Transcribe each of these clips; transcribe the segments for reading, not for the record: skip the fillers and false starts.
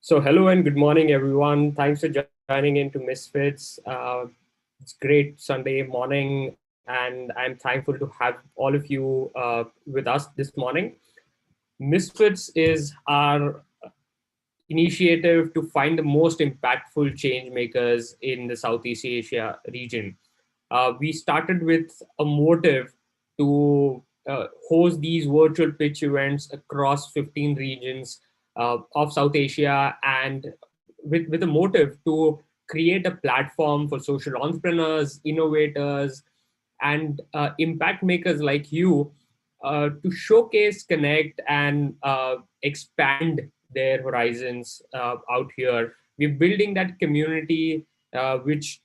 Hello and good morning, everyone. Thanks for joining into Misfits. It's great Sunday morning, and I'm thankful to have all of you with us this morning. Misfits is our initiative to find the most impactful change makers in the Southeast Asia region. We started with a motive to host these virtual pitch events across 15 regions of South Asia, and with a motive to create a platform for social entrepreneurs, innovators, and impact makers like you to showcase, connect, and expand their horizons out here. We're building that community which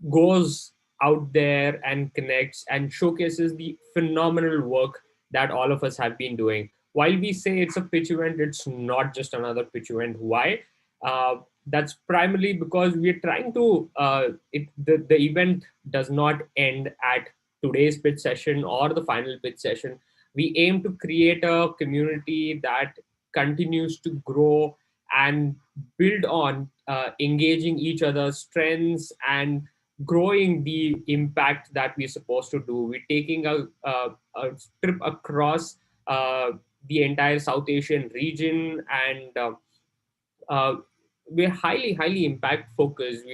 goes out there and connects and showcases the phenomenal work that all of us have been doing. While we say it's a pitch event, it's not just another pitch event. Why? That's primarily because we're trying to, the event does not end at today's pitch session or the final pitch session. We aim to create a community that continues to grow and build on engaging each other's strengths and growing the impact that we're supposed to do. We're taking a trip across the entire South Asian region, and uh, we're highly impact focused.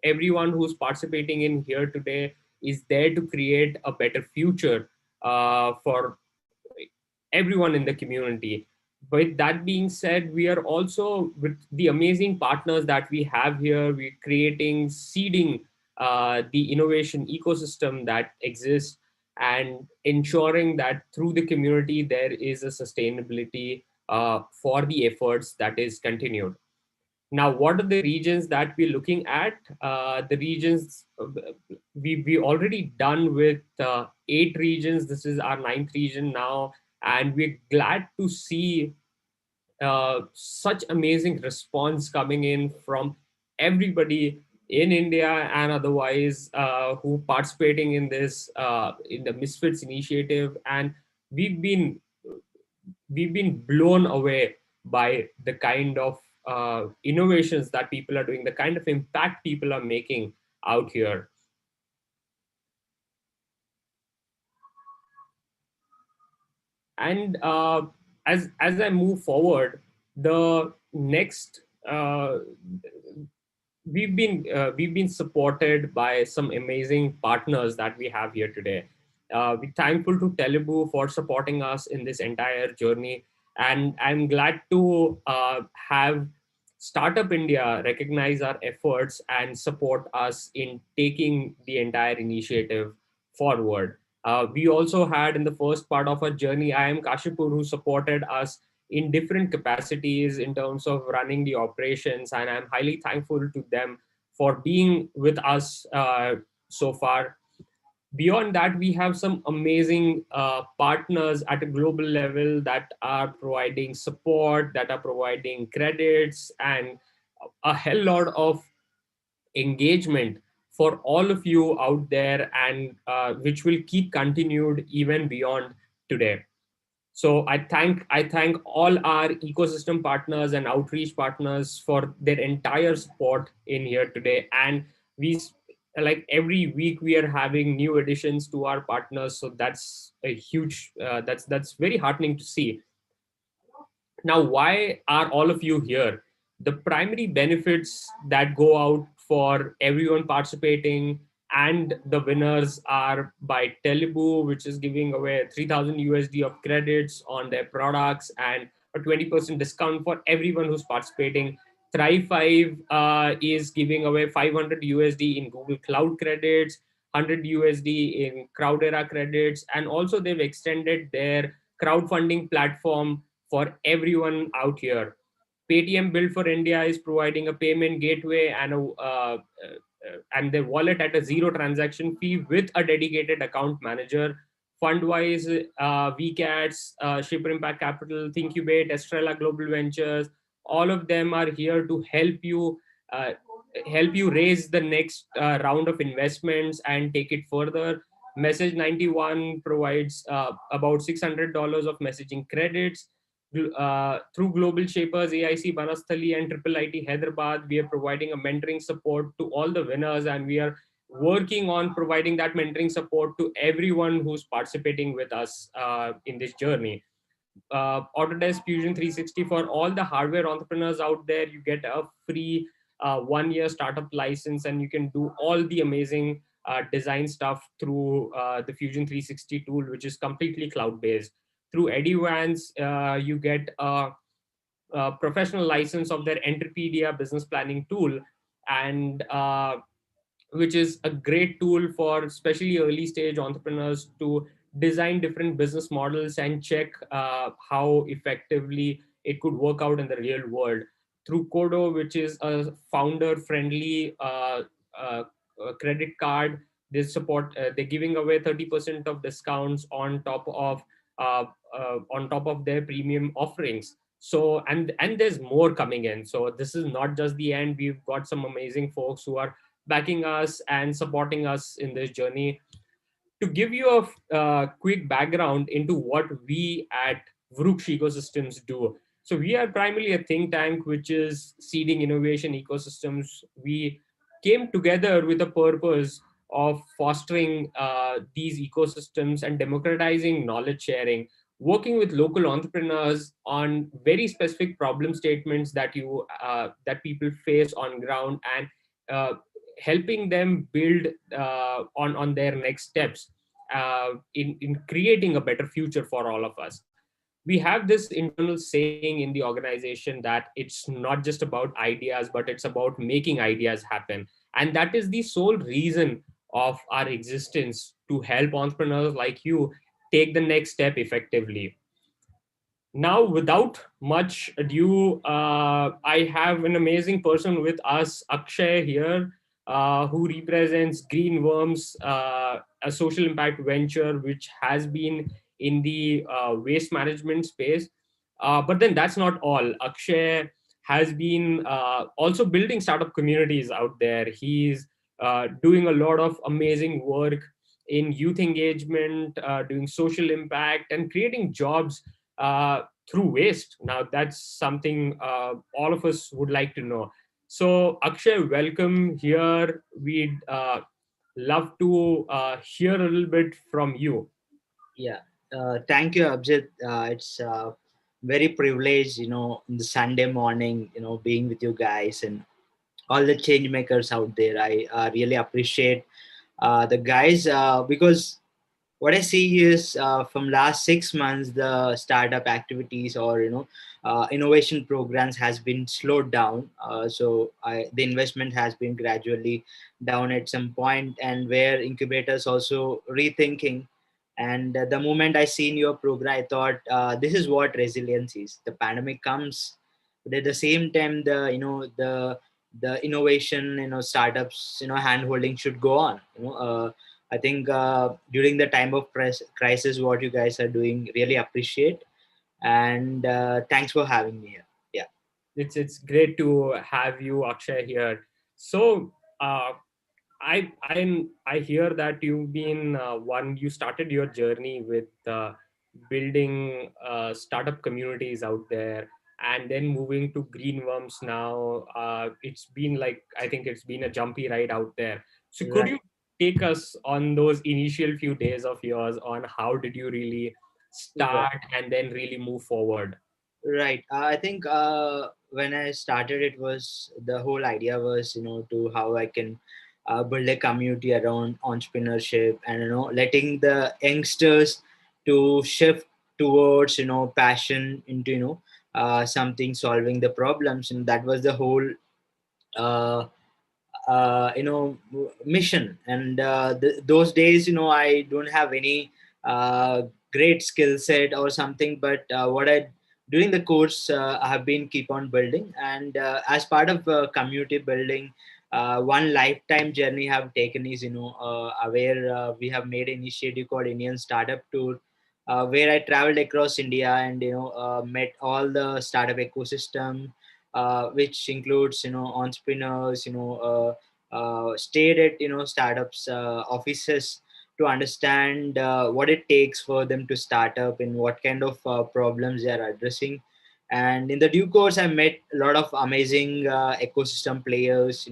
Everyone who's participating in here today is there to create a better future for everyone in the community. With that being said, we are also, with the amazing partners that we have here, we're creating, seeding the innovation ecosystem that exists, and ensuring that through the community there is a sustainability for the efforts that is continued. Now, what are the regions that we're looking at? The regions we already done with 8 regions. This is our ninth region now, and we're glad to see such amazing response coming in from everybody in India and otherwise who participating in this in the Misfits initiative, and we've been we've been blown away by the kind of innovations that people are doing, the kind of impact people are making out here. And as I move forward, the next we've been supported by some amazing partners that we have here today. We're thankful to Telugu for supporting us in this entire journey, and I'm glad to have Startup India recognize our efforts and support us in taking the entire initiative forward. We also had in the first part of our journey, I am Kashipur, who supported us in different capacities in terms of running the operations, and I'm highly thankful to them for being with us so far. Beyond that, we have some amazing partners at a global level that are providing support, that are providing credits, and a hell lot of engagement for all of you out there, and which will keep continued even beyond today. So I thank all our ecosystem partners and outreach partners for their entire support in here today. And we like every week we are having new additions to our partners. So that's a huge that's very heartening to see. Now, why are all of you here? The primary benefits that go out for everyone participating and the winners are by Telugu, which is giving away 3,000 USD of credits on their products and a 20% discount for everyone who's participating. Thrive 5 is giving away 500 USD in Google Cloud credits, 100 USD in Crowdera credits, and also they've extended their crowdfunding platform for everyone out here. Paytm Build for India is providing a payment gateway and their wallet at a zero transaction fee with a dedicated account manager. Fundwise, VCATS, Shipper Impact Capital, Thinkubate, Estrella Global Ventures, all of them are here to uh, help you raise the next round of investments and take it further. Message 91 provides about $600 of messaging credits. Through Global Shapers, AIC Banasthali, and Triple IT Hyderabad, we are providing a mentoring support to all the winners, and we are working on providing that mentoring support to everyone who's participating with us in this journey. Autodesk Fusion 360, for all the hardware entrepreneurs out there, you get a free 1 year startup license, and you can do all the amazing design stuff through the Fusion 360 tool, which is completely cloud based. Through Edivans, you get a professional license of their Entrepedia business planning tool, and which is a great tool for especially early stage entrepreneurs to design different business models and check how effectively it could work out in the real world. Through Kodo, which is a founder friendly credit card, they support, they're giving away 30% of discounts uh, on top of their premium offerings. So and there's more coming in, so this is not just the end. We've got some amazing folks who are backing us and supporting us in this journey. To give you a quick background into what we at Vruksh Ecosystems do. So we are primarily a think tank which is seeding innovation ecosystems. We came together with a purpose of fostering these ecosystems and democratizing knowledge sharing, working with local entrepreneurs on very specific problem statements that people face on ground, and uh, helping them build on their next steps in creating a better future for all of us. We have this internal saying in the organization that it's not just about ideas, but it's about making ideas happen. And that is the sole reason of our existence, to help entrepreneurs like you take the next step effectively. Now, without much ado, I have an amazing person with us, Akshay here, who represents Green Worms, a social impact venture which has been in the waste management space. But then that's not all. Akshay has been also building startup communities out there. He's doing a lot of amazing work in youth engagement, doing social impact, and creating jobs through waste. Now, that's something all of us would like to know. So, Akshay, welcome here. We'd love to hear a little bit from you. Yeah, thank you, Abjit. It's very privileged, in the Sunday morning, being with you guys and all the change makers out there. I really appreciate the guys because what I see is from last 6 months, the startup activities or innovation programs has been slowed down. The investment has been gradually down at some point, and where incubators also rethinking. And the moment I seen your program, I thought this is what resilience is. The pandemic comes, but at the same time, the innovation, startups, hand holding should go on. I think during the time of crisis, what you guys are doing, really appreciate. And thanks for having me here. Yeah. It's great to have you, Akshay, here. So, uh, I hear that you've been you started your journey with building startup communities out there, and then moving to Greenworms now. It's been like, I think it's been a jumpy ride out there. So could Right. you take us on those initial few days of yours on how did you really Right. start and then really move forward? Right. I think when I started, it was the whole idea was, to how I can build a community around entrepreneurship and, letting the youngsters to shift towards, passion into, something solving the problems. And that was the whole uh, mission. And those days, I don't have any uh, great skill set or something, but what I during the course I have been keep on building. And as part of community building, one lifetime journey I have taken is, where we have made an initiative called Indian Startup Tour, where I traveled across India and met all the startup ecosystem, which includes, entrepreneurs, stayed at, startups offices, to understand what it takes for them to start up and what kind of problems they are addressing. And in the due course, I met a lot of amazing ecosystem players,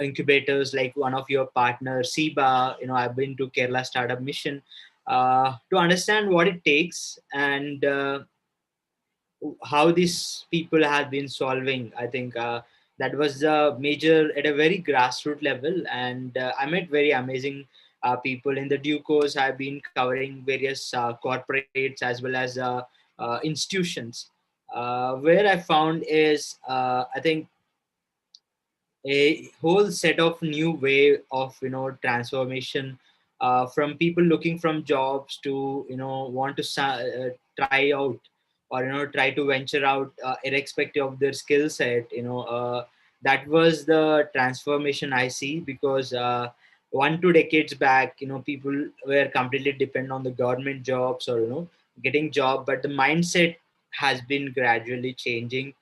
incubators like one of your partners, Siba. I've been to Kerala Startup Mission to understand what it takes and how these people have been solving. I think that was the major at a very grassroots level, and I met very amazing people in the due course. I've been covering various corporates as well as institutions. Where I found is, I think, a whole set of new way of transformation, from people looking from jobs to want to try out, or try to venture out irrespective of their skill set. That was the transformation I see, because 1 2 decades back, people were completely dependent on the government jobs, or getting job, but the mindset has been gradually changing.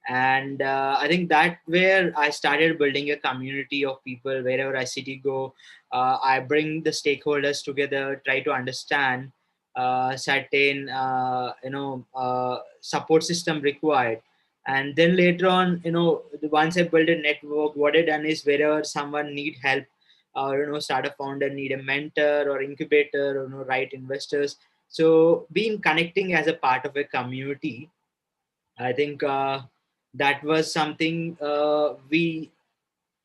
And I think that where I started building a community of people. Wherever I city go, I bring the stakeholders together, try to understand certain support system required. And then later on, once I build a network, what I done is, wherever someone need help, or startup founder need a mentor or incubator, or right investors, so being connecting as a part of a community, I think that was something we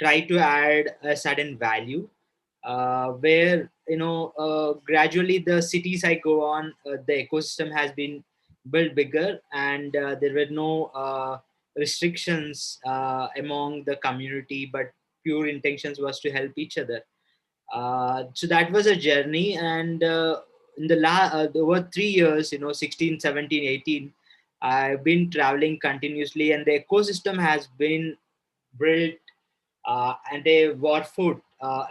try to add a certain value, where gradually the cities I go on, the ecosystem has been built bigger, and there were no restrictions among the community, but pure intentions was to help each other. So that was a journey. And in the over 3 years, 16, 17, 18, I've been traveling continuously, and the ecosystem has been built and a war food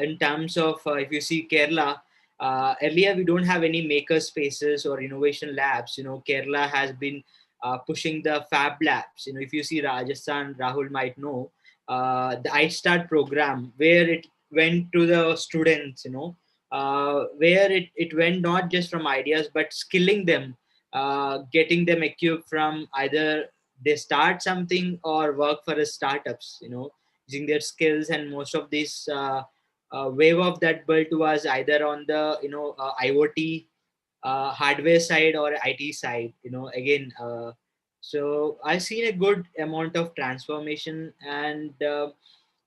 in terms of, if you see Kerala, earlier we don't have any maker spaces or innovation labs. Kerala has been pushing the fab labs. If you see Rajasthan, Rahul might know the iStart program, where it went to the students, where it went not just from ideas but skilling them, getting them equipped from either they start something or work for a startups, using their skills. And most of this wave of that built was either on the IoT hardware side or IT side. Again, so I've seen a good amount of transformation. And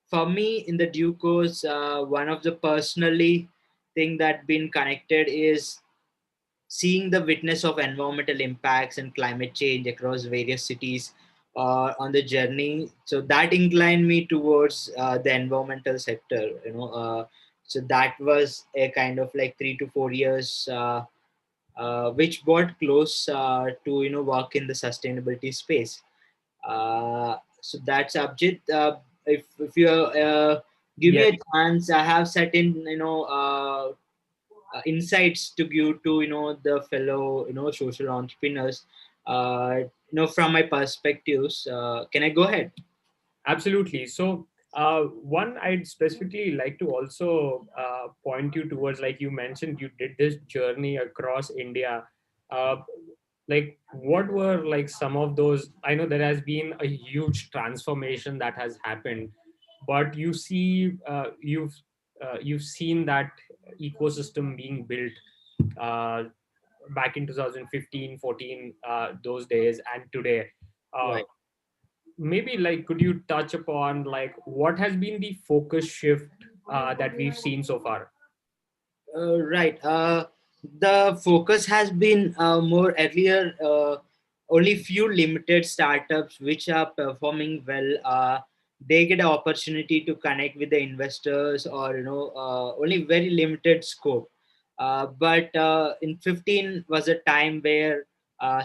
for me, in the due course, one of the personally thing that been connected is seeing the witness of environmental impacts and climate change across various cities on the journey. So that inclined me towards the environmental sector. So that was a kind of like 3 to 4 years, which brought close to work in the sustainability space. So that's Abjit. If you give me Yes, a chance, I have certain insights to give to the fellow social entrepreneurs. From my perspectives, can I go ahead? absolutely. So, one I'd specifically like to also point you towards, like you mentioned, you did this journey across India. Uh, like, what were like some of those? I know there has been a huge transformation that has happened, but you've seen that ecosystem being built uh, back in 2015, 14, those days, and today. Uh, Right. Maybe like could you touch upon like what has been the focus shift that we've seen so far? Right. The focus has been more earlier. Only few limited startups which are performing well. They get an opportunity to connect with the investors, or only very limited scope. But in 15 was a time where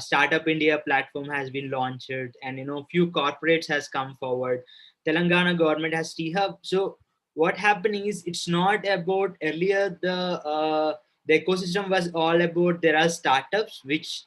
Startup India platform has been launched, and few corporates has come forward. Telangana government has T-Hub. So what happening is, it's not about earlier the ecosystem was all about there are startups which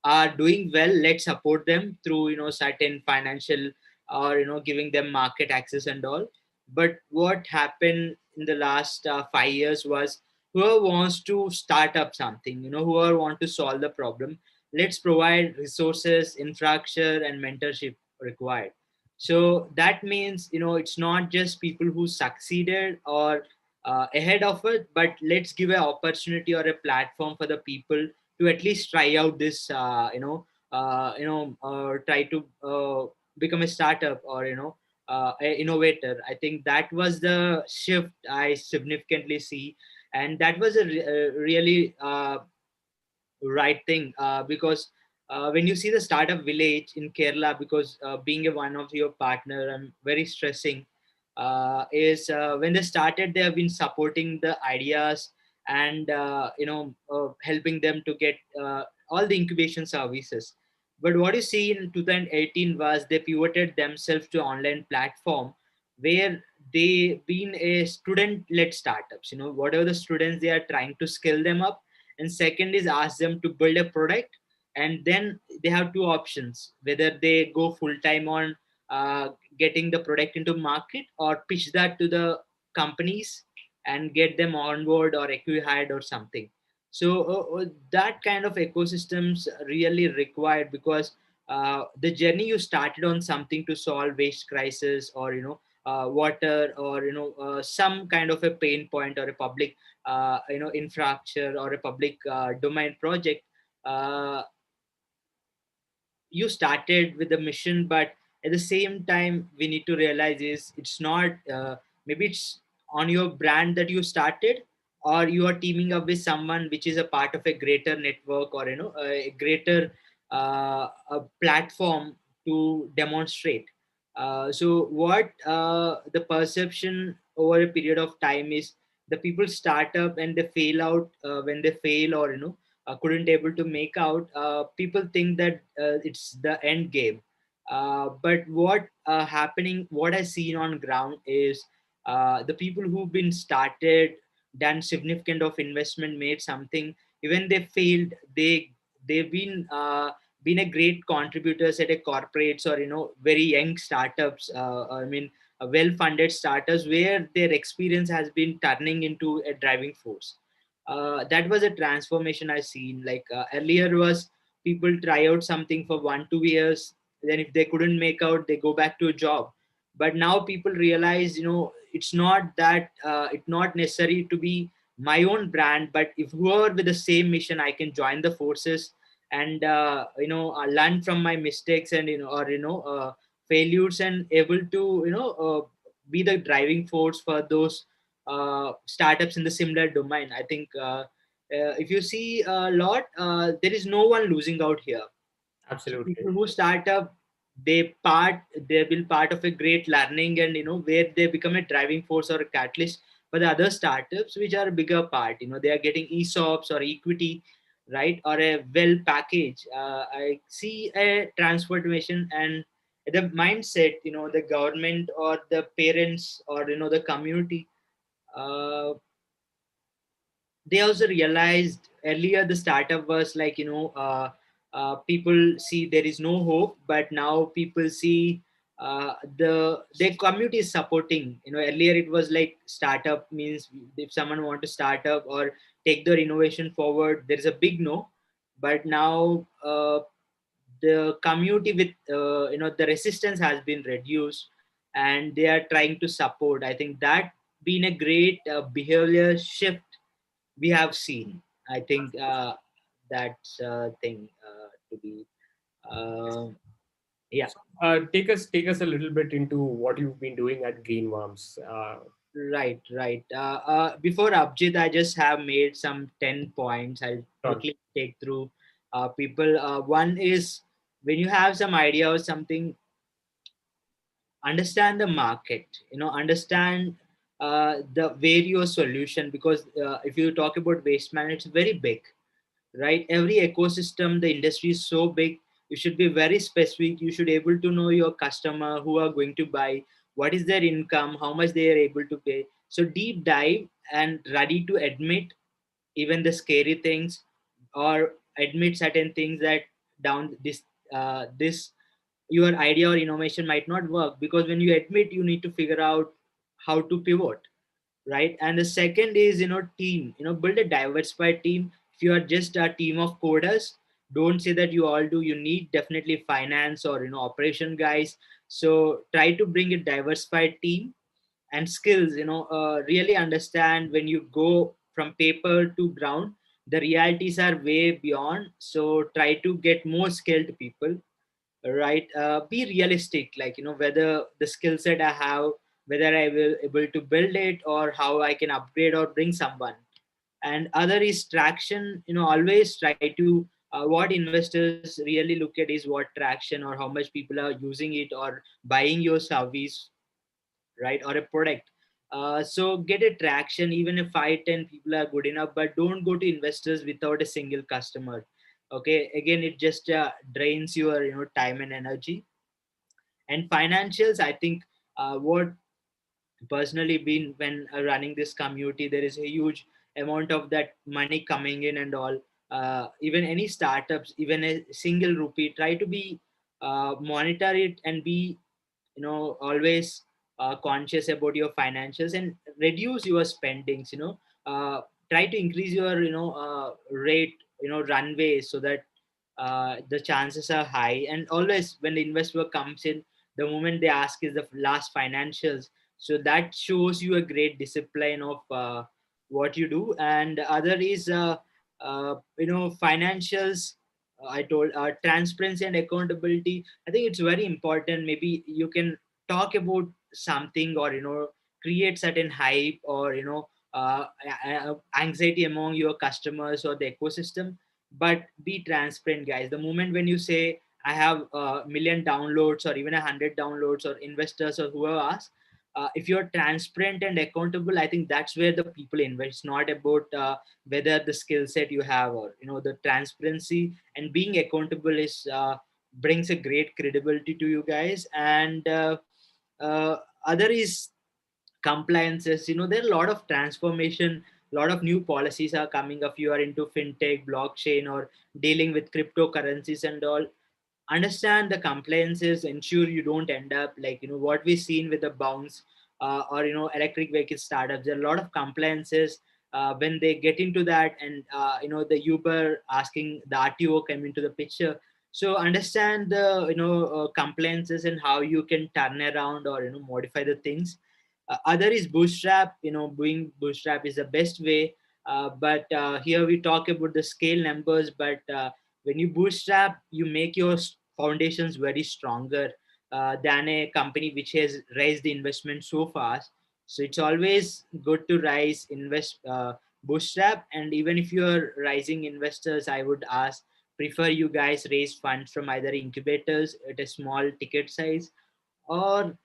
are doing well, let's support them through certain financial, or giving them market access and all. But what happened in the last 5 years was, whoever wants to start up something, whoever want to solve the problem, let's provide resources, infrastructure, and mentorship required. So that means, it's not just people who succeeded or ahead of it, but let's give an opportunity or a platform for the people to at least try out this, try to become a startup, or an innovator. I think that was the shift I significantly see, and that was a really right thing, because when you see the startup village in Kerala, because being a one of your partner, I'm very stressing, is when they started, they have been supporting the ideas, and helping them to get all the incubation services. But what you see in 2018 was they pivoted themselves to online platform, where they been a student led startups, whatever the students, they are trying to scale them up. And second is ask them to build a product, and then they have two options, whether they go full time on uh, getting the product into market, or pitch that to the companies and get them on board or acquired or something. So that kind of ecosystems really required, because the journey you started on something to solve waste crisis, or water, or some kind of a pain point, or a public infrastructure, or a public domain project. uh, you started with the mission, but at the same time we need to realize is it's not, maybe it's on your brand that you started, or you are teaming up with someone which is a part of a greater network, or a greater a platform to demonstrate. So what the perception over a period of time is, the people start up and they fail out. When they fail, or couldn't able to make out, people think that it's the end game. But what I seen on ground is, the people who've been started, done significant of investment, made something, even they failed, they've been a great contributors at a corporates, or very young startups, I mean well funded startups, where their experience has been turning into a driving force. That was a transformation I seen. Like earlier was, people try out something for 1 2 years, then if they couldn't make out, they go back to a job. But now people realize, it's not that, it's not necessary to be my own brand, but if whoever with the same mission, I can join the forces, and learn from my mistakes, and failures, and able to be the driving force for those startups in the similar domain. I think if you see a lot, there is no one losing out here. So Absolutely. people who start up, they will part of a great learning, and where they become a driving force or a catalyst for the other startups which are a bigger part. They are getting ESOPs or equity, right, or a well package. I see a transformation, and the mindset, the government or the parents, or the community. Uh, they also realized earlier the startup was like, people see there is no hope, but now people see their community is supporting. Earlier it was like startup means, if someone want to start up or take their innovation forward, there is a big no. But now the community with the resistance has been reduced, and they are trying to support. I think that been a great behavior shift we have seen. I think that's a thing to be. Uh, yeah, So, take us a little bit into what you've been doing at Green Worms. right, right. Before Abjit, I just have made some 10 points. I'll Sure. quickly take through. People. One is, when you have some idea or something, understand the market. Understand the various solution, because if you talk about waste management, it's very big, right? Every ecosystem, the industry is so big. You should be very specific. You should able to know your customer, who are going to buy, what is their income, how much they are able to pay. So deep dive and ready to admit even the scary things, or admit certain things that down this your idea or innovation might not work, because when you admit, you need to figure out how to pivot, right? And the second is, team. Build a diversified team. If you are just a team of coders, don't say that you all do. You need definitely finance or operation guys. So try to bring a diversified team. And skills, really understand when you go from paper to ground, the realities are way beyond. So try to get more skilled people, right? Be realistic, like whether the skill set I have, whether I will able to build it, or how I can upgrade or bring someone. And other is traction. Always try to what investors really look at is what traction, or how much people are using it or buying your service, right, or a product. So get a traction. Even if 5-10 people are good enough, but don't go to investors without a single customer. Okay, again, it just drains your time and energy. And financials, I think, what personally been when running this community, there is a huge amount of that money coming in and all. Even any startups, even a single rupee, try to be monitor it and be always conscious about your financials and reduce your spendings. Try to increase your rate, runway, so that the chances are high. And always when the investor comes in, the moment they ask is the last financials. So that shows you a great discipline of what you do. And other is financials. I told transparency and accountability. I think it's very important. Maybe you can talk about something, or create certain hype, or anxiety among your customers or the ecosystem. But be transparent, guys. The moment when you say I have a million downloads, or even 100 downloads, or investors or whoever asks, if you're transparent and accountable, I think that's where the people invest. Not about whether the skill set you have, or the transparency and being accountable is brings a great credibility to you guys. And uh, other is compliances. There are a lot of transformation, a lot of new policies are coming. If you are into fintech, blockchain, or dealing with cryptocurrencies and all, understand the compliances, ensure you don't end up like what we've seen with the bounce, or electric vehicle startups. There are a lot of compliances when they get into that. And the Uber asking the RTO came into the picture. So understand the compliances and how you can turn around or modify the things. Other is bootstrap. Doing bootstrap is the best way. But here we talk about the scale numbers. But when you bootstrap, you make your foundations very stronger than a company which has raised the investment so fast. So it's always good to rise invest bootstrap. And even if you're rising investors, I would ask, prefer you guys raise funds from either incubators at a small ticket size, or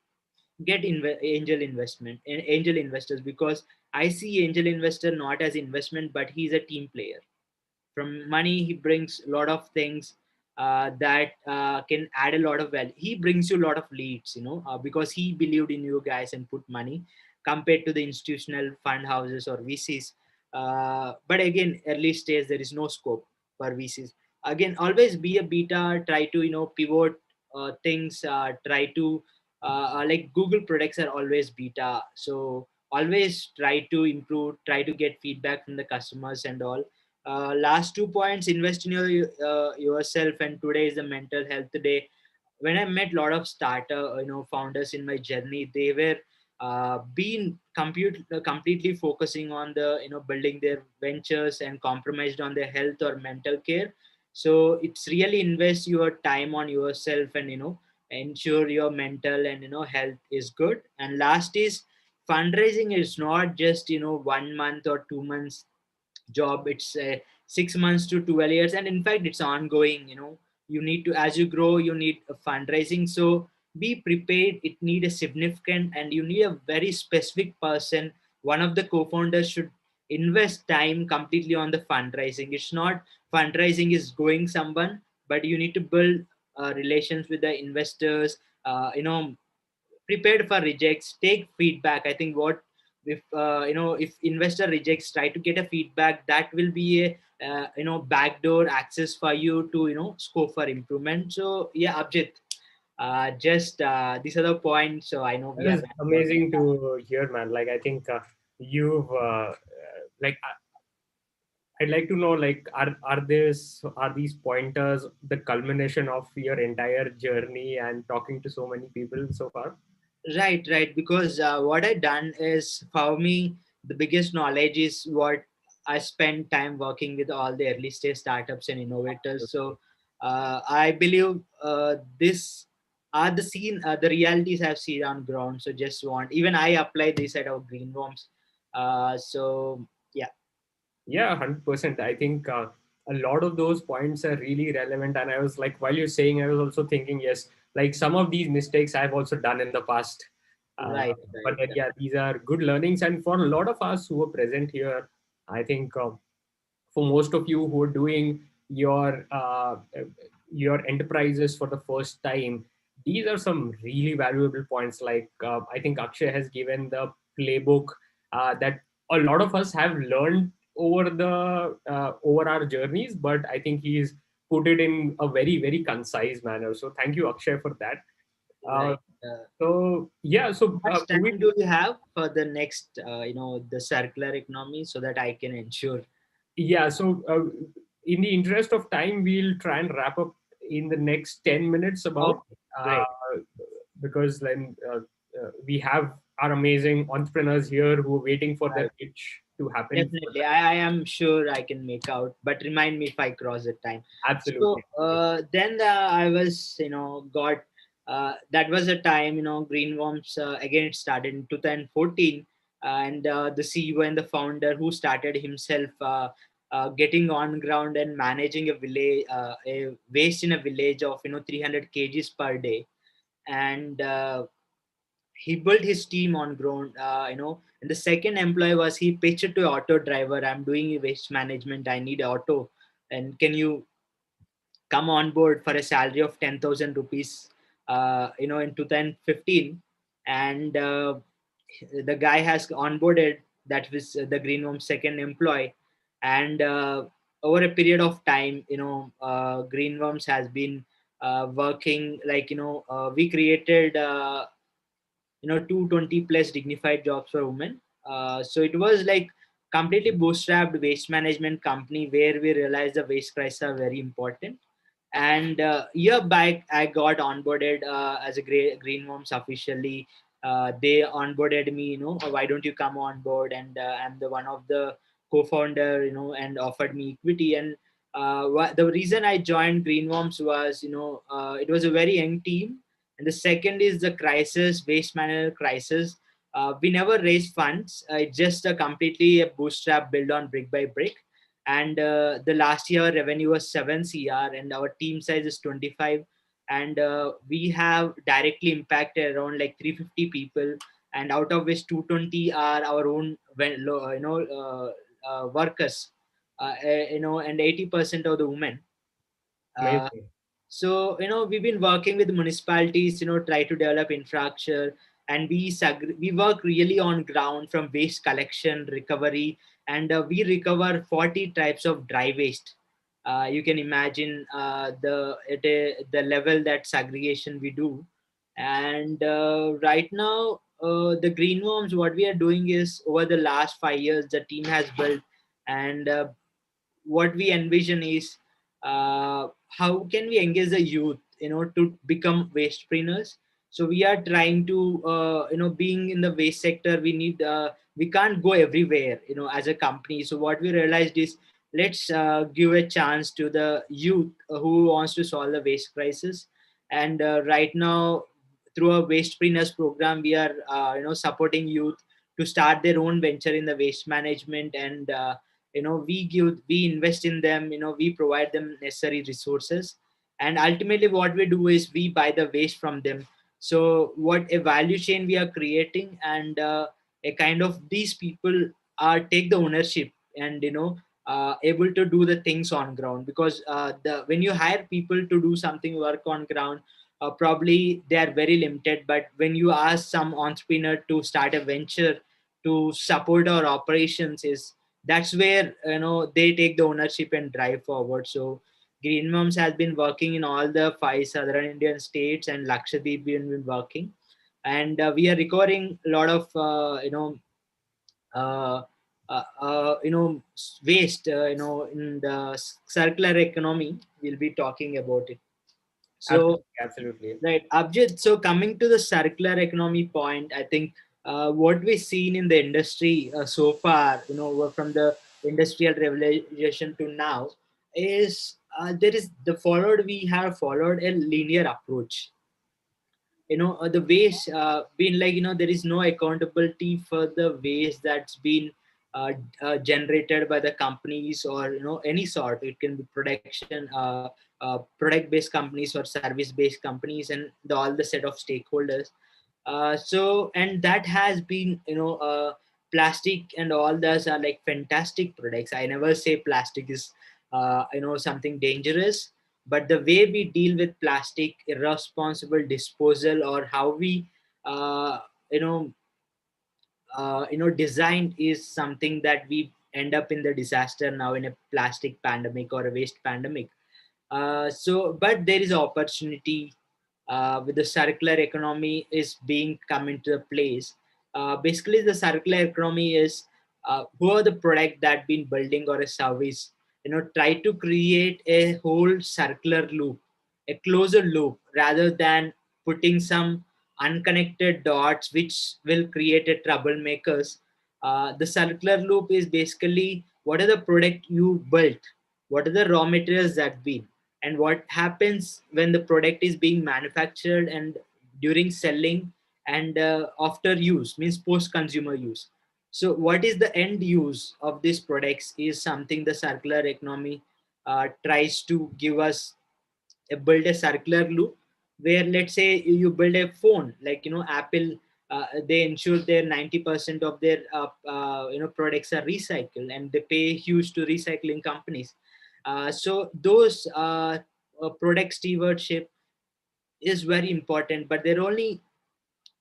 get angel investment and angel investors. Because I see angel investor not as investment, but he's a team player. From money, he brings a lot of things that can add a lot of value. He brings you a lot of leads, because he believed in you guys and put money, compared to the institutional fund houses or VCs. But again, early stage, there is no scope for VCs. Again, always be a beta. Try to pivot things. Try to like Google products are always beta. So always try to improve, try to get feedback from the customers and all. Last 2 points: invest in yourself. And today is the mental health day. When I met a lot of starter founders in my journey, they were been completely focusing on the building their ventures and compromised on their health or mental care. So it's really invest your time on yourself, and ensure your mental and health is good. And last is fundraising is not just 1 month or 2 months job. It's 6 months to 12 years, and in fact it's ongoing. You need to, as you grow, you need a fundraising. So be prepared. It need a significant, and you need a very specific person. One of the co-founders should invest time completely on the fundraising. It's not fundraising is going someone, but you need to build relations with the investors. Prepared for rejects, take feedback. I think what if if investor rejects, try to get a feedback. That will be a backdoor access for you to scope for improvement. So yeah, Abjit, just these are the points. So I know we That are is amazing to hear, man. Like, I think you've like I'd like to know, like, are these pointers the culmination of your entire journey and talking to so many people so far? Right, right. Because what I done is, for me, the biggest knowledge is what I spend time working with all the early stage startups and innovators. So I believe this are the realities I've seen on ground. So just want, even I apply this at our green rooms. So yeah. Yeah, 100%. I think a lot of those points are really relevant. And I was like, while you're saying, I was also thinking, yes, like some of these mistakes I've also done in the past. Uh, Right, but right. then, yeah, these are good learnings. And for a lot of us who are present here, I think for most of you who are doing your enterprises for the first time, these are some really valuable points. Like I think Akshay has given the playbook that a lot of us have learned over our journeys, but I think he's put it in a very concise manner. So thank you, Akshay, for that. uh, Right. so yeah, How so much moving. time do you have for the next, the circular economy, so that I can ensure? Yeah, so in the interest of time, we'll try and wrap up in the next 10 minutes about, Okay, great. uh, because then we have our amazing entrepreneurs here who are waiting for their Right. pitch to happen for Definitely. them. I am sure I can make out, but remind me if I cross the time. So Absolutely. then I was, that was a time, Greenworms, again, it started in 2014. And the CEO and the founder who started himself getting on ground and managing a waste in a village of, 300 kgs per day. And he built his team on ground, and the second employee was, he pitched to auto driver, I'm doing waste management, I need auto, and can you come on board for a salary of 10,000 rupees, in 2015. And the guy has onboarded, that was the Greenworm's second employee. And over a period of time, Greenworms has been working, like, we created 220 plus dignified jobs for women. So it was like completely bootstrapped waste management company, where we realized the waste crisis are very important. And year back, I got onboarded as a green moms officially. They onboarded me, why don't you come on board? And I'm the one of the co-founder, and offered me equity. And the reason I joined green moms was, it was a very young team. And the second is the crisis, waste management crisis. We never raised funds. It's just a completely a bootstrap built on brick by brick. And the last year revenue was 7 cr, and our team size is 25. And we have directly impacted around like 350 people, and out of which 220 are our own workers, and 80% of the women. uh, Amazing. so, we've been working with municipalities, try to develop infrastructure, and we work really on ground, from waste collection, recovery, and we recover 40 types of dry waste. You can imagine the level that segregation we do. And right now, the greenworms, what we are doing is, over the last 5 years, the team has built. And what we envision is, how can we engage the youth, to become wastepreneurs. So we are trying to, being in the waste sector, we can't go everywhere, as a company. So what we realized is, let's give a chance to the youth who wants to solve the waste crisis. And right now, through a wastepreneurs program, we are supporting youth to start their own venture in the waste management. And we invest in them, we provide them necessary resources. And ultimately, what we do is, we buy the waste from them. So what a value chain we are creating. And a kind of, these people are take the ownership, and able to do the things on ground. Because the when you hire people to do something work on ground, probably they are very limited. But when you ask some entrepreneur to start a venture to support our operations, is that's where, they take the ownership and drive forward. So green moms has been working in all the five southern Indian states, and Lakshadweep we have been working. And we are recovering a lot of uh, waste, in the circular economy. We'll be talking about it. So, Absolutely, absolutely. right, Abjit. So coming to the circular economy point, I think what we've seen in the industry so far, from the industrial revolution to now, is there is the followed. We have followed a linear approach. The waste been like, there is no accountability for the waste that's been generated by the companies, or any sort. It can be product based companies or service based companies, and all the set of stakeholders. And that has been, plastic and all those are like fantastic products. I never say plastic is something dangerous, but the way we deal with plastic, irresponsible disposal, or how we uh, you know designed, is something that we end up in the disaster now, in a plastic pandemic or a waste pandemic. But there is opportunity with the circular economy is being come into place. Basically, the circular economy is who are the product that been building or a service, try to create a whole circular loop, a closer loop, rather than putting some unconnected dots which will create a troublemakers. The circular loop is basically what are the product you built, what are the raw materials that been, and what happens when the product is being manufactured, and during selling, and after use, means post consumer use. So what is the end use of these products is something the circular economy tries to give us. Build a circular loop, where let's say you build a phone, like Apple, they ensure their 90% of their products are recycled, and they pay huge to recycling companies. So those product stewardship is very important, but they're only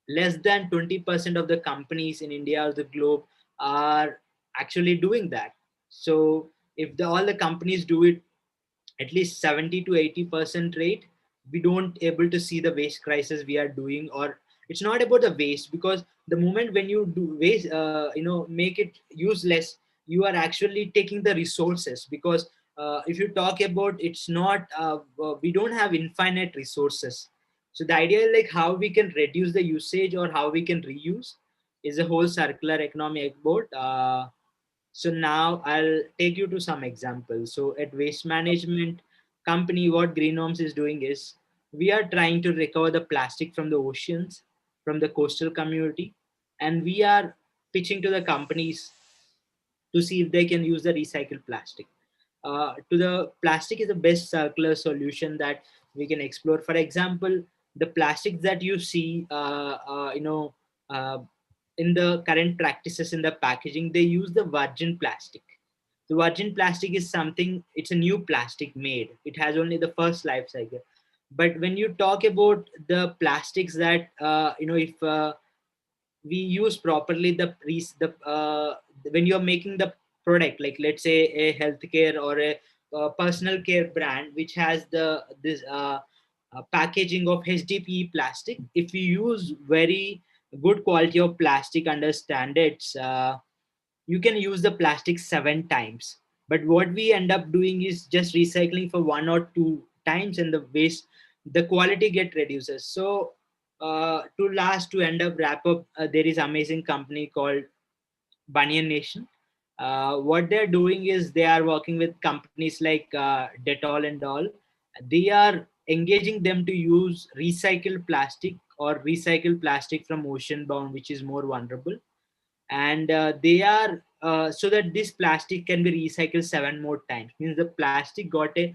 less than 20% of the companies in India or the globe are actually doing that. So if all the companies do it at least 70 to 80% rate, we don't able to see the waste crisis we are doing. Or it's not about the waste, because the moment when you do waste, make it useless, you are actually taking the resources. Because if you talk about, it's not we don't have infinite resources. So the idea is like how we can reduce the usage or how we can reuse is a whole circular economy about. So now I'll take you to some examples. So at waste management company, what Greenhomes is doing is we are trying to recover the plastic from the oceans, from the coastal community, and we are pitching to the companies to see if they can use the recycled plastic. To the plastic is the best circular solution that we can explore. For example, the plastics that you see, uh, in the current practices in the packaging, they use the virgin plastic. The virgin plastic is something, it's a new plastic made. It has only the first life cycle. But when you talk about the plastics that, if we use properly when you're making the product, like let's say a healthcare or a personal care brand which has this packaging of HDPE plastic, if we use very good quality of plastic under standards, you can use the plastic 7 times. But what we end up doing is just recycling for 1 or 2 times, and the waste, the quality get reduces. So to end up wrap up, there is amazing company called Banyan Nation. What they're doing is they are working with companies like Dettol and all. They are engaging them to use recycled plastic or recycled plastic from ocean bound, which is more vulnerable. And they are so that this plastic can be recycled 7 more times, means the plastic got a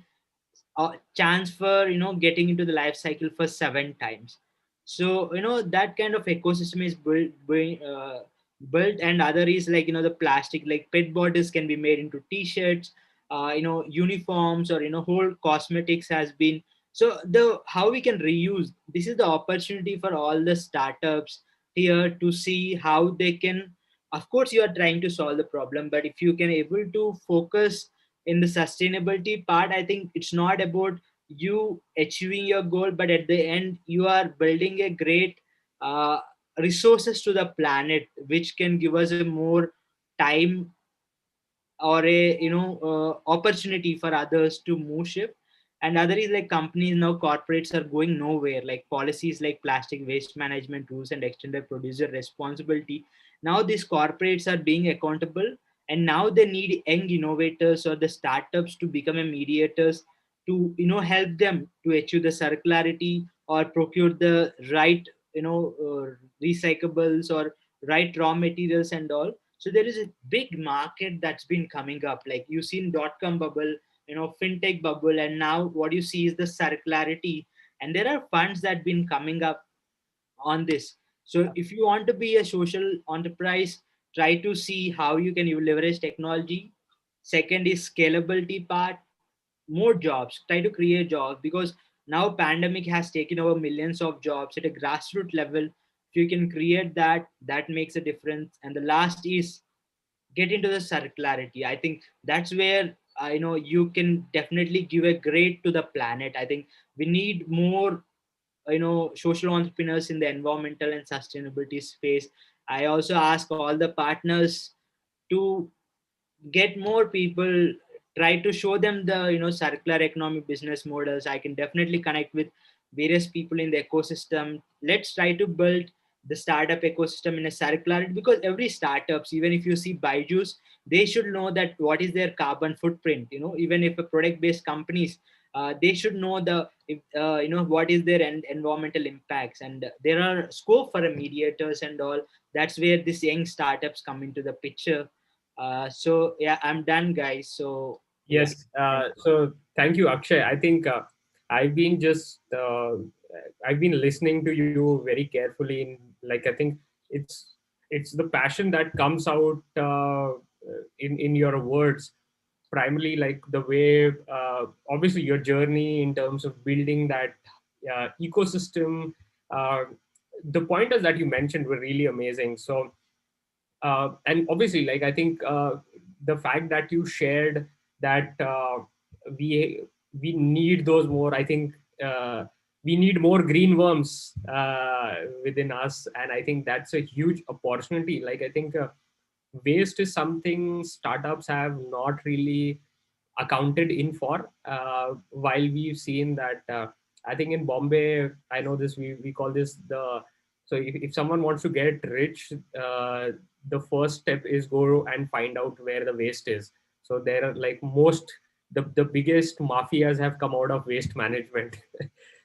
chance for getting into the life cycle for 7 times. So that kind of ecosystem is built. And other is like the plastic, like pet bottles can be made into t-shirts, uniforms, or whole cosmetics has been. So the how we can reuse, this is the opportunity for all the startups here to see how they can. Of course you are trying to solve the problem, but if you can able to focus in the sustainability part, I think it's not about you achieving your goal, but at the end you are building a great uh, resources to the planet which can give us a more time or a opportunity for others to move ship. And other is like companies now, corporates are going nowhere, like policies like plastic waste management rules and extended producer responsibility. Now these corporates are being accountable, and now they need young innovators or the startups to become a mediators to help them to achieve the circularity or procure the right recyclables or right raw materials and all. So there is a big market that's been coming up. Like you seen dot-com bubble, fintech bubble, and now what you see is the circularity. And there are funds that been coming up on this. So if you want to be a social enterprise, try to see how you can you leverage technology. Second is scalability part, more jobs. Try to create jobs, because now pandemic has taken over millions of jobs at a grassroots level. If you can create that, that makes a difference. And the last is get into the circularity. I think that's where you can definitely give a grade to the planet. I think we need more social entrepreneurs in the environmental and sustainability space. I also ask all the partners to get more people, try to show them the circular economy business models. I can definitely connect with various people in the ecosystem. Let's try to build the startup ecosystem in a circularity, because every startups, even if you see Byju's, they should know that what is their carbon footprint. Even if a product based companies, they should know the if, what is their environmental impacts. And there are scope for a mediators and all. That's where these young startups come into the picture. So yeah, I'm done, guys. So yeah, Yes. thank you. So thank you, Akshay. I think I've been just I've been listening to you very carefully. In like, I think it's it's the passion that comes out in your words. Primarily, like the way, obviously, your journey in terms of building that ecosystem. Uh, the pointers that you mentioned were really amazing. So and obviously, like, I think the fact that you shared that we we need those more, I think we need more green worms within us, and I think that's a huge opportunity. Like, I think waste is something startups have not really accounted in for, while we've seen that I think in Bombay, I know this, we call this the, so if someone wants to get rich, the first step is go and find out where the waste is. So there are like most, the biggest mafias have come out of waste management.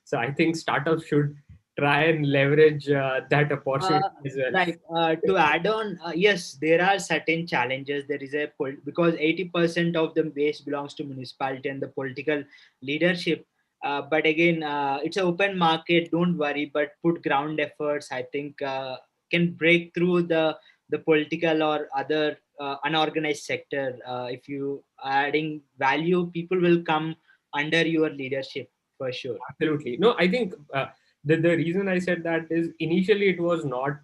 So I think startups should try and leverage that opportunity Uh, as well. right. To add on, yes, there are certain challenges. There is a because 80% of the waste belongs to municipality and the political leadership. But again, it's an open market. Don't worry, but put ground efforts. I think can break through the political or other unorganized sector. If you adding value, people will come under your leadership for sure. Absolutely. No, I think the reason I said that is initially it was not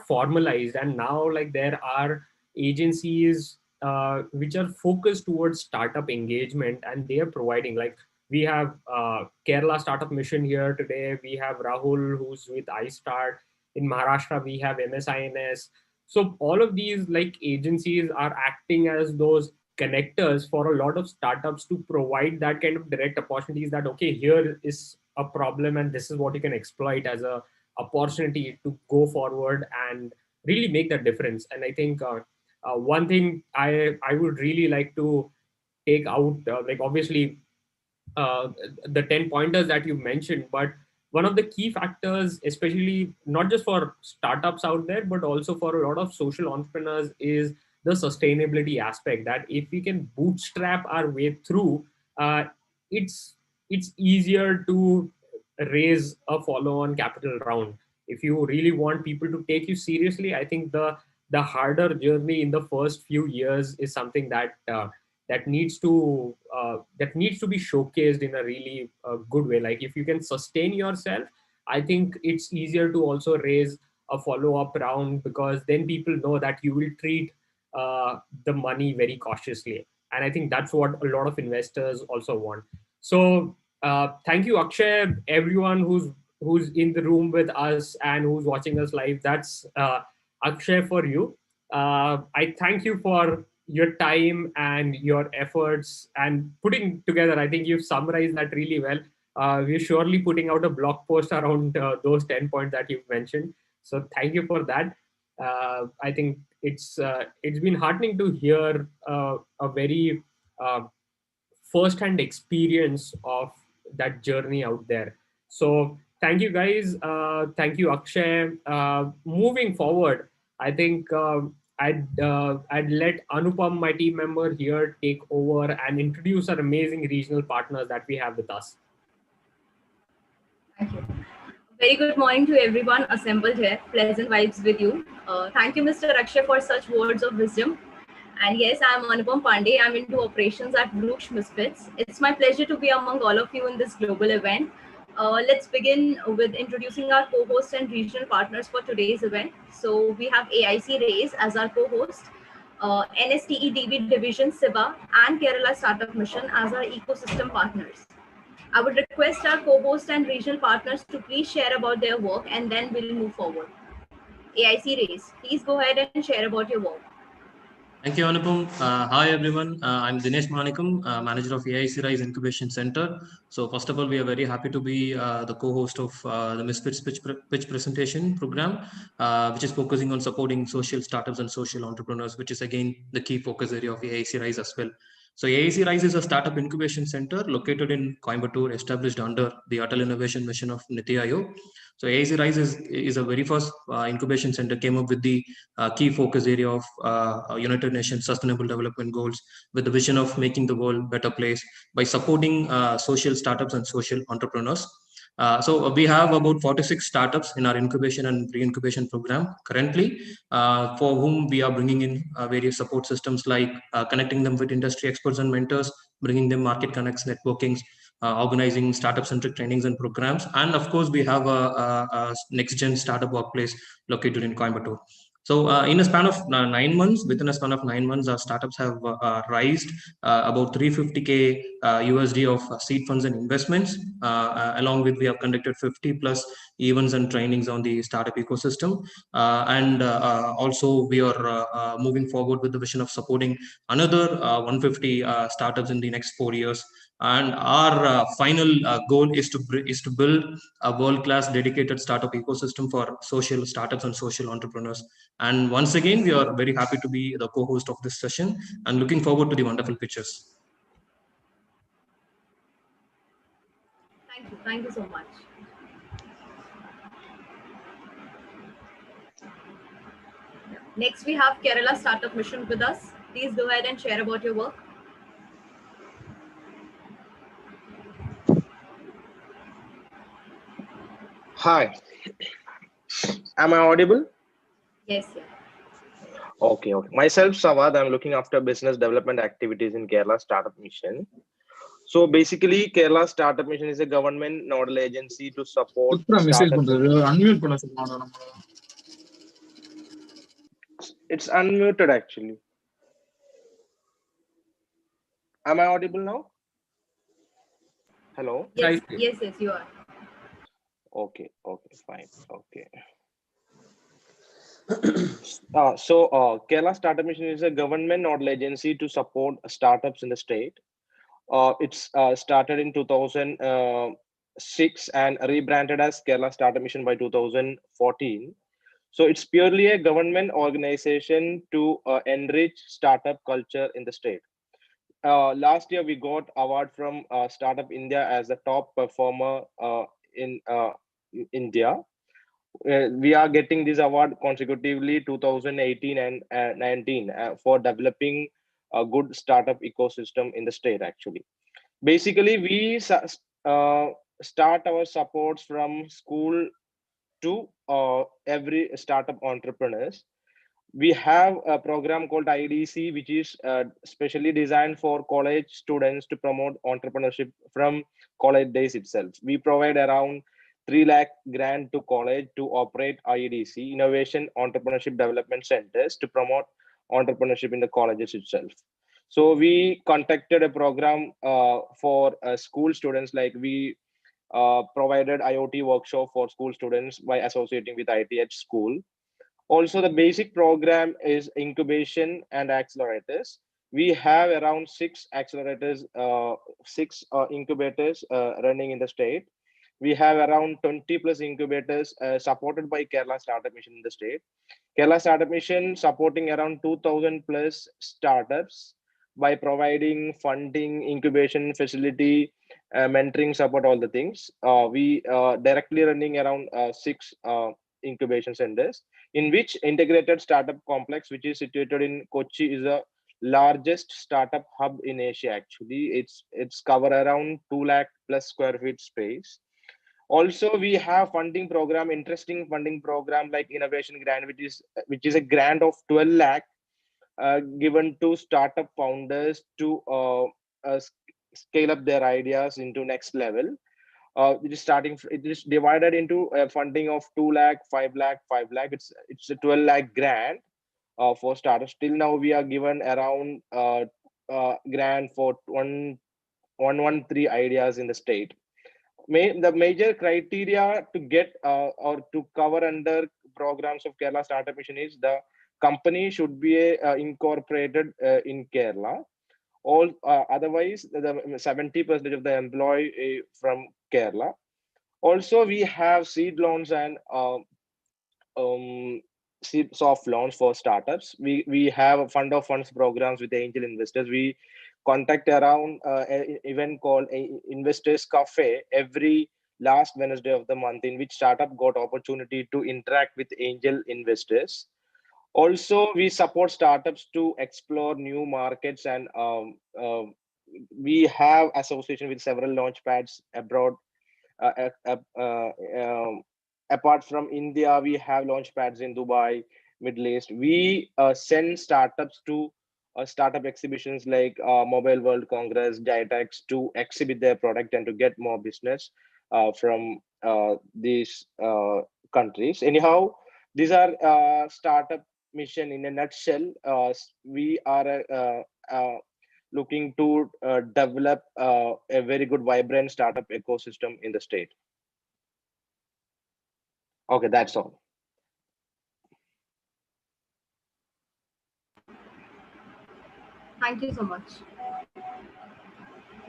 formalized, and now like there are agencies which are focused towards startup engagement, and they are providing, like, we have Kerala Startup Mission here today. We have Rahul, who's with iStart. In Maharashtra, we have MSINS. So all of these like agencies are acting as those connectors for a lot of startups to provide that kind of direct opportunities, that okay, here is a problem and this is what you can exploit as a opportunity to go forward and really make that difference. And I think one thing I would really like to take out, like, obviously uh, the 10 pointers that you mentioned, but one of the key factors, especially not just for startups out there but also for a lot of social entrepreneurs, is the sustainability aspect, that if we can bootstrap our way through, uh, it's it's easier to raise a follow-on capital round. If you really want people to take you seriously, I think the harder journey in the first few years is something that needs to be showcased in a really good way. Like, if you can sustain yourself, I think it's easier to also raise a follow-up round, because then people know that you will treat the money very cautiously, and I think that's what a lot of investors also want. So thank you, Akshay. Everyone who's in the room with us and who's watching us live, that's Akshay for you. I thank you for your time and your efforts and putting together. I think you've summarized that really well. We're surely putting out a blog post around those 10 points that you've mentioned. So thank you for that. I think it's been heartening to hear a very first-hand experience of that journey out there. So thank you guys. Thank you, Akshay. Moving forward, I think I'd let Anupam, my team member here, take over and introduce our amazing regional partners that we have with us. Thank you. Very good morning to everyone assembled here. Pleasant vibes with you. Thank you, Mr. Akshay, for such words of wisdom. And yes, I'm Anupam Pandey. I'm into operations at Brooks Misfits. It's my pleasure to be among all of you in this global event. Let's begin with introducing our co-hosts and regional partners for today's event. So we have AIC Raise as our co-host, NSTE Division, SIBA, and Kerala Startup Mission as our ecosystem partners. I would request our co-host and regional partners to please share about their work and then we'll move forward. AIC Race, please go ahead and share about your work. Thank you, Anupam. Hi, everyone. I'm Dinesh Manikam, manager of AIC Rise Incubation Center. So first of all, we are very happy to be the co-host of the Misfits pitch presentation program, which is focusing on supporting social startups and social entrepreneurs, which is again the key focus area of AIC Rise as well. So AIC Rise is a startup incubation center located in Coimbatore, established under the Atal Innovation Mission of Niti Aayog. So AIC Rise is a very first incubation center, came up with the key focus area of United Nations Sustainable Development Goals with the vision of making the world a better place by supporting social startups and social entrepreneurs. So we have about 46 startups in our incubation and pre-incubation program currently, for whom we are bringing in various support systems like connecting them with industry experts and mentors, bringing them market connects, networkings, organizing startup-centric trainings and programs. And of course, we have a next-gen startup workplace located in Coimbatore. So in a span of 9 months, within a span of 9 months, our startups have raised about 350K USD of seed funds and investments. Along with, we have conducted 50 plus events and trainings on the startup ecosystem. And also we are moving forward with the vision of supporting another 150 startups in the next 4 years. And our final goal is to build a world-class dedicated startup ecosystem for social startups and social entrepreneurs. And once again, we are very happy to be the co-host of this session and looking forward to the wonderful pitches. Thank you. Thank you so much. Next, we have Kerala Startup Mission with us. Please go ahead and share about your work. Hi, am I audible? Yes, yeah. Okay. Myself, Sawad, I'm looking after business development activities in Kerala Startup Mission. So basically, Kerala Startup Mission is a government nodal agency to support startups. It's unmuted actually. Am I audible now? Hello? Yes, yes, you are. Okay, fine. Okay. Kerala Startup Mission is a government nodal agency to support startups in the state. It's started in 2006 and rebranded as Kerala Startup Mission by 2014. So it's purely a government organization to enrich startup culture in the state. Last year, we got award from Startup India as the top performer in India. We are getting this award consecutively 2018 and 19 for developing a good startup ecosystem in the state. Actually, basically, we start our supports from school to every startup entrepreneurs. We have a program called IDC, which is specially designed for college students to promote entrepreneurship from college days itself. We provide around 3 lakh grant to college to operate IEDC, Innovation Entrepreneurship Development Centers, to promote entrepreneurship in the colleges itself. So we conducted a program for school students, like we provided IoT workshop for school students by associating with IT at school. Also, the basic program is incubation and accelerators. We have around six accelerators, six incubators running in the state. We have around 20 plus incubators supported by Kerala Startup Mission in the state. Kerala Startup Mission supporting around 2000 plus startups by providing funding, incubation facility, mentoring support, all the things. We directly running around six incubation centers, in which integrated startup complex, which is situated in Kochi, is the largest startup hub in Asia. Actually, it's cover around 2 lakh plus square feet space. Also, we have funding program, interesting funding program like innovation grant, which is a grant of 12 lakh given to startup founders to scale up their ideas into next level. It is divided into a funding of 2 lakh, 5 lakh, 5 lakh. It's a 12 lakh grant for startups. Till now, we are given around grant for 113 ideas in the state. The major criteria to get or to cover under programs of Kerala Startup Mission is the company should be incorporated in Kerala. All otherwise, the 70% of the employee from Kerala. Also, we have seed loans and um, seed soft loans for startups. We have a fund of funds programs with angel investors. We contact around an event called Investors Cafe every last Wednesday of the month, in which startup got opportunity to interact with angel investors. Also, we support startups to explore new markets, and we have association with several launch pads abroad. uh, uh, uh, um, Apart from India, we have launch pads in Dubai, Middle East. We send startups to startup exhibitions like Mobile World Congress, Gitex, to exhibit their product and to get more business from these countries. Anyhow, these are startup mission in a nutshell. We are looking to develop a very good, vibrant startup ecosystem in the state. Okay, that's all. Thank you so much.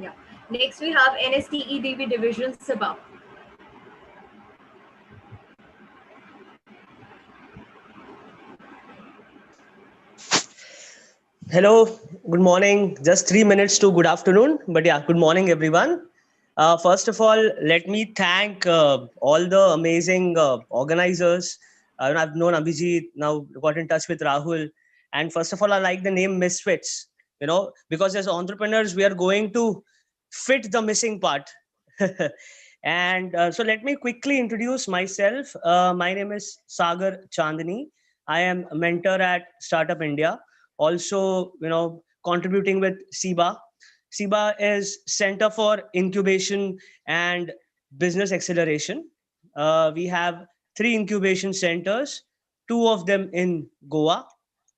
Yeah. Next, we have NSTEDB division SIBA. Hello, good morning. Just 3 minutes to good afternoon. But yeah, good morning, everyone. First of all, let me thank all the amazing organizers. I've known Abhijit, now got in touch with Rahul. And first of all, I like the name Misfits, because as entrepreneurs, we are going to fit the missing part. And so let me quickly introduce myself. My name is Sagar Chandani. I am a mentor at Startup India, also contributing with SIBA. SIBA is Center for Incubation and Business Acceleration. We have 3 incubation centers, 2 of them in Goa,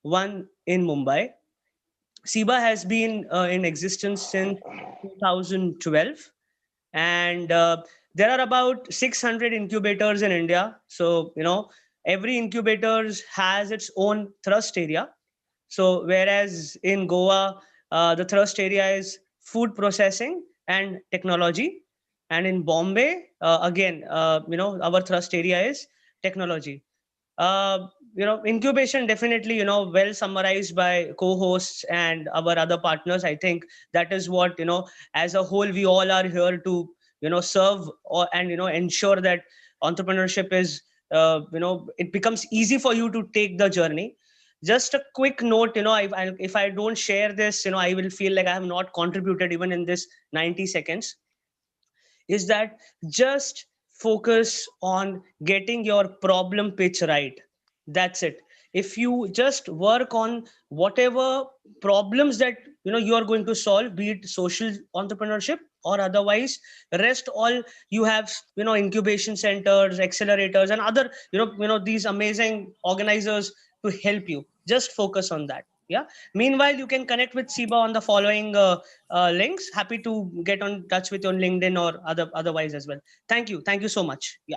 1 in Mumbai. SIBA has been in existence since 2012, and there are about 600 incubators in India. So every incubator has its own thrust area. So whereas in Goa, the thrust area is food processing and technology, and in Bombay, again, our thrust area is technology. Incubation definitely, well summarized by co-hosts and our other partners. I think that is what, as a whole, we all are here to, serve and, ensure that entrepreneurship is, it becomes easy for you to take the journey. Just a quick note, if I don't share this, I will feel like I have not contributed even in this 90 seconds, is that just focus on getting your problem pitch right. That's it. If you just work on whatever problems that you are going to solve, be it social entrepreneurship or otherwise, rest all you have, incubation centers, accelerators, and other these amazing organizers to help you. Just focus on that. Yeah. Meanwhile, you can connect with SIBA on the following links. Happy to get on touch with you on LinkedIn or otherwise as well. Thank you so much. Yeah.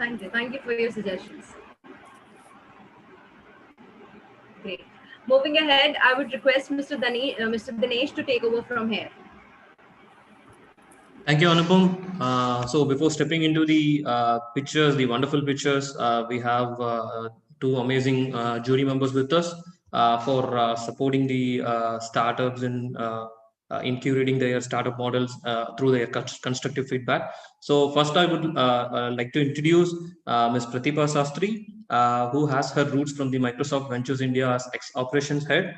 Thank you. Thank you for your suggestions. Great. Moving ahead, I would request Mr. Dinesh to take over from here. Thank you, Anupam. So before stepping into the pictures, the wonderful pictures, we have two amazing jury members with us for supporting the startups in curating their startup models through their constructive feedback. So first, I would like to introduce Ms. Pratibha Sastry, who has her roots from the Microsoft Ventures India as operations head.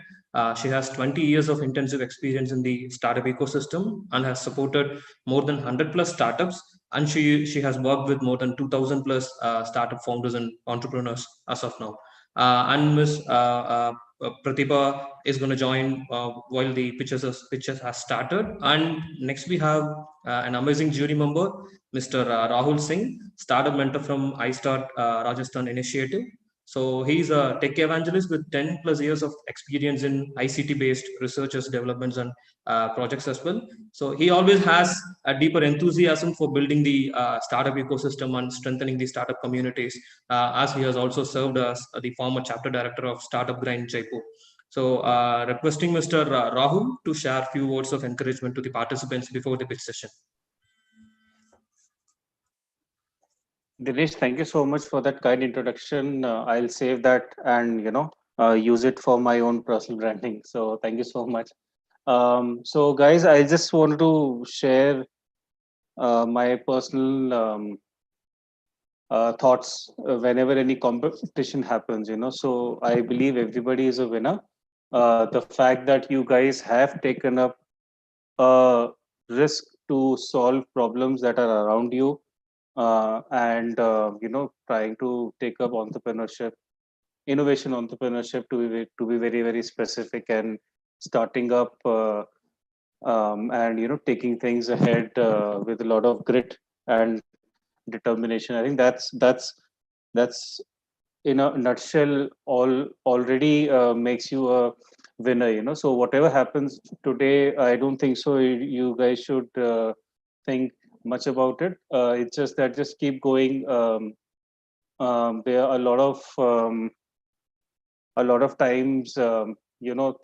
She has 20 years of intensive experience in the startup ecosystem and has supported more than 100 plus startups. And she has worked with more than 2000 plus startup founders and entrepreneurs as of now. And Ms. Pratibha is going to join while the pictures has started. And next we have an amazing jury member, Mr. Rahul Singh, startup mentor from iStart Rajasthan Initiative. So he's a tech evangelist with 10 plus years of experience in ICT based researchers, developments, and projects as well. So he always has a deeper enthusiasm for building the startup ecosystem and strengthening the startup communities, as he has also served as the former chapter director of Startup Grind Jaipur. So requesting Mr. Rahul to share a few words of encouragement to the participants before the pitch session. Dinesh, thank you so much for that kind introduction. I'll save that and use it for my own personal branding. So thank you so much. So guys, I just wanted to share my personal thoughts whenever any competition happens. So I believe everybody is a winner. The fact that you guys have taken up a risk to solve problems that are around you, and trying to take up entrepreneurship, innovation entrepreneurship, to be very very specific, and starting up and taking things ahead with a lot of grit and determination. I think that's in a nutshell all already makes you a winner. So whatever happens today, I don't think so you guys should think much about it. It's just that just keep going. There are a lot of times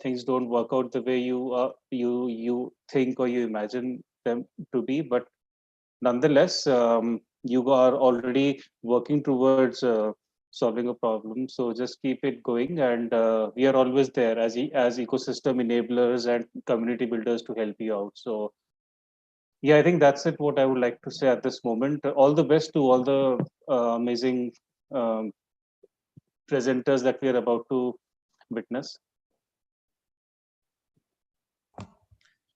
things don't work out the way you think or you imagine them to be, but nonetheless you are already working towards solving a problem. So just keep it going, and we are always there as ecosystem enablers and community builders to help you out. So yeah, I think that's it what I would like to say at this moment. All the best to all the amazing um, presenters that we are about to witness.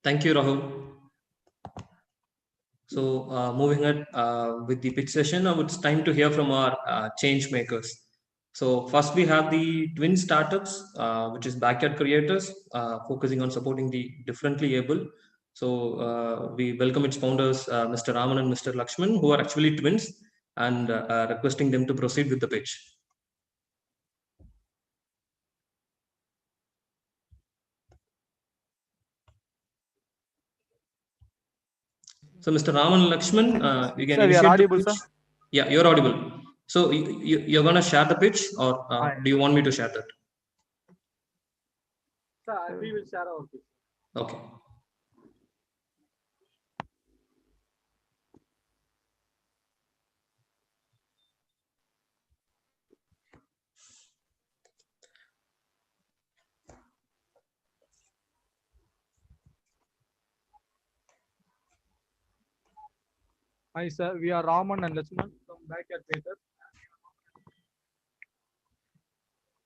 Thank you, Rahul. So moving ahead with the pitch session, now it's time to hear from our change makers. So first we have the twin startups, which is backyard creators, focusing on supporting the differently able. So we welcome its founders, Mr. Raman and Mr. Lakshman, who are actually twins, and requesting them to proceed with the pitch. So Mr. Raman Lakshman, you can initiate audible, the pitch. sir? Yeah, you're audible. So you're going to share the pitch, or do you want me to share that? Sir, we will share our pitch. Okay. Hi, sir. We are Raman and Lakshman from Backyard Creators.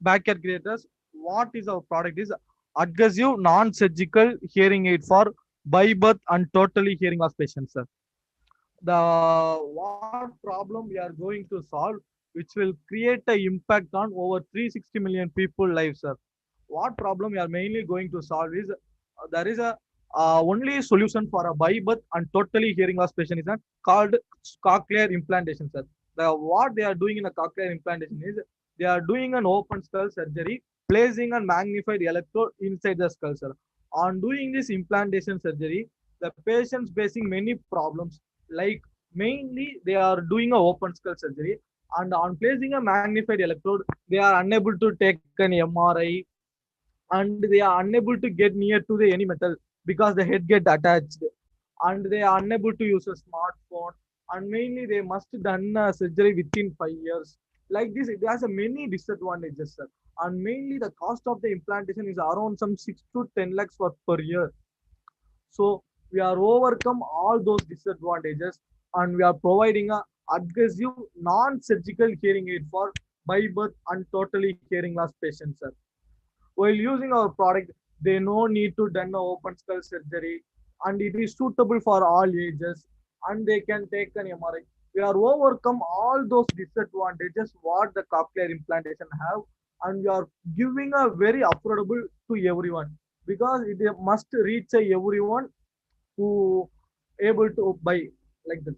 Backyard Creators. What is our product? Is adhesive non-surgical hearing aid for by birth and totally hearing loss patients, sir. The what problem we are going to solve, which will create a impact on over 360 million people lives, sir. What problem we are mainly going to solve is there is a only solution for a by birth and totally hearing loss patient is called cochlear implantation, sir. What they are doing in a cochlear implantation is they are doing an open skull surgery, placing a magnified electrode inside the skull, sir. On doing this implantation surgery, the patients facing many problems like Mainly, they are doing a open skull surgery, and on placing a magnified electrode, they are unable to take an MRI, and they are unable to get near to the any metal because the head get attached, and they are unable to use a smartphone, and mainly they must done a surgery within 5 years. Like this, it has a many disadvantages, sir. And mainly the cost of the implantation is around some 6 to 10 lakhs per year. So we are overcome all those disadvantages, and we are providing a aggressive non-surgical hearing aid for by birth and totally hearing loss patients, sir. While using our product, they no need to done a open skull surgery, and it is suitable for all ages, and they can take an MRI. We are overcome all those disadvantages what the cochlear implantation have, and we are giving a very affordable to everyone because it must reach a everyone who able to buy like this.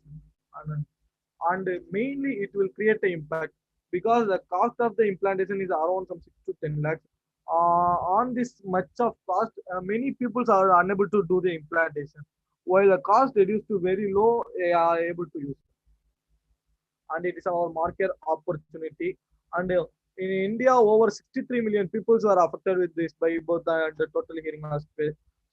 And mainly it will create an impact because the cost of the implantation is around some 6 to 10 lakhs. On this much of cost, many people are unable to do the implantation, while the cost reduced to very low, they are able to use, and it is our market opportunity. And in India, over 63 million people are affected with this by both and the total hearing loss.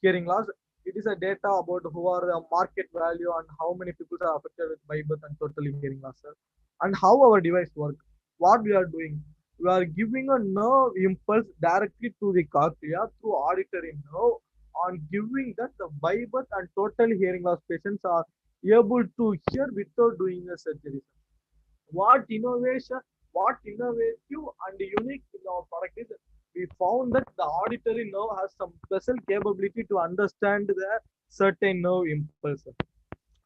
Hearing loss. It is a data about who are the market value and how many people are affected with by birth and total hearing loss, sir. And how our device work. What we are doing, we are giving a nerve impulse directly to the cochlea through auditory nerve, on giving that the by birth and total hearing loss patients are able to hear without doing a surgery. What innovation, what innovative and unique in our product is, we found that the auditory nerve has some special capability to understand the certain nerve impulse.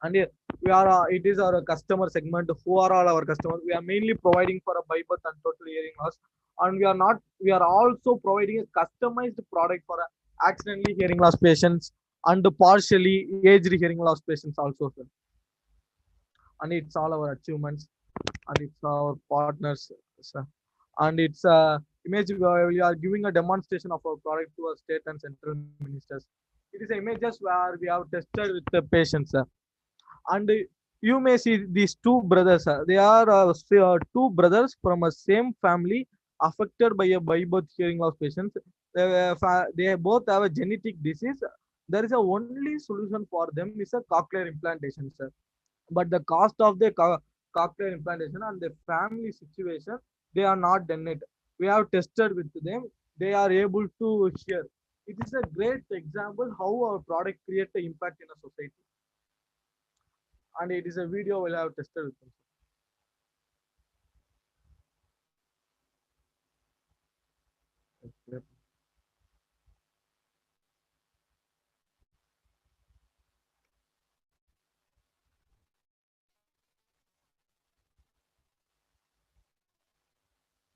And we are it is our customer segment. Who are all our customers? We are mainly providing for a bypass and total hearing loss, and we are also providing a customized product for accidentally hearing loss patients and partially aged hearing loss patients also, sir. And it's all our achievements, and it's our partners, sir. And it's image where we are giving a demonstration of our product to our state and central ministers. It is images where we have tested with the patients, sir. And you may see these two brothers, sir. They are two brothers from a same family affected by a by birth hearing loss patients. They both have a genetic disease. There is a only solution for them is a cochlear implantation, sir. But the cost of the cochlear implantation and the family situation, they are not done it. We have tested with them, they are able to hear. It is a great example how our product creates an impact in a society, and it is a video we'll have tested with them.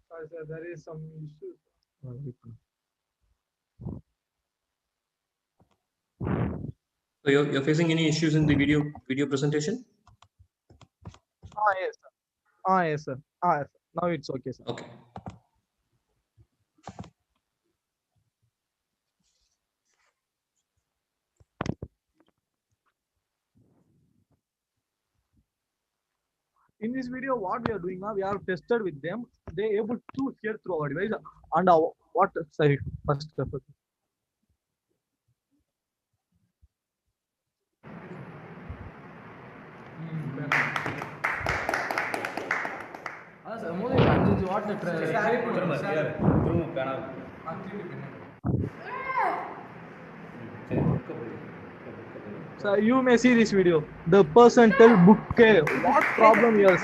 Sorry, sir, there is some issue. So you're facing any issues in the video presentation? Yes, sir. Yes, sir. Yes, sir. Now it's okay, sir. Okay. In this video, what we are doing now, we have tested with them. They able to hear through our device. And what? Sorry, first. So you may see this video. The person tell book what problem you are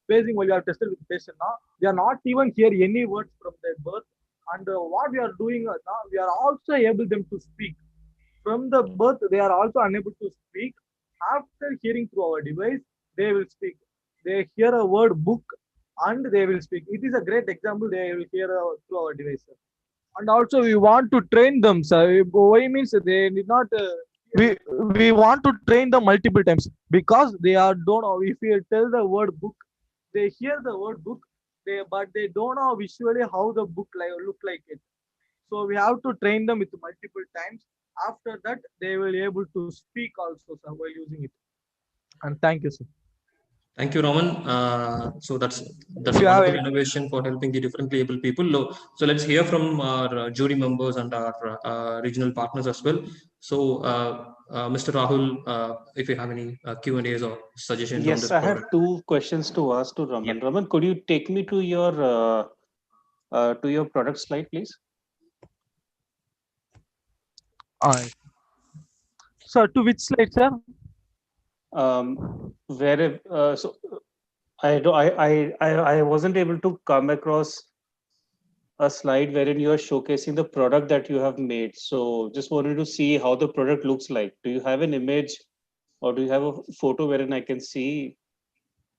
facing while you are tested with the patient. Now they are not even hear any words from their birth. And what we are doing now, we are also able them to speak. From the birth, they are also unable to speak. After hearing through our device, they will speak. They hear a word book and they will speak. It is a great example. They will hear through our device. And also we want to train them, sir. Why means they did not we want to train them multiple times because they are don't know. If you tell the word book, they hear the word book, but they don't know visually how the book look like it. So we have to train them with multiple times. After that, they will able to speak also, sir, while using it. And thank you, sir. Thank you, Raman. So that's If a you have wonderful any, innovation for helping the differently able people. So let's hear from our jury members and our regional partners as well. So, Mr. Rahul, if you have any Q&As or suggestions on Yes, this I have product. two questions to ask to Raman. Yep. Raman, could you take me to your product slide, please? sir, to which slide, sir? Where so I do I wasn't able to come across a slide wherein you are showcasing the product that you have made. So just wanted to see how the product looks like. Do you have an image or do you have a photo wherein I can see?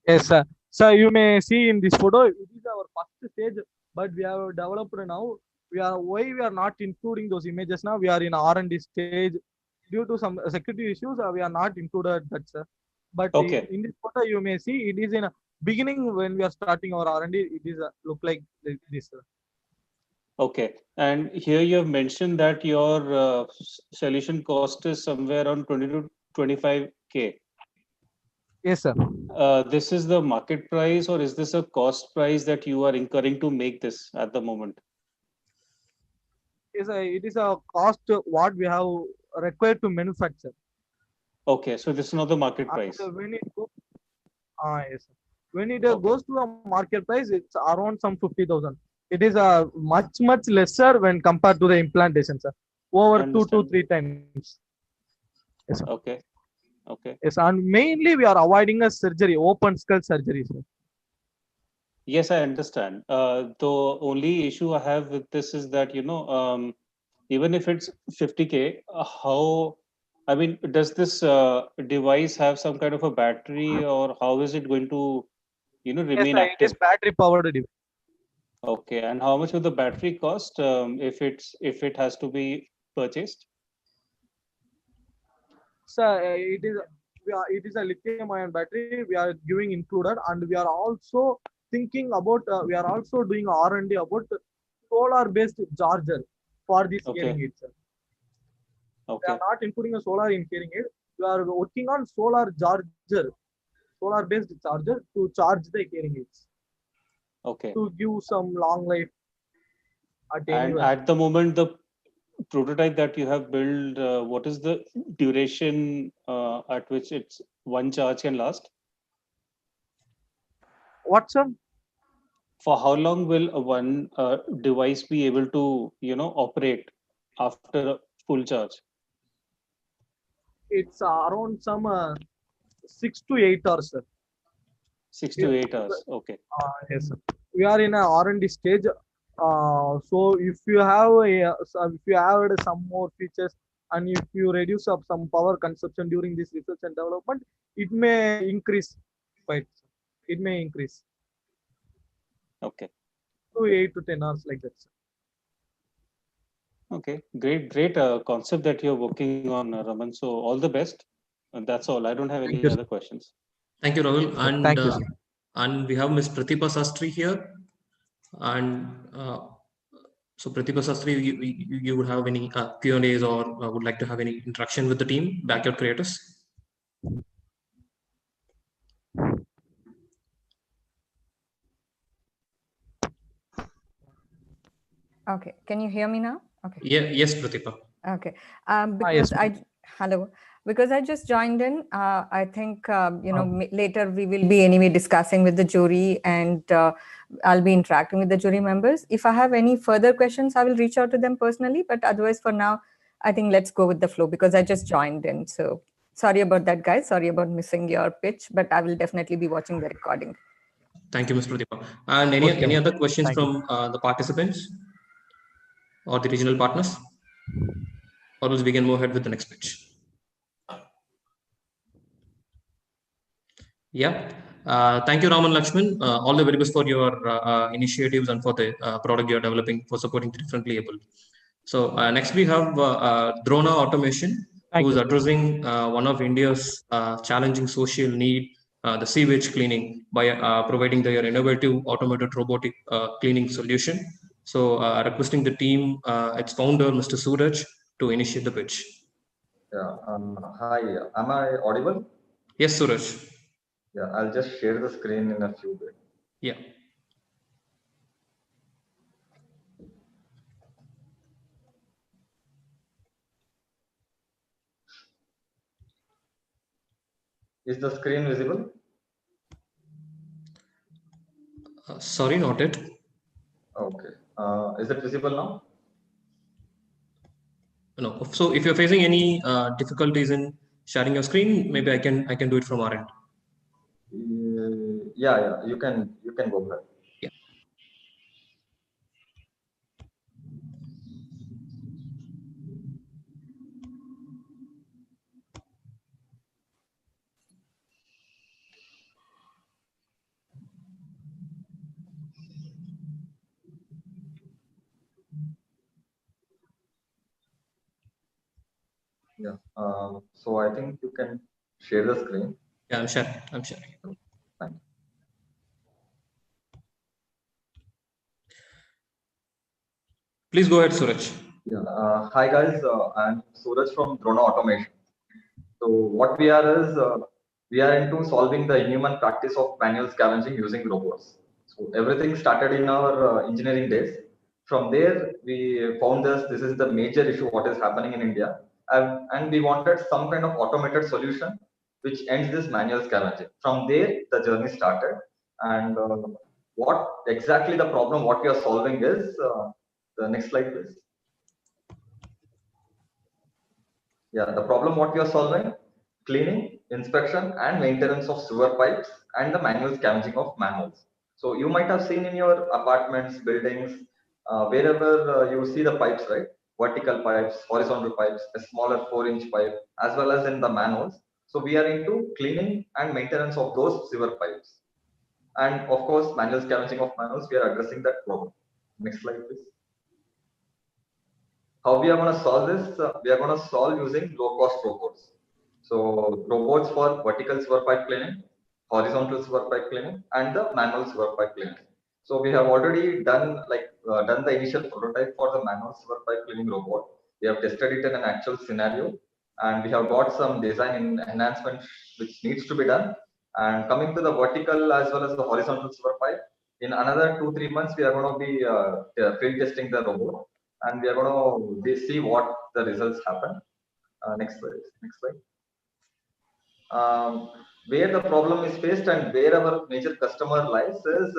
Yes, sir. So you may see in this photo, it is our first stage, but we have developed now. We are not including those images now. We are in R&D stage due to some security issues. We are not included that, sir. But Okay, in this photo, you may see it is in a beginning when we are starting our R&D. It is look like this, sir. okay. And here you have mentioned that your solution cost is somewhere around 20 to 25K. Yes, sir. This is the market price, or is this a cost price that you are incurring to make this at the moment? It is a cost what we have required to manufacture. Okay, so this is not the market price. And when it goes, yes, sir. When it Okay. goes to a market price, it's around some 50,000. It is much lesser when compared to the implantation, sir. Over 2 to 3 times. Yes, sir. Okay. Okay. Yes, and mainly we are avoiding a surgery, open skull surgery, sir. Yes, I understand. The only issue I have with this is that, even if it's 50K, I mean, does this device have some kind of a battery, or how is it going to, Yes, remain sir. It is active? battery powered device. Okay. And how much will the battery cost, if it has to be purchased? So it is a lithium ion battery we are giving included, and we are also thinking about we are also doing R&D about solar based charger for this hearing Okay. aid, sir. We are Okay. not including a solar in hearing aid. We are working on solar based charger to charge the hearing aids Okay. to give some long life at And anywhere. at the moment, the prototype that you have built, what is the duration at which it's one charge can last? What, sir? For how long will one device be able to, operate after a full charge? It's around some 6 to 8 hours, sir. 6 to 8 hours. Okay. Yes, sir. We are in a R&D stage. So if you have if you add some more features and if you reduce up some power consumption during this research and development, it may increase quite. It may increase Okay. to 8 to 10 hours like that, sir. Okay. Great concept that you're working on, Raman. So all the best. And that's all. I don't have Thank any you, other sir. questions. Thank you, Rahul. Thank you, sir. And we have Ms. Pratibha Sastry here. And so Pratibha Sastry, you would have any Q&As or would like to have any interaction with the team, backyard creators? Okay, can you hear me now? Okay. Yeah, yes, Pratibha. Okay. Yes, Hello. Because I just joined in, I think, later we will be anyway discussing with the jury, and I'll be interacting with the jury members. If I have any further questions, I will reach out to them personally. But otherwise, for now, I think let's go with the flow because I just joined in. So sorry about that, guys. Sorry about missing your pitch, but I will definitely be watching the recording. Thank you, Ms. Pratibha. And any other questions from the participants or the regional partners? Or else we can move ahead with the next pitch. Yeah. Thank you, Raman Lakshman. All the very best for your initiatives and for the product you're developing for supporting the differently able. So next we have Drona Automation, who is addressing one of India's challenging social need, the sewage cleaning, by providing their innovative automated robotic cleaning solution. So requesting the team, its founder, Mr. Suraj, to initiate the pitch. Yeah. Hi. Am I audible? Yes, Suraj. Yeah, I'll just share the screen in a few bit. Yeah. Is the screen visible? Sorry, not it. Okay. Is it visible now? No. So if you're facing any difficulties in sharing your screen, maybe I can do it from our end. Yeah. You can go ahead. Yeah. Yeah. So I think you can share the screen. Yeah, I'm sharing. I'm sharing. Thank you. Please go ahead, Suraj. Yeah. Hi guys. I'm Suraj from Drona Automation. So what we are is we are into solving the inhuman practice of manual scavenging using robots. So everything started in our engineering days. From there, we found this is the major issue what is happening in India, and we wanted some kind of automated solution which ends this manual scavenging. From there, the journey started, and what exactly the problem what we are solving is the next slide, please. Yeah, the problem what we are solving, cleaning, inspection and maintenance of sewer pipes and the manual scavenging of manholes. So you might have seen in your apartments, buildings, wherever you see the pipes, right? Vertical pipes, horizontal pipes, a smaller 4-inch pipe, as well as in the manholes. So we are into cleaning and maintenance of those sewer pipes. And of course, manual scavenging of manholes, we are addressing that problem. Next slide, please. How we are going to solve this? We are going to solve using low-cost robots. So robots for vertical sewer pipe cleaning, horizontal sewer pipe cleaning, and the manual sewer pipe cleaning. So we have already done done the initial prototype for the manual sewer pipe cleaning robot. We have tested it in an actual scenario, and we have got some design enhancements which needs to be done. And coming to the vertical as well as the horizontal sewer pipe, in another 2-3 months we are going to be field testing the robot, and we are going to see what the results happen. Next slide. Next slide. Where the problem is faced and where our major customer lies is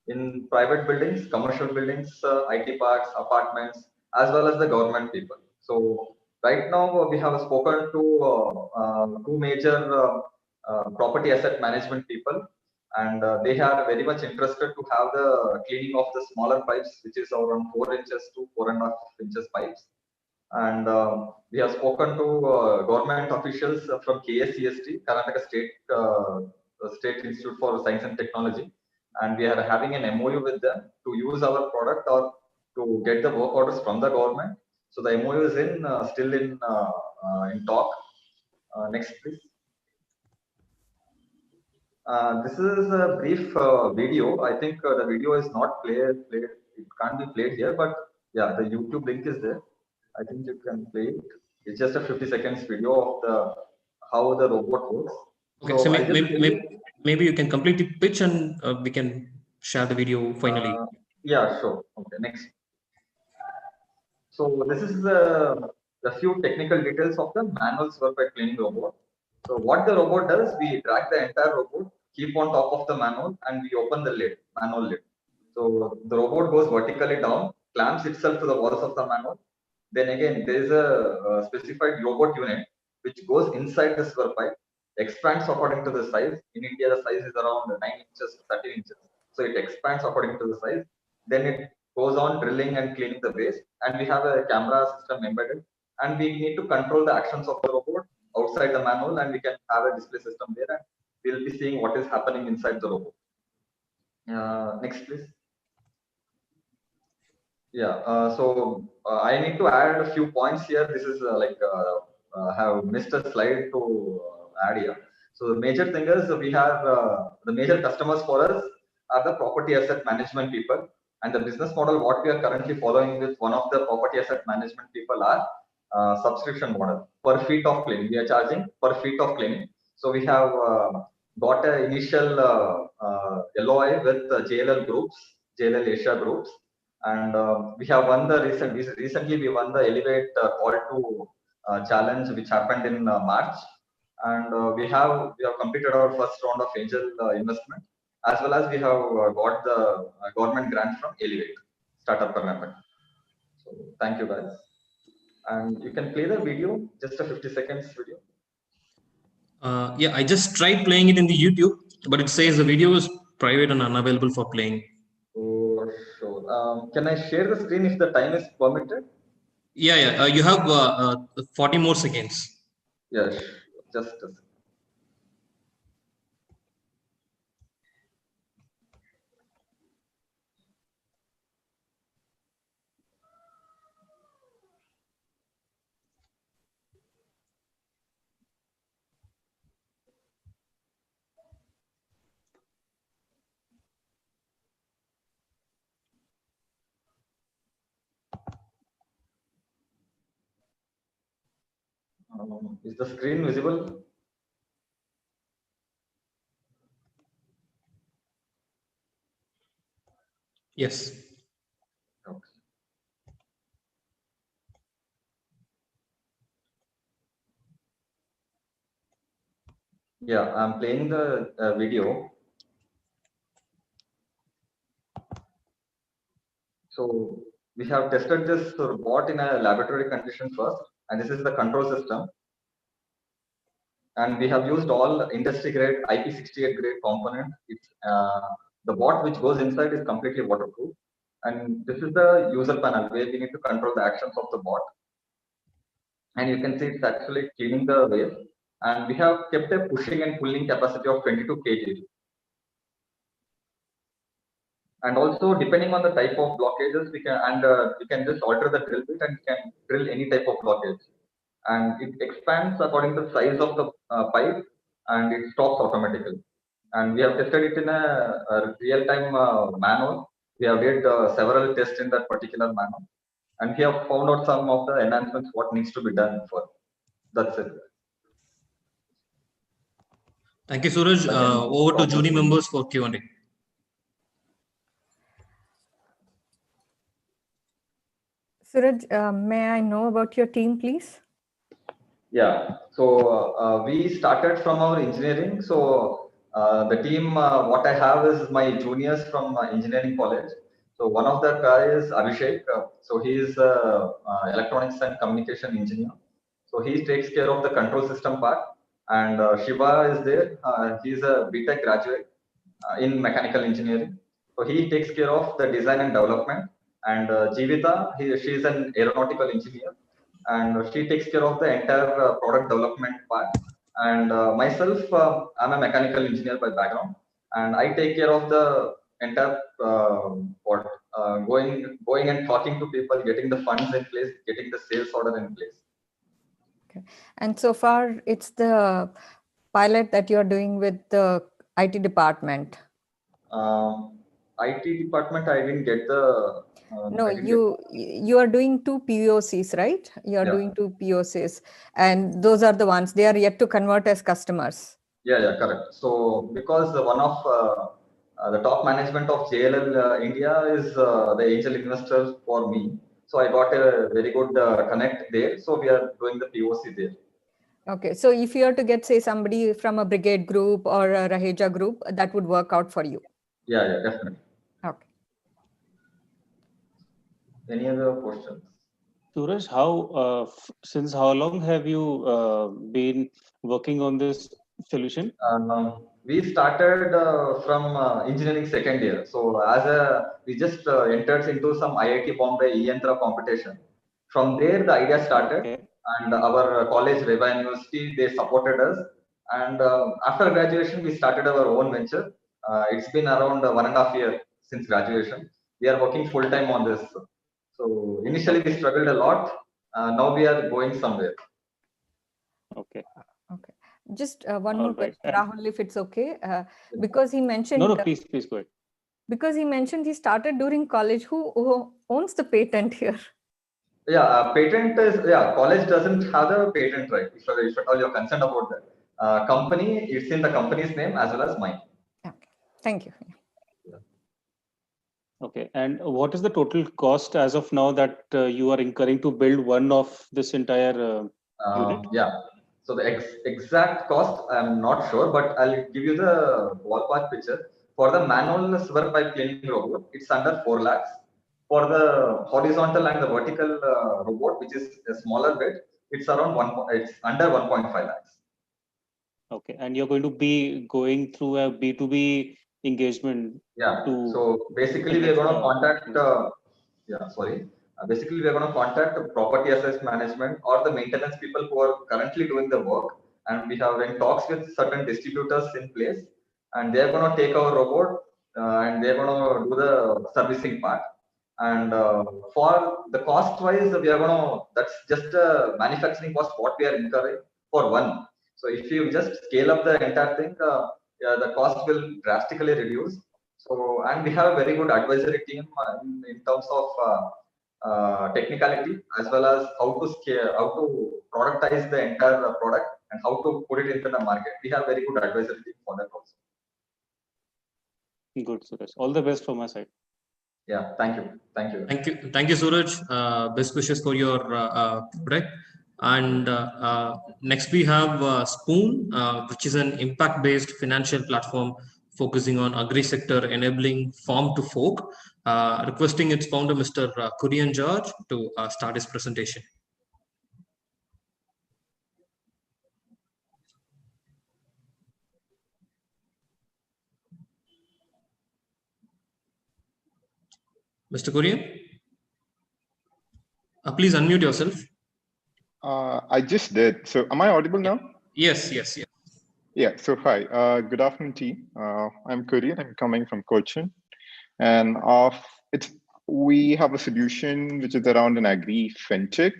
in private buildings, commercial buildings, IT parks, apartments, as well as the government people. So right now we have spoken to two major property asset management people, and they are very much interested to have the cleaning of the smaller pipes, which is around 4 inches to 4.5 inches pipes. And we have spoken to government officials from KSCST, Karnataka State Institute for Science and Technology, and we are having an MOU with them to use our product or to get the work orders from the government. So the MOU is still in talk. Next, please. This is a brief video. I think the video is not played. It can't be played here, but yeah, the YouTube link is there. I think you can play it. It's just a 50 seconds video of the how the robot works. Okay, so maybe you can complete the pitch and we can share the video finally. Yeah, sure. Okay, next. So this is the few technical details of the manual sewer pipe cleaning robot. So what the robot does, we drag the entire robot, keep on top of the manhole, and we open the lid, manhole lid. So the robot goes vertically down, clamps itself to the walls of the manhole. Then again, there is a specified robot unit which goes inside the sewer pipe, expands according to the size. In India, the size is around 9 inches to 13 inches. So it expands according to the size. Then it goes on drilling and cleaning the base. And we have a camera system embedded. And we need to control the actions of the robot outside the manhole, and we can have a display system there. And we'll be seeing what is happening inside the robot. Next, please. Yeah, I need to add a few points here. This is have missed a slide to add here. So the major thing is we have the major customers for us are the property asset management people, and the business model what we are currently following with one of the property asset management people are subscription model per feet of cleaning. We are charging per feet of cleaning. So we have got an initial LOI with JLL groups, JLL Asia groups, and we have won the recently we won the Elevate Call to challenge, which happened in March, and we have completed our first round of angel investment, as well as we have got the government grant from Elevate Startup Karnataka. So thank you guys, and you can play the video, just a 50 seconds video. Yeah, I just tried playing it in the YouTube, but it says the video is private and unavailable for playing. Oh, sure. Can I share the screen if the time is permitted? Yeah. You have 40 more seconds. Yes, just a second. Is the screen visible? Yes. Okay. Yeah, I'm playing the video. So we have tested this bot in a laboratory condition first, and this is the control system. And we have used all industry grade IP68 grade component. It's the bot which goes inside is completely waterproof. And this is the user panel where we need to control the actions of the bot. And you can see it's actually cleaning the waste. And we have kept a pushing and pulling capacity of 22 kg. And also, depending on the type of blockages, we can just alter the drill bit and can drill any type of blockage. And it expands according to the size of the pipe, and it stops automatically. And we have tested it in a real-time manual. We have did several tests in that particular manual, and we have found out some of the enhancements what needs to be done for. That's it. Thank you, Suraj. Over to jury members for Q&A. Suraj, may I know about your team, please? Yeah, so we started from our engineering. So the team, what I have is my juniors from engineering college. So one of the guy is Abhishek. So he is electronics and communication engineer. So he takes care of the control system part. And Shiva is there. He's a BTech graduate in mechanical engineering. So he takes care of the design and development. And Jivita, she is an aeronautical engineer, and she takes care of the entire product development part. And myself, I'm a mechanical engineer by background, and I take care of the entire going and talking to people, getting the funds in place, getting the sales order in place. Okay. And so far, it's the pilot that you're doing with the IT department. IT department, I didn't get the. No, you are doing 2 POCs, right? You are doing 2 POCs, and those are the ones they are yet to convert as customers. Yeah, correct. So because one of the top management of JLL India is the angel investor for me, so I got a very good connect there. So we are doing the POC there. Okay, so if you are to get, say, somebody from a Brigade group or a Raheja group, that would work out for you. Yeah, definitely. Okay. Any other questions? Suraj, since how long have you been working on this solution? We started from engineering second year. So we just entered into some IIT Bombay Yantra competition. From there, the idea started, and our college, Reva University, they supported us. And after graduation, we started our own venture. It's been around 1.5 years since graduation. We are working full time on this. So initially, we struggled a lot. Now we are going somewhere. Okay. Okay. Just one more question, Rahul, if it's okay, because he mentioned. No, please go ahead. Because he mentioned he started during college. Who owns the patent here? Yeah, patent is college doesn't have the patent, right? If at all you're concerned about that, company, it's in the company's name as well as mine. Okay. Thank you. Okay. And what is the total cost as of now that you are incurring to build one of this entire unit? Yeah. So the exact cost, I'm not sure, but I'll give you the ballpark picture. For the manual sewer pipe cleaning robot, it's under 4 lakhs. For the horizontal and the vertical robot, which is a smaller bit, it's around it's under 1.5 lakhs. Okay. And you're going to be going through a B2B engagement. Yeah. So basically, we are going to contact. Basically, we are going to contact the property assets management or the maintenance people who are currently doing the work, and we have in talks with certain distributors in place, and they are going to take our robot and they are going to do the servicing part. And for the cost wise, we are going to, that's just a manufacturing cost what we are incurring for one. So if you just scale up the entire thing, yeah, the cost will drastically reduce. So, and we have a very good advisory team in terms of technicality as well as how to scale, how to productize the entire product and how to put it into the market. We have very good advisory team for that also. Good, Suraj. All the best from my side. Yeah, thank you. Thank you. Thank you, Suraj. Best wishes for your product. And next we have Spoon, which is an impact-based financial platform focusing on agri-sector, enabling farm to fork. Requesting its founder, Mr. Kurian George, to start his presentation. Mr. Kurian, please unmute yourself. I just did. So am I audible now? Yes. Yeah. So hi, good afternoon, team. I'm Kurian. I'm coming from Cochin, and we have a solution which is around an agri fintech.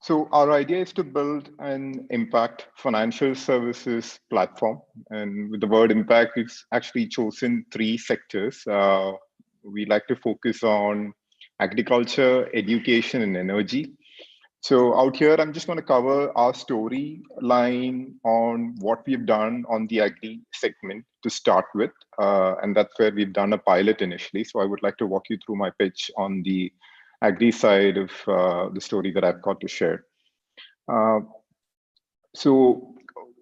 So our idea is to build an impact financial services platform, and with the word impact, we've actually chosen 3 sectors. We like to focus on agriculture, education, and energy. So out here, I'm just going to cover our storyline on what we've done on the agri segment to start with. And that's where we've done a pilot initially. So I would like to walk you through my pitch on the agri side of the story that I've got to share. So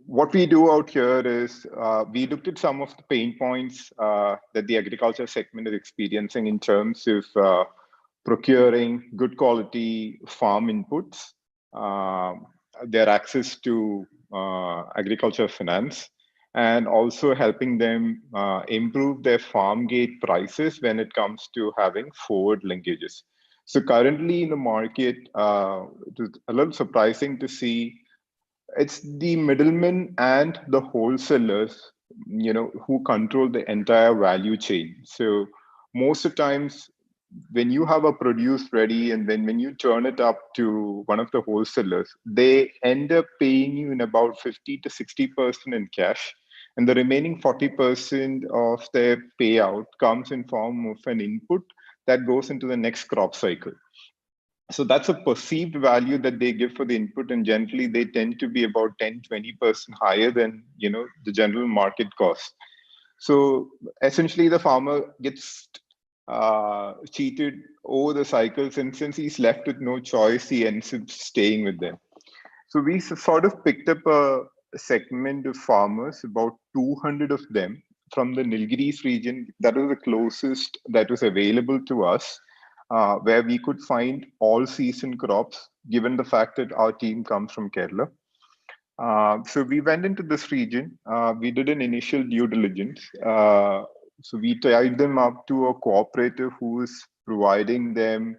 what we do out here is we looked at some of the pain points that the agriculture segment is experiencing in terms of procuring good quality farm inputs, their access to agriculture finance, and also helping them improve their farm gate prices when it comes to having forward linkages. So currently in the market, it is a little surprising to see it's the middlemen and the wholesalers, who control the entire value chain. So most of the times when you have a produce ready and then when you turn it up to one of the wholesalers, they end up paying you in about 50 to 60% in cash. And the remaining 40% of their payout comes in form of an input that goes into the next crop cycle. So that's a perceived value that they give for the input, and generally they tend to be about 10-20% higher than the general market cost. So essentially the farmer gets cheated over the cycles, and since he's left with no choice, he ends up staying with them. So we sort of picked up a segment of farmers, about 200 of them from the Nilgiris region. That was the closest that was available to us, where we could find all season crops, given the fact that our team comes from Kerala. So we went into this region. We did an initial due diligence. So we tied them up to a cooperative who is providing them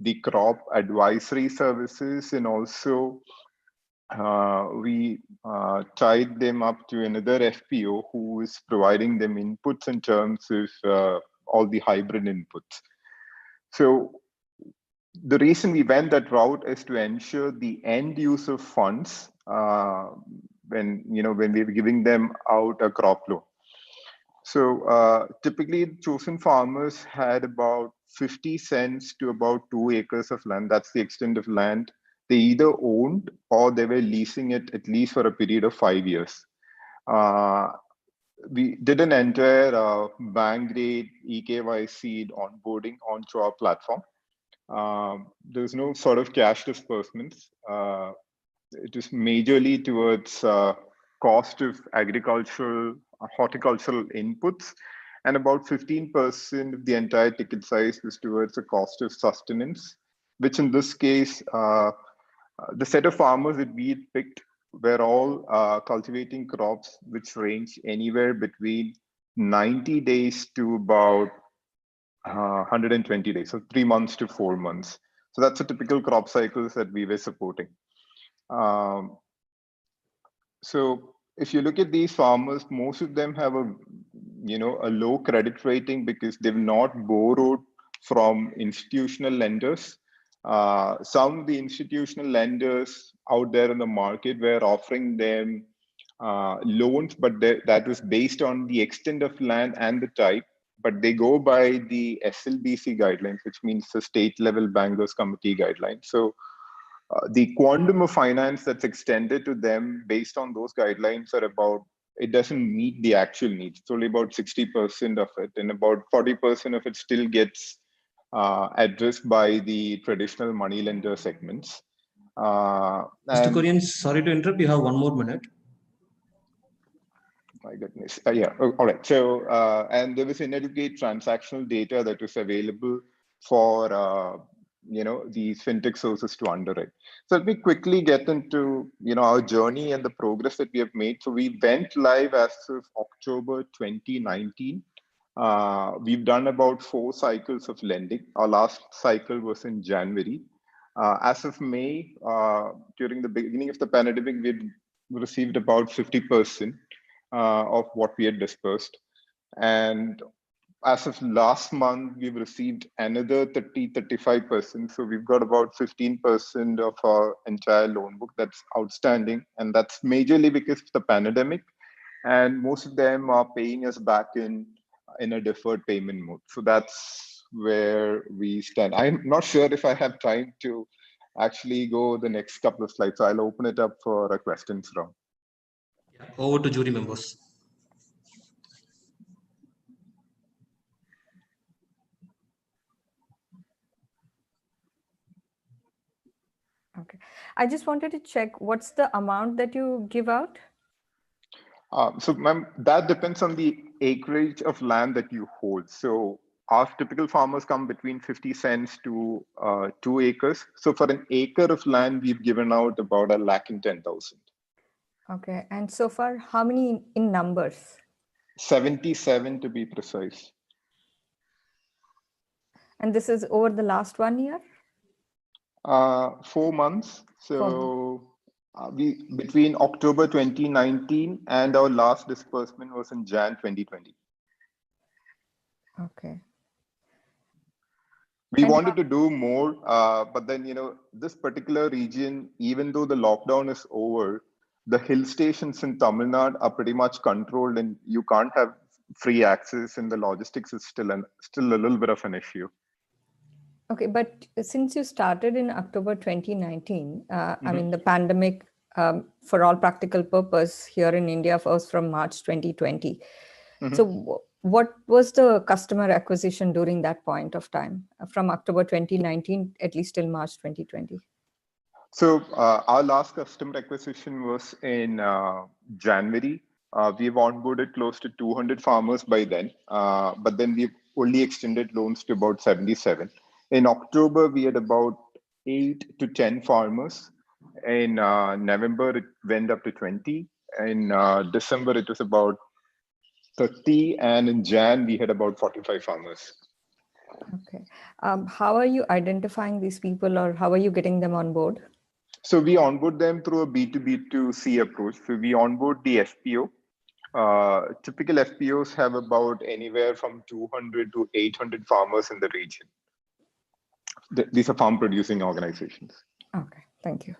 the crop advisory services, and also we tied them up to another FPO who is providing them inputs in terms of all the hybrid inputs. So the reason we went that route is to ensure the end use of funds when we were giving them out a crop loan. So typically chosen farmers had about 50 cents to about 2 acres of land. That's the extent of land they either owned or they were leasing it at least for a period of 5 years. We did an entire bank grade eKYC onboarding onto our platform. There's no sort of cash disbursements. It is majorly towards cost of agricultural, horticultural inputs, and about 15% of the entire ticket size was towards the cost of sustenance, which in this case, the set of farmers that we picked were all cultivating crops which range anywhere between 90 days to about 120 days, so 3 months to 4 months. So that's a typical crop cycles that we were supporting. So if you look at these farmers, most of them have a low credit rating because they've not borrowed from institutional lenders. Some of the institutional lenders out there in the market were offering them loans, but that was based on the extent of land and the type. But they go by the SLBC guidelines, which means the state level bankers committee guidelines. So the quantum of finance that's extended to them based on those guidelines are about, it doesn't meet the actual needs. It's only about 60% of it, and about 40% of it still gets addressed by the traditional money lender segments. Mr. Korean, sorry to interrupt, you have 1 more minute. My goodness. Yeah. All right. So, and there was inadequate transactional data that was available for, these fintech sources to underwrite. So let me quickly get into, our journey and the progress that we have made. So we went live as of October 2019. We've done about 4 cycles of lending. Our last cycle was in January. As of May, during the beginning of the pandemic, we had received about 50%. Of what we had dispersed. And as of last month, we've received another 35%. So we've got about 15% of our entire loan book that's outstanding. And that's majorly because of the pandemic. And most of them are paying us back in a deferred payment mode. So that's where we stand. I'm not sure if I have time to actually go the next couple of slides. So I'll open it up for a questions round. Over to jury members. Okay. I just wanted to check, what's the amount that you give out? So, ma'am, that depends on the acreage of land that you hold. So our typical farmers come between 50 cents to 2 acres. So for an acre of land, we've given out about 1,10,000. Okay. And so far, how many in numbers? 77 to be precise. And this is over the last 1 year? 4 months. So we between October 2019 and our last disbursement was in Jan 2020. Okay. We wanted to do more, but then, this particular region, even though the lockdown is over, the hill stations in Tamil Nadu are pretty much controlled and you can't have free access, and the logistics is still a little bit of an issue. Okay, but since you started in October 2019, I mean, the pandemic, for all practical purpose here in India was from March 2020. So what was the customer acquisition during that point of time, from October 2019, at least till March 2020? So our last customer acquisition was in January. We've onboarded close to 200 farmers by then, but then we've only extended loans to about 77. In October, we had about 8 to 10 farmers. In November, it went up to 20. In December, it was about 30. And in Jan, we had about 45 farmers. Okay. How are you identifying these people, or how are you getting them on board? So we onboard them through a B2B2C approach. So we onboard the FPO. Typical FPOs have about anywhere from 200 to 800 farmers in the region. These are farm producing organizations. Okay, thank you.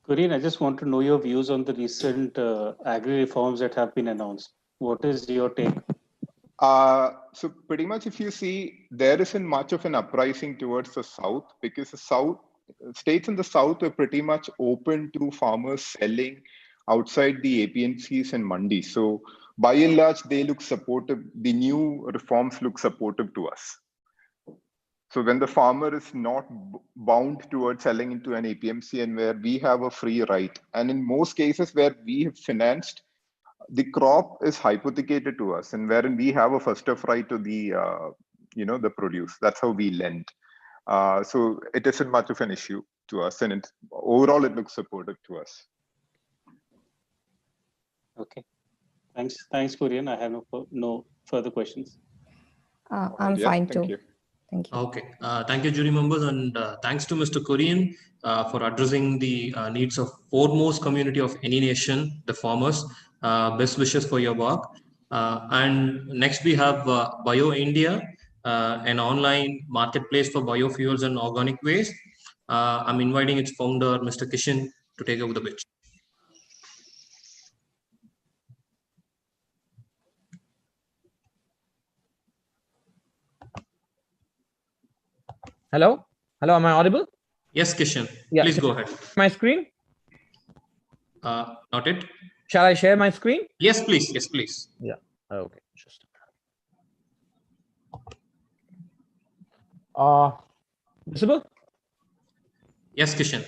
Corinne, I just want to know your views on the recent agri reforms that have been announced. What is your take? So pretty much if you see, there isn't much of an uprising towards the south, because the south states in the south were pretty much open to farmers selling outside the APMCs and mandis. So by and large, they look supportive. The new reforms look supportive to us. So when the farmer is not bound towards selling into an APMC and where we have a free right, and in most cases where we have financed, the crop is hypothecated to us, and wherein we have a first of right to the the produce. That's how we lend. So it isn't much of an issue to us, and overall it looks supportive to us. Okay, thanks, Kurian. I have no further questions. I'm Yeah, fine thank too. you. Thank you. Okay, thank you, jury members, and thanks to Mr. Korean for addressing the needs of foremost community of any nation, the farmers. Best wishes for your work. And next we have Bio India, an online marketplace for biofuels and organic waste. I'm inviting its founder, Mr. Kishan, to take over the pitch. Hello, am I audible? Yes, Kishan, Yeah. please go ahead. My screen? Not it. Shall I share my screen? Yes, please. Yes, please. Yeah. Okay. Just. Visible? Yes, Kishan.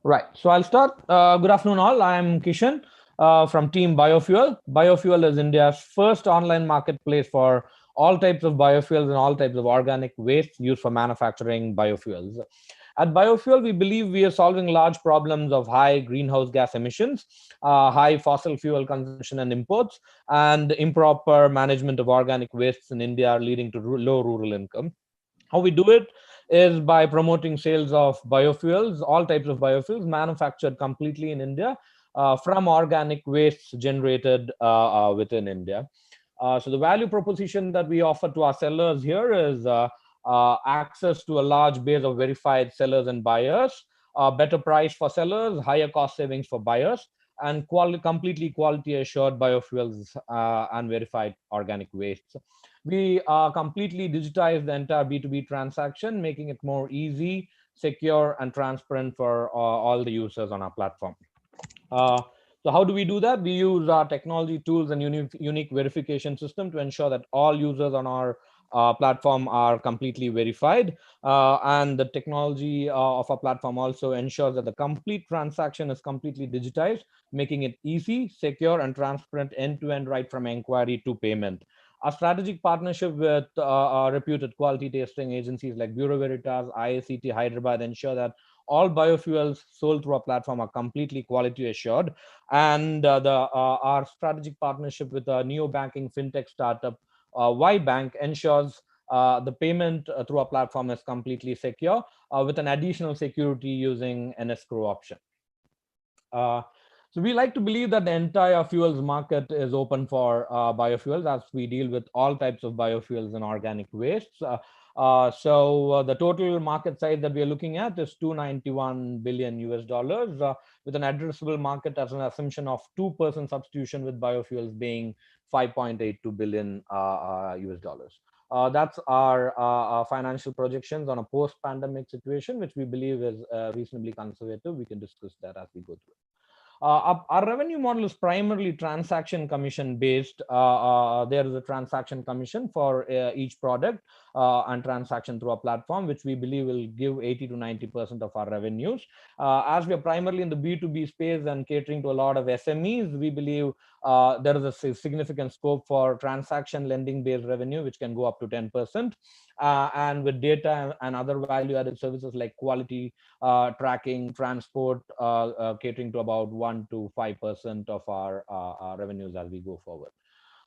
Right. So I'll start. Good afternoon, all. I'm Kishan from Team Biofuel. Biofuel is India's first online marketplace for all types of biofuels and all types of organic waste used for manufacturing biofuels. At Biofuel, we believe we are solving large problems of high greenhouse gas emissions, high fossil fuel consumption and imports, and improper management of organic wastes in India, leading to low rural income. How we do it is by promoting sales of biofuels, all types of biofuels manufactured completely in India from organic wastes generated within India. So the value proposition that we offer to our sellers here is access to a large base of verified sellers and buyers, better price for sellers, higher cost savings for buyers, and completely quality assured biofuels and verified organic wastes. We completely digitize the entire B2B transaction, making it more easy, secure, and transparent for all the users on our platform. So how do we do that? We use our technology tools and unique verification system to ensure that all users on our platform are completely verified. And the technology of our platform also ensures that the complete transaction is completely digitized, making it easy, secure, and transparent end-to-end, right from inquiry to payment. Our strategic partnership with reputed quality testing agencies like Bureau Veritas, IACT, Hyderabad ensure that all biofuels sold through our platform are completely quality assured. And our strategic partnership with a neo-banking fintech startup, Y-Bank, ensures the payment through our platform is completely secure with an additional security using an escrow option. So we like to believe that the entire fuels market is open for biofuels, as we deal with all types of biofuels and organic wastes. So the total market size that we are looking at is $291 billion US, with an addressable market as an assumption of 2% substitution, with biofuels being $5.82 billion US. That's our financial projections on a post-pandemic situation, which we believe is reasonably conservative. We can discuss that as we go through. Our revenue model is primarily transaction commission based. There is a transaction commission for each product and transaction through our platform, which we believe will give 80 to 90% of our revenues. As we are primarily in the B2B space and catering to a lot of SMEs, we believe there is a significant scope for transaction lending based revenue, which can go up to 10%. And with data and other value added services like quality tracking, transport, catering to about 1 to 5% of our revenues as we go forward.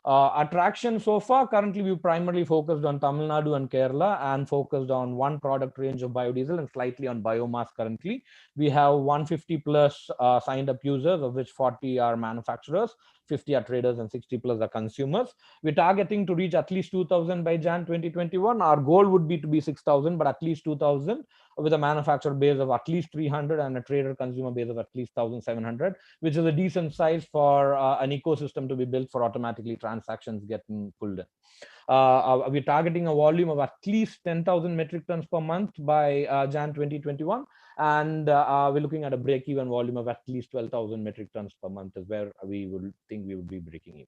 Attraction so far, currently we've primarily focused on Tamil Nadu and Kerala and focused on one product range of biodiesel and slightly on biomass currently. We have 150 plus signed up users, of which 40 are manufacturers, 50 are traders, and 60 plus are consumers. We're targeting to reach at least 2,000 by Jan 2021. Our goal would be to be 6,000, but at least 2,000, with a manufacturer base of at least 300 and a trader consumer base of at least 1,700, which is a decent size for an ecosystem to be built for automatically transactions getting pulled in. We're targeting a volume of at least 10,000 metric tons per month by Jan 2021, And we're looking at a break-even volume of at least 12,000 metric tons per month is where we would think we would be breaking even.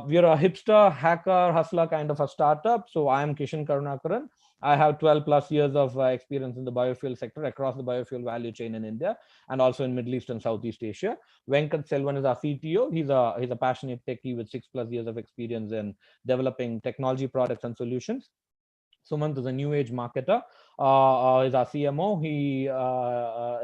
We are a hipster, hacker, hustler kind of a startup. So I am Kishan Karunakaran. I have 12 plus years of experience in the biofuel sector across the biofuel value chain in India and also in Middle East and Southeast Asia. Venkat Selvan is our CTO. He's a passionate techie with 6+ years of experience in developing technology products and solutions. Sumant is a new age marketer. Is our CMO. He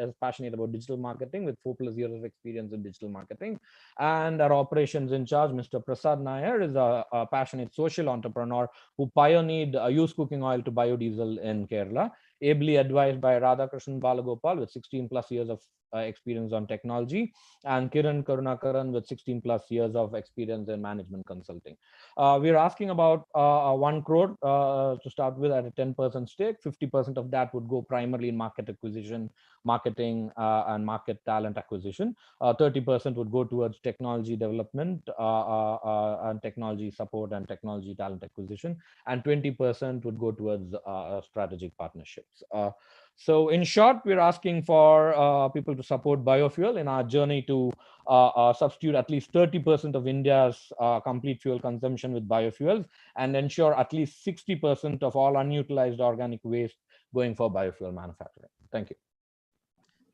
is passionate about digital marketing with 4+ years of experience in digital marketing. And our operations in charge, Mr. Prasad Nair, is a passionate social entrepreneur who pioneered used cooking oil to biodiesel in Kerala, ably advised by Radhakrishnan Balagopal with 16+ years of experience on technology, and Kiran Karunakaran with 16+ years of experience in management consulting. We're asking about 1 crore to start with at a 10% stake. 50% of that would go primarily in market acquisition, marketing, and market talent acquisition. 30% would go towards technology development and technology support and technology talent acquisition, and 20% would go towards strategic partnerships. So in short, we're asking for people to support biofuel in our journey to substitute at least 30% of India's complete fuel consumption with biofuels and ensure at least 60% of all unutilized organic waste going for biofuel manufacturing. Thank you.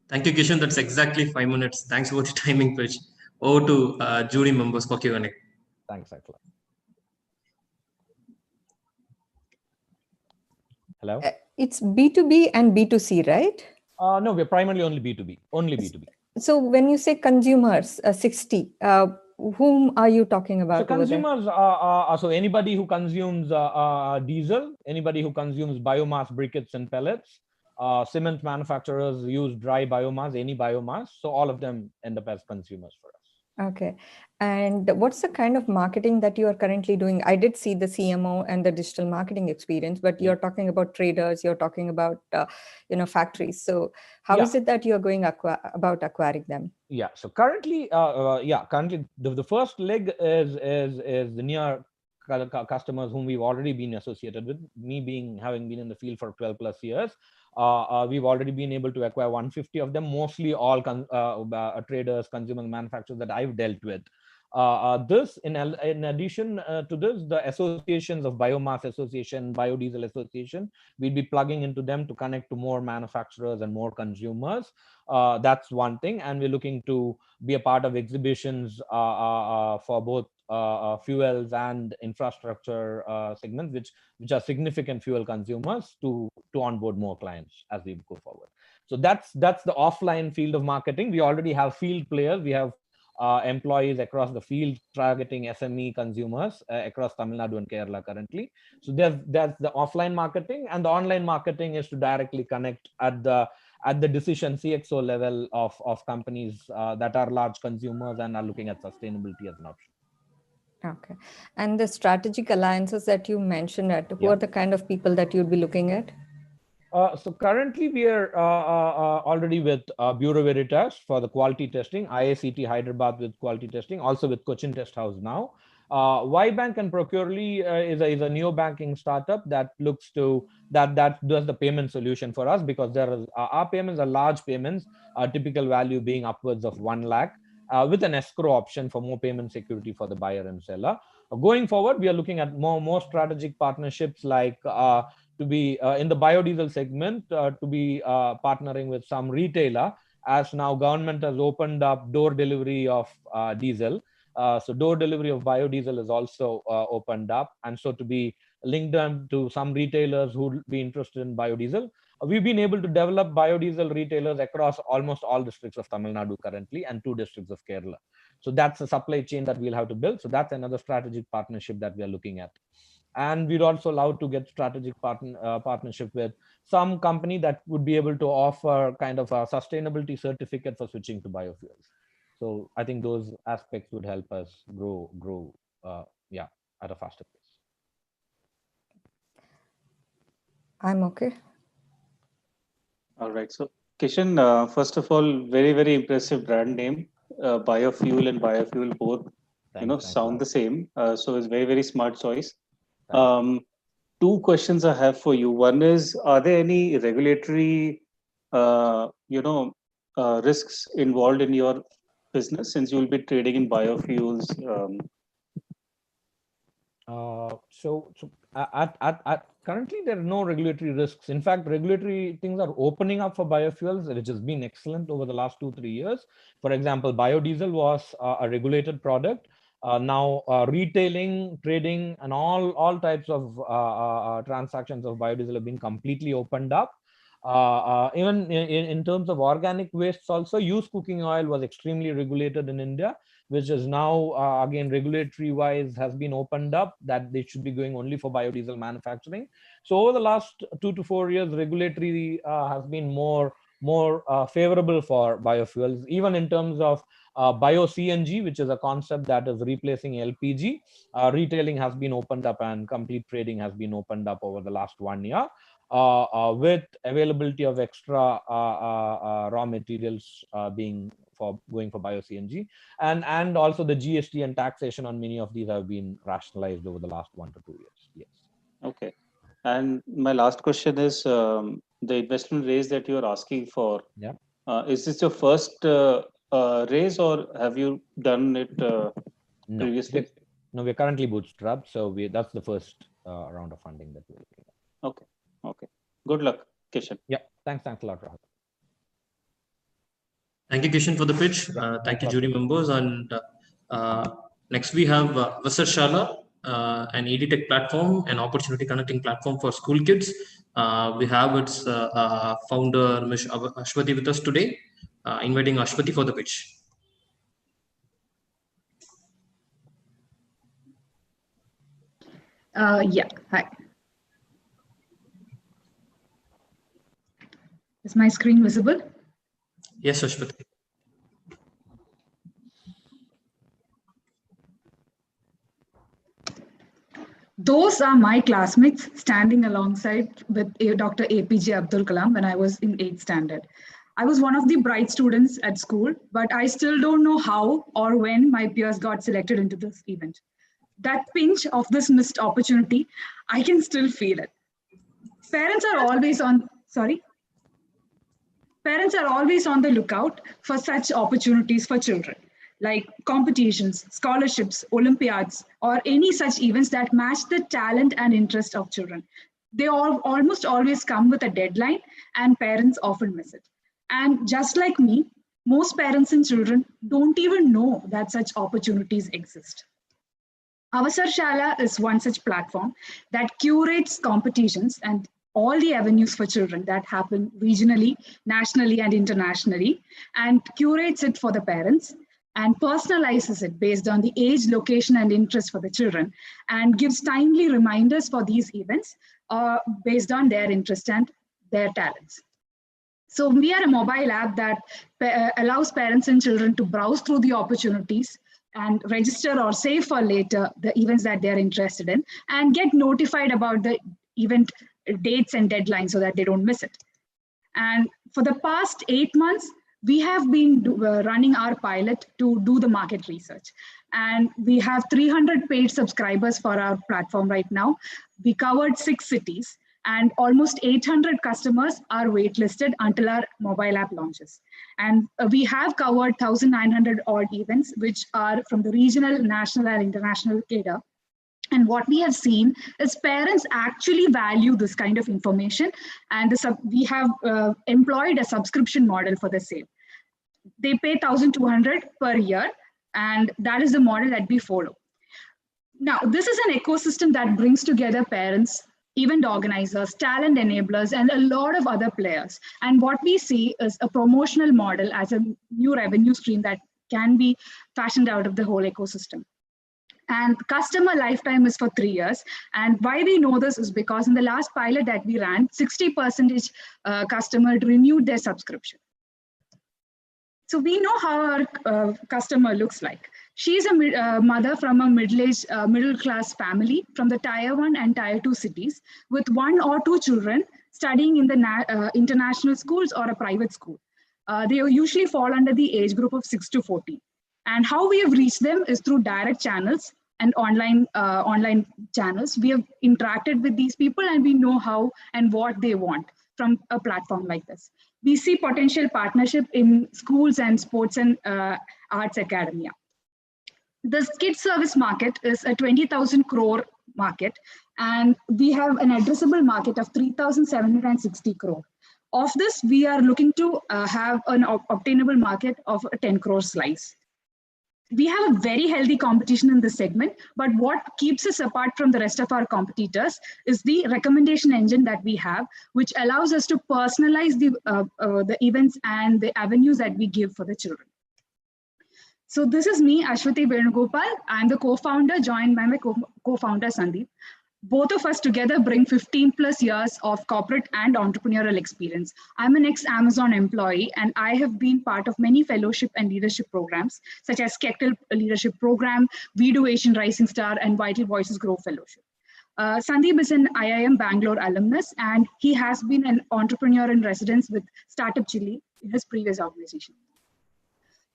Thank you, Kishan. That's exactly 5 minutes. Thanks for the timing, Pitch. Over to jury members for Q&A. Thanks, Akla. Hello? It's B2B and B2C, right? No, we're primarily only B2B, only B2B. So when you say consumers, 60, whom are you talking about? So consumers are so anybody who consumes diesel, anybody who consumes biomass briquettes and pellets, cement manufacturers use dry biomass, any biomass. So all of them end up as consumers for us. Okay. And what's the kind of marketing that you are currently doing? I did see the CMO and the digital marketing experience, but you're talking about traders, you're talking about, factories. So how is it that you're going about acquiring them? Yeah. So currently, currently the first leg is the near customers whom we've already been associated with. Me having been in the field for 12+ years, we've already been able to acquire 150 of them, mostly all traders, consumer manufacturers that I've dealt with. This, in addition to this, the associations of Biomass Association, Biodiesel Association, we'll be plugging into them to connect to more manufacturers and more consumers. That's one thing. And we're looking to be a part of exhibitions for both fuels and infrastructure segments, which are significant fuel consumers, to onboard more clients as we go forward. So that's the offline field of marketing. We already have field players. We have employees across the field targeting SME consumers across Tamil Nadu and Kerala currently. So that's the offline marketing, and the online marketing is to directly connect at the decision CXO level of companies that are large consumers and are looking at sustainability as an option. Okay. And the strategic alliances that you mentioned, who are the kind of people that you'd be looking at? So currently we are already with Bureau Veritas for the quality testing, IACT Hyderabad with quality testing, also with Cochin Test House now. YBank and Procurely is a neo-banking startup that looks to that does the payment solution for us, because our payments are large payments, typical value being upwards of 1 lakh, with an escrow option for more payment security for the buyer and seller. Going forward, we are looking at more strategic partnerships, like to be in the biodiesel segment, to be partnering with some retailer, as now government has opened up door delivery of diesel. So door delivery of biodiesel is also opened up, and so to be linked them to some retailers who would be interested in biodiesel. We've been able to develop biodiesel retailers across almost all districts of Tamil Nadu currently, and 2 districts of Kerala. So that's a supply chain that we'll have to build. So that's another strategic partnership that we are looking at. And we'd also love to get strategic partnership with some company that would be able to offer kind of a sustainability certificate for switching to biofuels. So I think those aspects would help us grow at a faster pace. I'm okay. All right. So Kishan, first of all, very, very impressive brand name. Biofuel and biofuel both, sound the same. So it's very, very smart choice. 2 questions I have for you. One is, are there any regulatory risks involved in your business, since you will be trading in biofuels? Currently there are no regulatory risks. In fact, regulatory things are opening up for biofuels, which has been excellent over the last 2-3 years. For example, biodiesel was a regulated product. Now retailing, trading, and all types of transactions of biodiesel have been completely opened up. Even in terms of organic wastes also, used cooking oil was extremely regulated in India, which is now again regulatory wise has been opened up, that they should be going only for biodiesel manufacturing. So over the last 2 to 4 years, regulatory has been more favorable for biofuels, even in terms of bio CNG, which is a concept that is replacing LPG. Retailing has been opened up and complete trading has been opened up over the last 1 year. With availability of extra raw materials being going for bio CNG, and also the GST and taxation on many of these have been rationalized over the last 1 to 2 years. Yes. Okay. And my last question is, the investment raise that you are asking for, is this your first raise, or have you done it previously? No, we're currently bootstrapped, so that's the first round of funding that we're looking at. Okay. Okay. Good luck, Kishan. Yeah. Thanks a lot, Rahul. Thank you, Kishan, for the pitch. Thank you, jury members. And next we have Vasarshala, an EdTech platform, an opportunity connecting platform for school kids. We have its founder, Ms. Ashwati, with us today. Inviting Ashwati for the pitch. Yeah, hi. Is my screen visible? Yes, Ashwati. Those are my classmates standing alongside with Dr. APJ Abdul Kalam when I was in 8th standard. I was one of the bright students at school, but I still don't know how or when my peers got selected into this event. That pinch of this missed opportunity, I can still feel it. Parents are always on the lookout for such opportunities for children, like competitions, scholarships, Olympiads, or any such events that match the talent and interest of children. They almost always come with a deadline, and parents often miss it. And just like me, most parents and children don't even know that such opportunities exist. Avasarshala is one such platform that curates competitions and all the avenues for children that happen regionally, nationally, and internationally, and curates it for the parents and personalizes it based on the age, location, and interest for the children, and gives timely reminders for these events based on their interest and their talents. So we are a mobile app that allows parents and children to browse through the opportunities and register or save for later the events that they're interested in, and get notified about the event dates and deadlines so that they don't miss it. And for the past 8 months, we have been running our pilot to do the market research. And we have 300 paid subscribers for our platform right now. We covered 6 cities, and almost 800 customers are waitlisted until our mobile app launches. And we have covered 1,900 odd events, which are from the regional, national, and international data. And what we have seen is parents actually value this kind of information, and we have employed a subscription model for the same. They pay 1,200 per year, and that is the model that we follow. Now, this is an ecosystem that brings together parents, event organizers, talent enablers, and a lot of other players. And what we see is a promotional model as a new revenue stream that can be fashioned out of the whole ecosystem. And customer lifetime is for 3 years. And why we know this is because in the last pilot that we ran, 60% customer renewed their subscription. So we know how our customer looks like. She's a mother from a middle-class family from the Tier 1 and Tier 2 cities with 1 or 2 children studying in the international schools or a private school. They usually fall under the age group of 6 to 14. And how we have reached them is through direct channels and online channels. We have interacted with these people, and we know how and what they want. from a platform like this. We see potential partnership in schools and sports and arts academia. The kids service market is a 20,000 crore market, and we have an addressable market of 3,760 crore. Of this, we are looking to have an obtainable market of a 10 crore slice. We have a very healthy competition in this segment, but what keeps us apart from the rest of our competitors is the recommendation engine that we have, which allows us to personalize the events and the avenues that we give for the children. So this is me, Ashwati Venugopal. I'm the co-founder, joined by my co-founder, Sandeep. Both of us together bring 15 plus years of corporate and entrepreneurial experience. I'm an ex-Amazon employee, and I have been part of many fellowship and leadership programs, such as Kectel Leadership Program, We Do Asian Rising Star, and Vital Voices Grow Fellowship. Sandeep is an IIM Bangalore alumnus, and he has been an entrepreneur in residence with Startup Chile in his previous organization.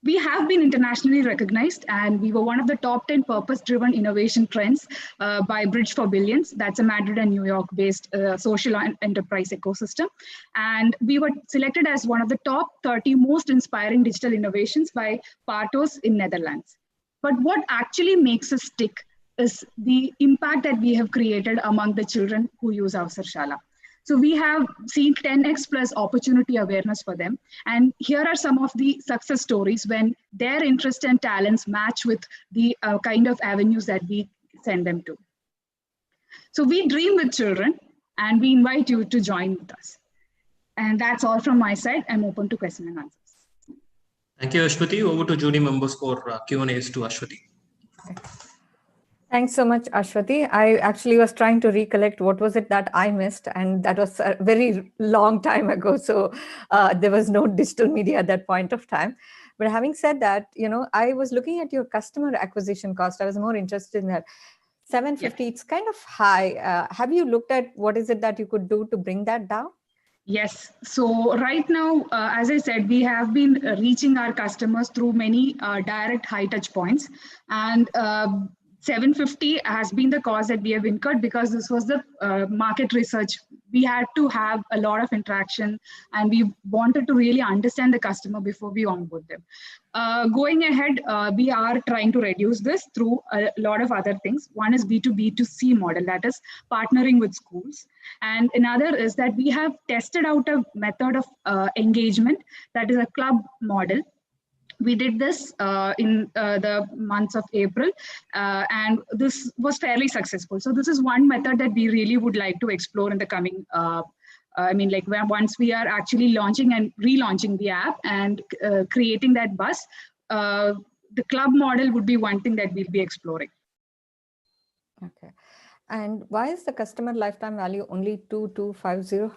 We have been internationally recognized, and we were one of the top 10 purpose-driven innovation trends by Bridge for Billions. That's a Madrid and New York-based social enterprise ecosystem. And we were selected as one of the top 30 most inspiring digital innovations by Partos in Netherlands. But what actually makes us stick is the impact that we have created among the children who use our Shala. So we have seen 10x plus opportunity awareness for them. And here are some of the success stories when their interest and talents match with the kind of avenues that we send them to. So we dream with children, and we invite you to join with us. And that's all from my side. I'm open to question and answers. Thank you, Ashwati. Over to jury members for Q&As to Ashwati. Okay. Thanks so much, Ashwati. I actually was trying to recollect what was it that I missed, and that was a very long time ago. So there was no digital media at that point of time. But having said that, I was looking at your customer acquisition cost. I was more interested in that. 750, it's kind of high. Have you looked at what is it that you could do to bring that down? Yes. So right now, as I said, we have been reaching our customers through many direct high touch points, and 750 has been the cost that we have incurred because this was the market research. We had to have a lot of interaction, and we wanted to really understand the customer before we onboard them. Going ahead, we are trying to reduce this through a lot of other things. One is B2B2C model, that is partnering with schools. And another is that we have tested out a method of engagement that is a club model. We did this in the months of April, and this was fairly successful. So this is one method that we really would like to explore in the coming, once we are actually launching and relaunching the app and creating that buzz, the club model would be one thing that we'll be exploring. Okay. And why is the customer lifetime value only 2250?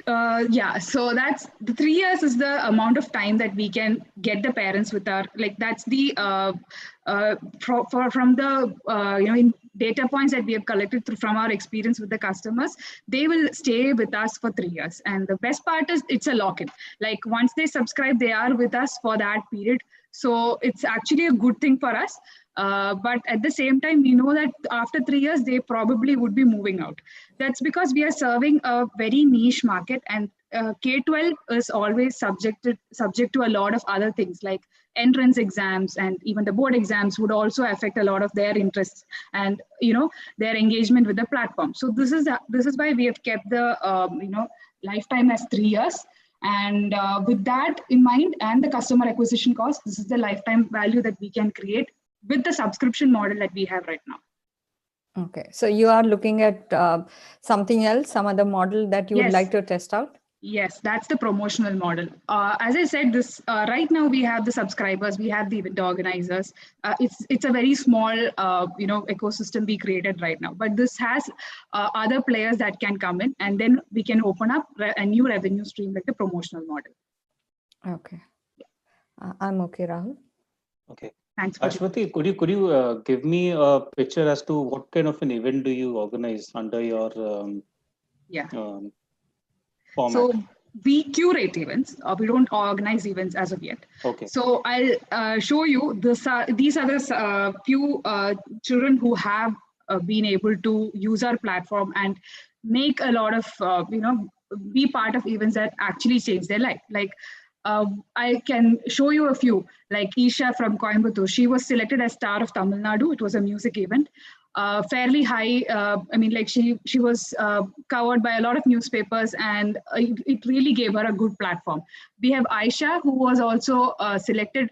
So that's the 3 years is the amount of time that we can get the parents with our, that's the from the in data points that we have collected from our experience with the customers. They will stay with us for 3 years, and the best part is it's a lock-in. Like once they subscribe, they are with us for that period. So it's actually a good thing for us. But at the same time, we know that after 3 years, they probably would be moving out. That's because we are serving a very niche market, and K-12 is always subject to a lot of other things like entrance exams, and even the board exams would also affect a lot of their interests and their engagement with the platform. So this is why we have kept the lifetime as 3 years. And with that in mind and the customer acquisition cost, this is the lifetime value that we can create with the subscription model that we have right now. Okay, so you are looking at something else, some other model that you would like to test out? Yes, that's the promotional model. As I said, this right now we have the subscribers, we have the event organizers. It's a very small ecosystem we created right now. But this has other players that can come in, and then we can open up a new revenue stream like the promotional model. Okay, I'm okay, Rahul. Okay. Thanks. Ashwati, could you give me a picture as to what kind of an event do you organize under your format? So we curate events. We don't organize events as of yet. Okay. So I'll show you this. These are the few children who have been able to use our platform and make a lot of be part of events that actually change their life. Like I can show you a few, like Isha from Coimbatore. She was selected as Star of Tamil Nadu. It was a music event. Fairly high. I mean, like she was covered by a lot of newspapers, and it really gave her a good platform. We have Aisha, who was also selected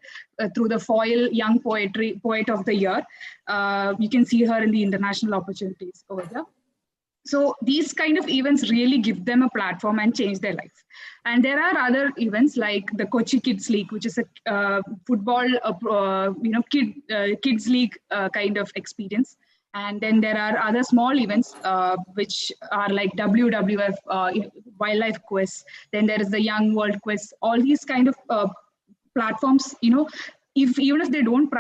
through the Foil Young Poet of the Year. You can see her in the international opportunities over there. So these kind of events really give them a platform and change their life. And there are other events like the Kochi Kids League, which is a football, kids league kind of experience. And then there are other small events which are like WWF, Wildlife Quest. Then there is the Young World Quest. All these kind of platforms, even if they don't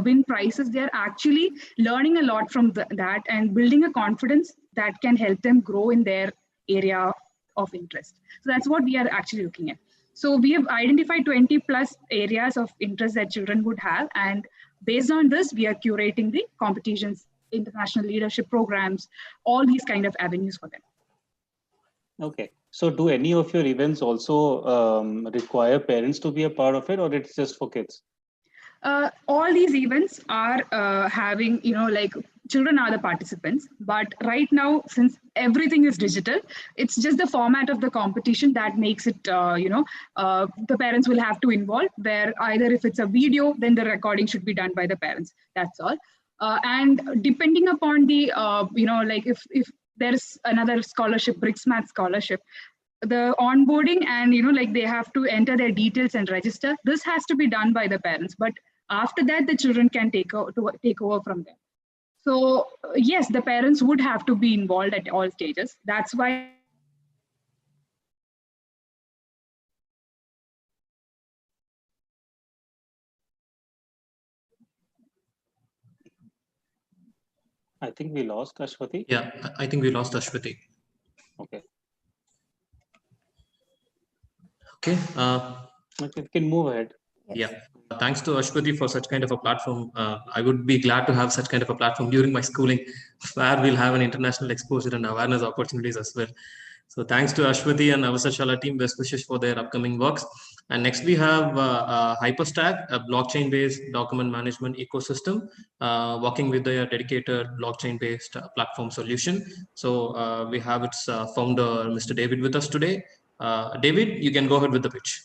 win prizes, they're actually learning a lot from that and building a confidence that can help them grow in their area of interest. So that's what we are actually looking at. So we have identified 20 plus areas of interest that children would have. And based on this, we are curating the competitions, international leadership programs, all these kind of avenues for them. Okay. So do any of your events also require parents to be a part of it, or it's just for kids? All these events are having, like children are the participants, but right now, since everything is digital, it's just the format of the competition that makes it, the parents will have to involve, where either if it's a video, then the recording should be done by the parents. That's all. And depending upon the, like if there's another scholarship, BRICS Math scholarship, the onboarding and like they have to enter their details and register. This has to be done by the parents, but after that the children can take over from them. So yes, the parents would have to be involved at all stages. That's why I think we lost Ashwati. Yeah, I think we lost Ashwati. Okay. Okay. Okay, we can move ahead. Yeah. Thanks to Ashwati for such kind of a platform. I would be glad to have such kind of a platform during my schooling, where we'll have an international exposure and awareness opportunities as well. So thanks to Ashwati and Avasashala team, best wishes for their upcoming works. And next we have Hyperstack, a blockchain-based document management ecosystem, working with their dedicated blockchain-based platform solution. So we have its founder, Mr. David, with us today. David, you can go ahead with the pitch.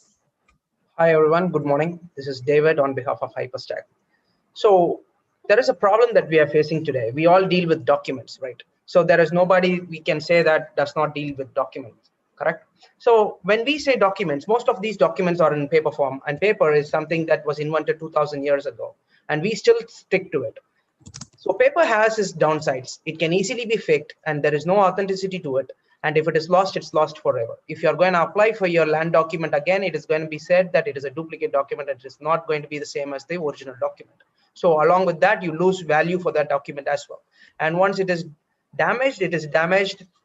Hi everyone, good morning. This is David on behalf of Hyperstack. So there is a problem that we are facing today. We all deal with documents, right? So there is nobody we can say that does not deal with documents, correct? So when we say documents, most of these documents are in paper form, and paper is something that was invented 2000 years ago, and we still stick to it. So paper has its downsides. It can easily be faked and there is no authenticity to it. And if it is lost, it's lost forever. If you're going to apply for your land document again, it is going to be said that it is a duplicate document and it is not going to be the same as the original document. So along with that, you lose value for that document as well. And once it is damaged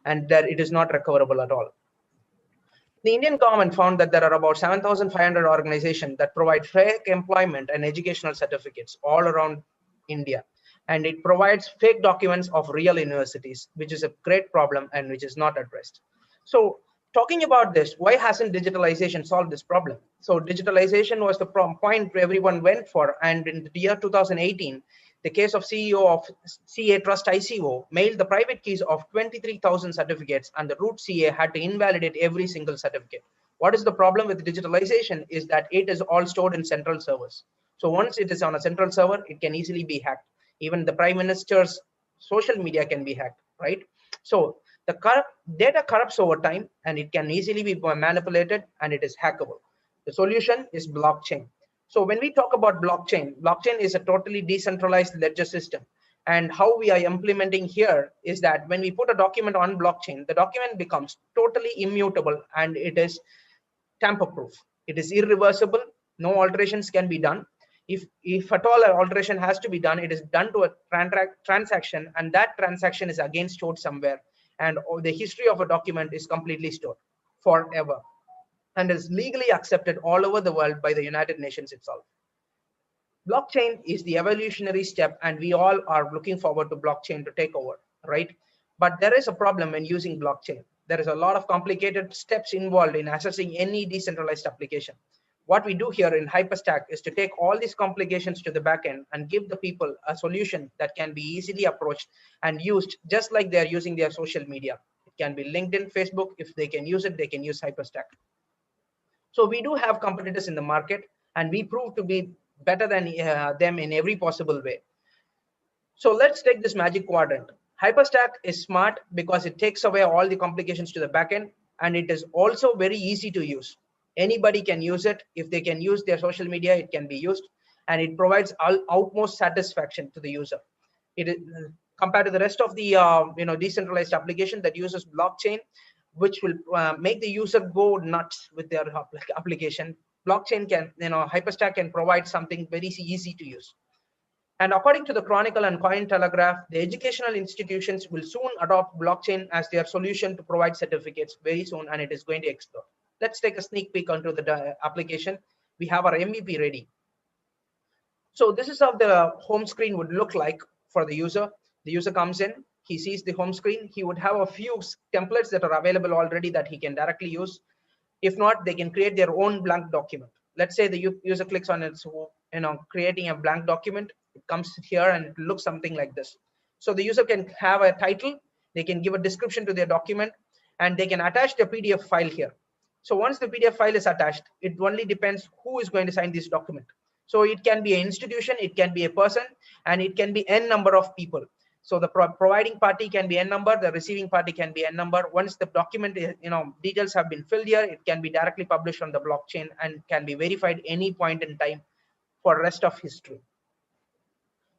and that it is not recoverable at all. The Indian government found that there are about 7,500 organizations that provide fake employment and educational certificates all around India. And it provides fake documents of real universities, which is a great problem and which is not addressed. So talking about this, why hasn't digitalization solved this problem? So digitalization was the point everyone went for. And in the year 2018, the case of CEO of CA Trust ICO mailed the private keys of 23,000 certificates, and the root CA had to invalidate every single certificate. What is the problem with digitalization is that it is all stored in central servers. So once it is on a central server, it can easily be hacked. Even the Prime Minister's social media can be hacked, right? So the data corrupts over time and it can easily be manipulated and it is hackable. The solution is blockchain. So when we talk about blockchain is a totally decentralized ledger system. And how we are implementing here is that when we put a document on blockchain, the document becomes totally immutable and it is tamper-proof. It is irreversible. No alterations can be done. If at all an alteration has to be done, it is done to a transaction, and that transaction is again stored somewhere. And the history of a document is completely stored forever and is legally accepted all over the world by the United Nations itself. Blockchain is the evolutionary step, and we all are looking forward to blockchain to take over, right? But there is a problem when using blockchain. There is a lot of complicated steps involved in assessing any decentralized application. What we do here in Hyperstack is to take all these complications to the backend and give the people a solution that can be easily approached and used just like they're using their social media. It can be LinkedIn, Facebook. If they can use it, they can use Hyperstack. So we do have competitors in the market, and we prove to be better than them in every possible way. So let's take this magic quadrant. Hyperstack is smart because it takes away all the complications to the backend, and it is also very easy to use. Anybody can use it. If they can use their social media, it can be used, and it provides utmost satisfaction to the user. It is compared to the rest of the decentralized application that uses blockchain, which will make the user go nuts with their application. Blockchain can, Hyperstack can provide something very easy to use. And according to the Chronicle and Cointelegraph, the educational institutions will soon adopt blockchain as their solution to provide certificates very soon, and it is going to explode. Let's take a sneak peek onto the application. We have our MVP ready. So this is how the home screen would look like for the user. The user comes in, he sees the home screen. He would have a few templates that are available already that he can directly use. If not, they can create their own blank document. Let's say the user clicks on it, so creating a blank document. It comes here and it looks something like this. So the user can have a title, they can give a description to their document, and they can attach the PDF file here. So once the PDF file is attached, it only depends who is going to sign this document. So it can be an institution, it can be a person, and it can be n number of people. So the providing party can be n number, the receiving party can be n number. Once the document, details have been filled here, it can be directly published on the blockchain and can be verified any point in time for rest of history.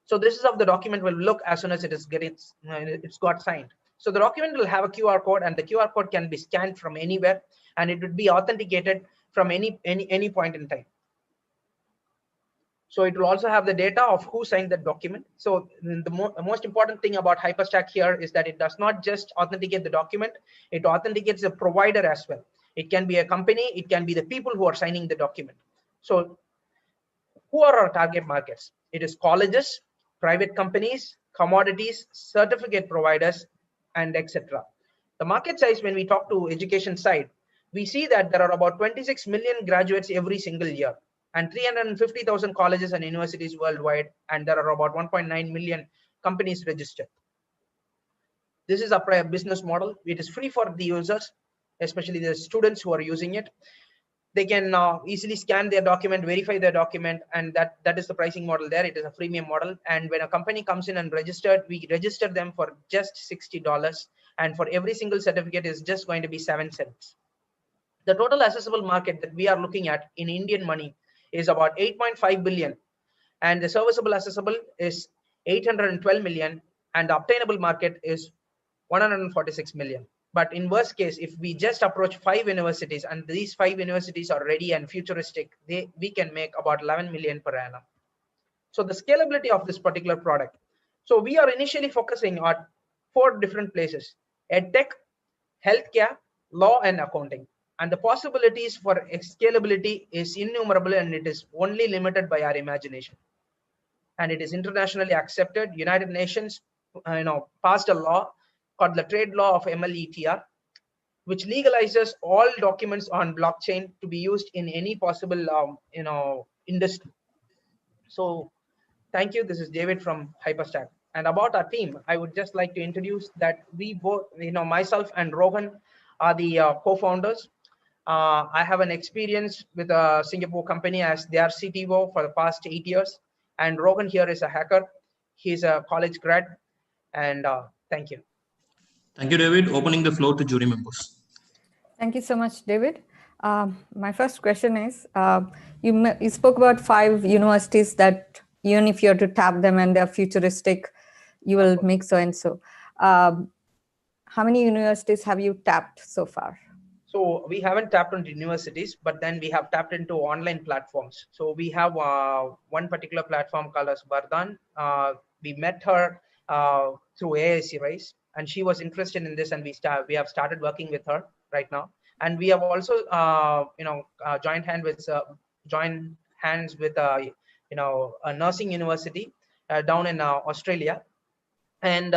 So this is how the document will look as soon as it's got signed. So the document will have a QR code, and the QR code can be scanned from anywhere, and it would be authenticated from any point in time. So it will also have the data of who signed the document. So the most important thing about Hyperstack here is that it does not just authenticate the document, it authenticates the provider as well. It can be a company, it can be the people who are signing the document. So who are our target markets? It is colleges, private companies, commodities, certificate providers, and etc. The market size, when we talk to education side, we see that there are about 26 million graduates every single year, and 350,000 colleges and universities worldwide, and there are about 1.9 million companies registered. This is a business model. It is free for the users, especially the students who are using it. They can easily scan their document, verify their document, and that is the pricing model there. It is a freemium model. And when a company comes in and registered, we register them for just $60, and for every single certificate is just going to be 7 cents. The total accessible market that we are looking at in Indian money is about 8.5 billion, and the serviceable accessible is 812 million, and the obtainable market is 146 million. But in worst case, if we just approach 5 universities and these 5 universities are ready and futuristic, we can make about 11 million per annum. So the scalability of this particular product. So we are initially focusing on 4 different places: EdTech, healthcare, law, and accounting. And the possibilities for scalability is innumerable, and it is only limited by our imagination. And it is internationally accepted. United Nations, passed a law called the Trade Law of MLETR, which legalizes all documents on blockchain to be used in any possible, industry. So, thank you. This is David from Hyperstack. And about our team, I would just like to introduce that we both, myself and Rohan are the co-founders. I have an experience with a Singapore company as their CTO for the past 8 years. And Rohan here is a hacker. He's a college grad. And thank you. Thank you, David. Opening the floor to jury members. Thank you so much, David. My first question is, you spoke about 5 universities that even if you are to tap them and they're futuristic, you will make so and so. How many universities have you tapped so far? So we haven't tapped into universities, but then we have tapped into online platforms. So we have one particular platform called as Bardhan. We met her through AIC Rise, and she was interested in this, and we have started working with her right now. And we have also joined hands with a nursing university down in Australia. And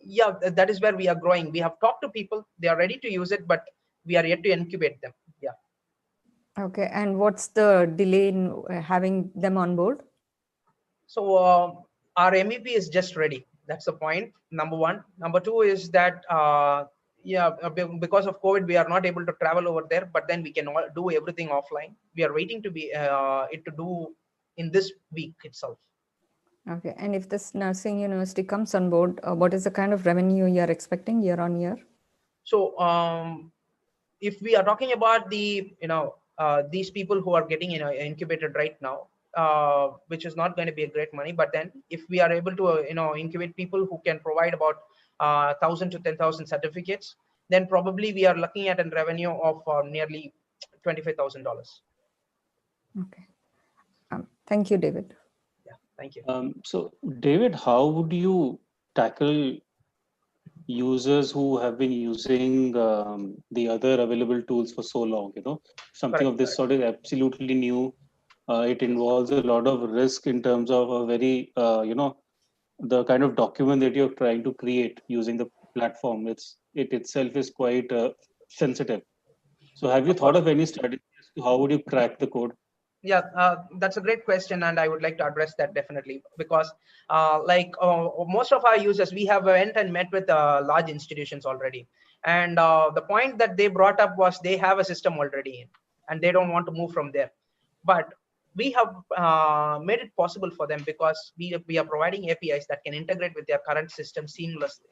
yeah, that is where we are growing. We have talked to people, they are ready to use it, but we are yet to incubate them. Yeah. Okay, and what's the delay in having them on board? So our MVP is just ready. That's the point. Number one. Number two is that yeah, because of COVID, we are not able to travel over there. But then we can do everything offline. We are waiting to be it to do in this week itself. Okay, and if this nursing university comes on board, what is the kind of revenue you are expecting year on year? So if we are talking about the these people who are getting incubated right now, which is not going to be a great money, but then if we are able to incubate people who can provide about 1,000 to 10,000 certificates, then probably we are looking at a revenue of nearly $25,000. Okay, thank you, David. Yeah, thank you. So David, how would you tackle users who have been using the other available tools for so long? Something Correct, of this sort is absolutely new. It involves a lot of risk in terms of a very the kind of document that you're trying to create using the platform. It itself is quite sensitive. So have you thought of any strategies to how would you crack the code? Yeah, that's a great question, and I would like to address that definitely, because most of our users, we have went and met with large institutions already, and the point that they brought up was they have a system already in, and they don't want to move from there. But we have made it possible for them, because we are providing APIs that can integrate with their current system seamlessly.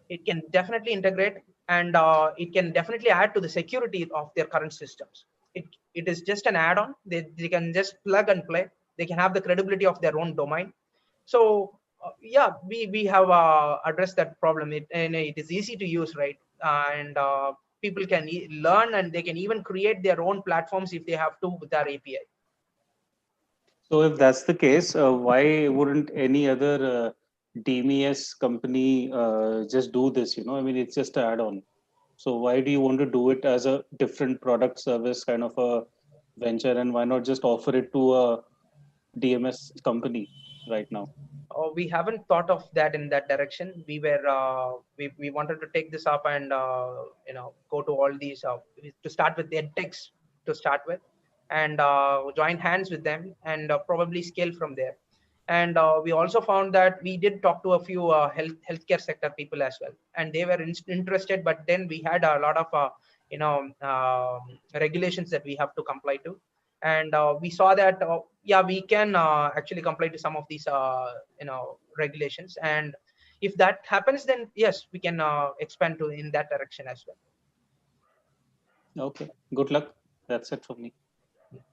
It can definitely integrate, and it can definitely add to the security of their current systems. It is just an add-on. They can just plug and play. They can have the credibility of their own domain. So yeah, we have addressed that problem. And it is easy to use, right? And people can learn, and they can even create their own platforms if they have to with our API. So if that's the case, why wouldn't any other DMS company just do this? I mean, it's just an add-on. So why do you want to do it as a different product service kind of a venture, and why not just offer it to a DMS company right now? We haven't thought of that in that direction. We wanted to take this up and go to all these to start with the edtechs to start with, and join hands with them, and probably scale from there. And we also found that we did talk to a few healthcare sector people as well, and they were interested. But then we had a lot of regulations that we have to comply to, and we saw that yeah, we can actually comply to some of these regulations, and if that happens, then yes, we can expand to in that direction as well. Okay, good luck. That's it from me.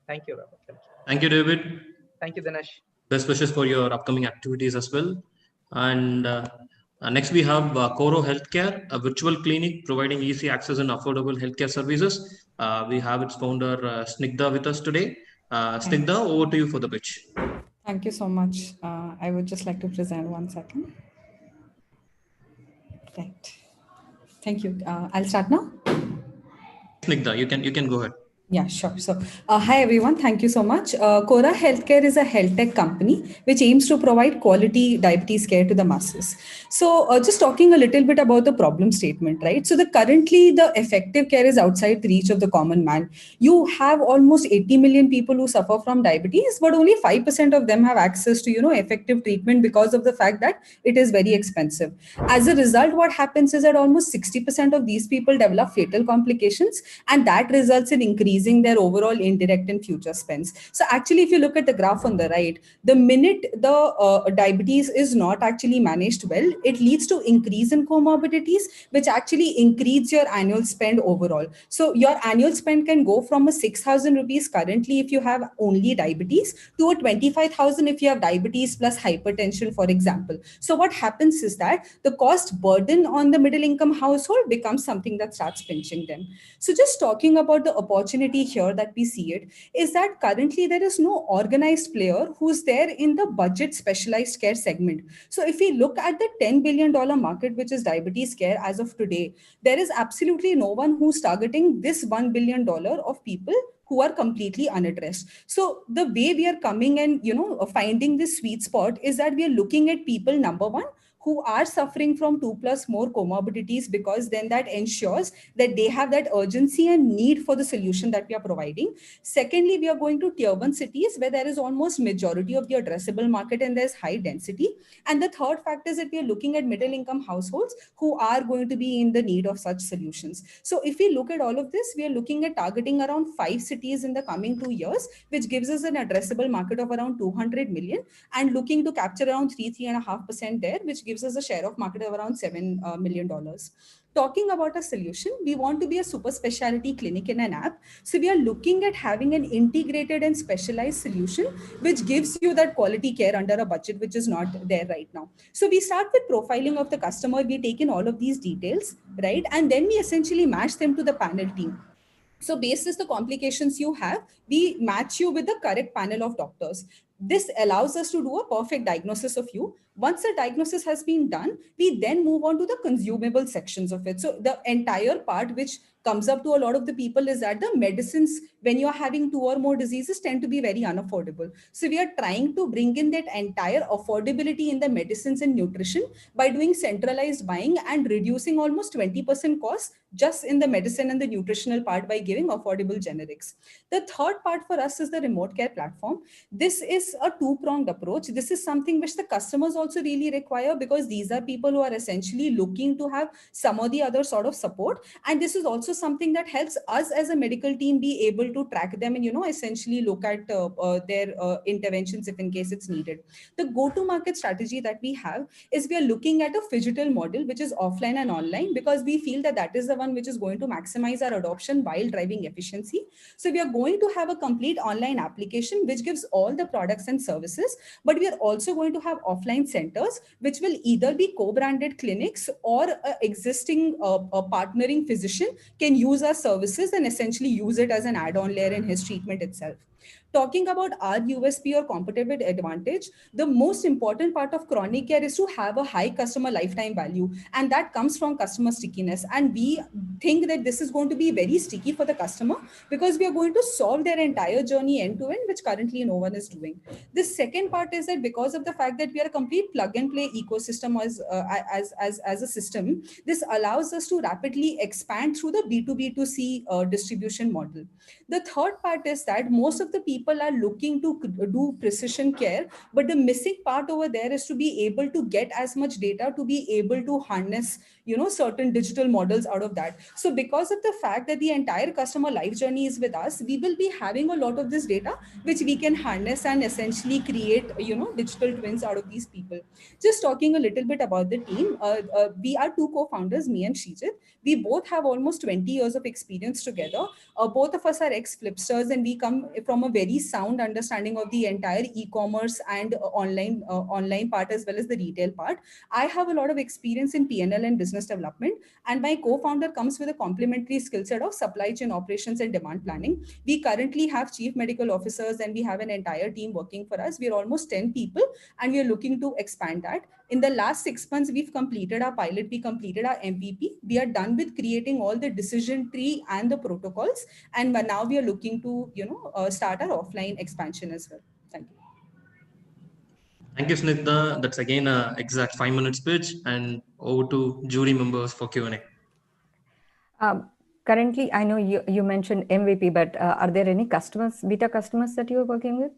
Thank you, Robert. Thank you, David. Thank you, Dinesh. Best wishes for your upcoming activities as well. And next we have Coro Healthcare, a virtual clinic providing easy access and affordable healthcare services. We have its founder Snigdha with us today. Snigdha, over to you for the pitch. Thank you so much. I would just like to present 1 second. Right. Thank you. I'll start now. Snigdha, you can go ahead. Yeah, sure. So, hi everyone. Thank you so much. Cora Healthcare is a health tech company which aims to provide quality diabetes care to the masses. So, just talking a little bit about the problem statement, right? So, currently the effective care is outside the reach of the common man. You have almost 80 million people who suffer from diabetes, but only 5% of them have access to effective treatment because of the fact that it is very expensive. As a result, what happens is that almost 60% of these people develop fatal complications, and that results in increasing their overall indirect and future spends. So actually, if you look at the graph on the right, the minute the diabetes is not actually managed well, it leads to increase in comorbidities, which actually increase your annual spend overall. So your annual spend can go from a 6,000 rupees currently if you have only diabetes to a 25,000 if you have diabetes plus hypertension, for example. So what happens is that the cost burden on the middle income household becomes something that starts pinching them. So just talking about the opportunity here that we see it is that currently there is no organized player who's there in the budget specialized care segment. So if we look at the $10 billion market, which is diabetes care as of today, there is absolutely no one who's targeting this $1 billion of people who are completely unaddressed. So the way we are coming and finding this sweet spot is that we are looking at people, number one, who are suffering from 2+ more comorbidities, because then that ensures that they have that urgency and need for the solution that we are providing. Secondly, we are going to tier 1 cities where there is almost majority of the addressable market and there's high density. And the third factor is that we are looking at middle income households who are going to be in the need of such solutions. So if we look at all of this, we are looking at targeting around 5 cities in the coming 2 years, which gives us an addressable market of around 200 million, and looking to capture around 3.5% there, which gives us a share of market of around $7 million. Talking about a solution, we want to be a super specialty clinic in an app. So we are looking at having an integrated and specialized solution, which gives you that quality care under a budget, which is not there right now. So we start with profiling of the customer. We take in all of these details, right? And then we essentially match them to the panel team. So based on the complications you have, we match you with the correct panel of doctors. This allows us to do a perfect diagnosis of you. Once the diagnosis has been done, we then move on to the consumable sections of it. So the entire part which comes up to a lot of the people is that the medicines, when you are having 2 or more diseases, tend to be very unaffordable. So we are trying to bring in that entire affordability in the medicines and nutrition by doing centralized buying and reducing almost 20% cost just in the medicine and the nutritional part by giving affordable generics. The third part for us is the remote care platform. This is a two-pronged approach. This is something which the customers also really require, because these are people who are essentially looking to have some or the other sort of support. And this is also something that helps us as a medical team be able to track them and, essentially look at their interventions if in case it's needed. The go-to-market strategy that we have is we are looking at a phygital model, which is offline and online, because we feel that that is the one which is going to maximize our adoption while driving efficiency. So we are going to have a complete online application, which gives all the products and services, but we are also going to have offline centers, which will either be co-branded clinics or existing partnering physician can use our services and essentially use it as an add-on layer in his treatment itself. Talking about our USP or competitive advantage, the most important part of chronic care is to have a high customer lifetime value, and that comes from customer stickiness. And we think that this is going to be very sticky for the customer, because we are going to solve their entire journey end to end, which currently no one is doing. The second part is that because of the fact that we are a complete plug and play ecosystem as a system, this allows us to rapidly expand through the B2B2C distribution model. The third part is that most of the people are looking to do precision care, but the missing part over there is to be able to get as much data to be able to harness, certain digital models out of that. So because of the fact that the entire customer life journey is with us, we will be having a lot of this data, which we can harness and essentially create, digital twins out of these people. Just talking a little bit about the team, we are 2 co-founders, me and Shijit. We both have almost 20 years of experience together. Both of us are ex-flipsters, and we come from a very sound understanding of the entire e-commerce and online part as well as the retail part. I have a lot of experience in P&L and business development, and my co-founder comes with a complementary skill set of supply chain operations and demand planning. We currently have chief medical officers, and we have an entire team working for us. We're almost 10 people, and we're looking to expand that. In the last 6 months, we've completed our pilot, we completed our MVP. We are done with creating all the decision tree and the protocols. And now we are looking to, start our offline expansion as well. Thank you. Thank you, Snigdha. That's again an exact 5-minute speech, and over to jury members for Q&A. Currently, I know you mentioned MVP, but are there any beta customers that you are working with?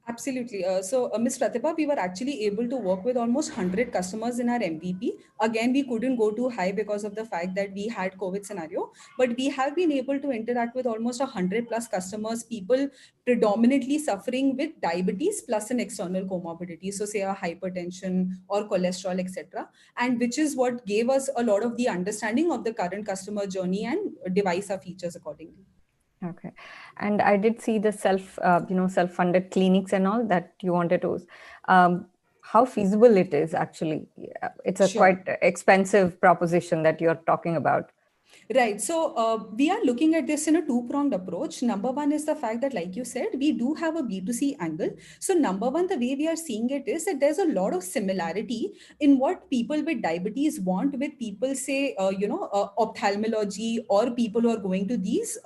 Absolutely. So, Ms. Pratibha, we were actually able to work with almost 100 customers in our MVP. Again, we couldn't go too high because of the fact that we had COVID scenario, but we have been able to interact with almost 100+ customers, people predominantly suffering with diabetes plus an external comorbidity. So say a hypertension or cholesterol, etc. And which is what gave us a lot of the understanding of the current customer journey and devise our features accordingly. Okay, and I did see the self-funded clinics and all that you wanted to. How feasible it is actually? It's a quite expensive proposition that you're talking about. Right. So we are looking at this in a two-pronged approach. Number one is the fact that, like you said, we do have a B2C angle. So number one, the way we are seeing it is that there's a lot of similarity in what people with diabetes want with people, say, ophthalmology, or people who are going to these,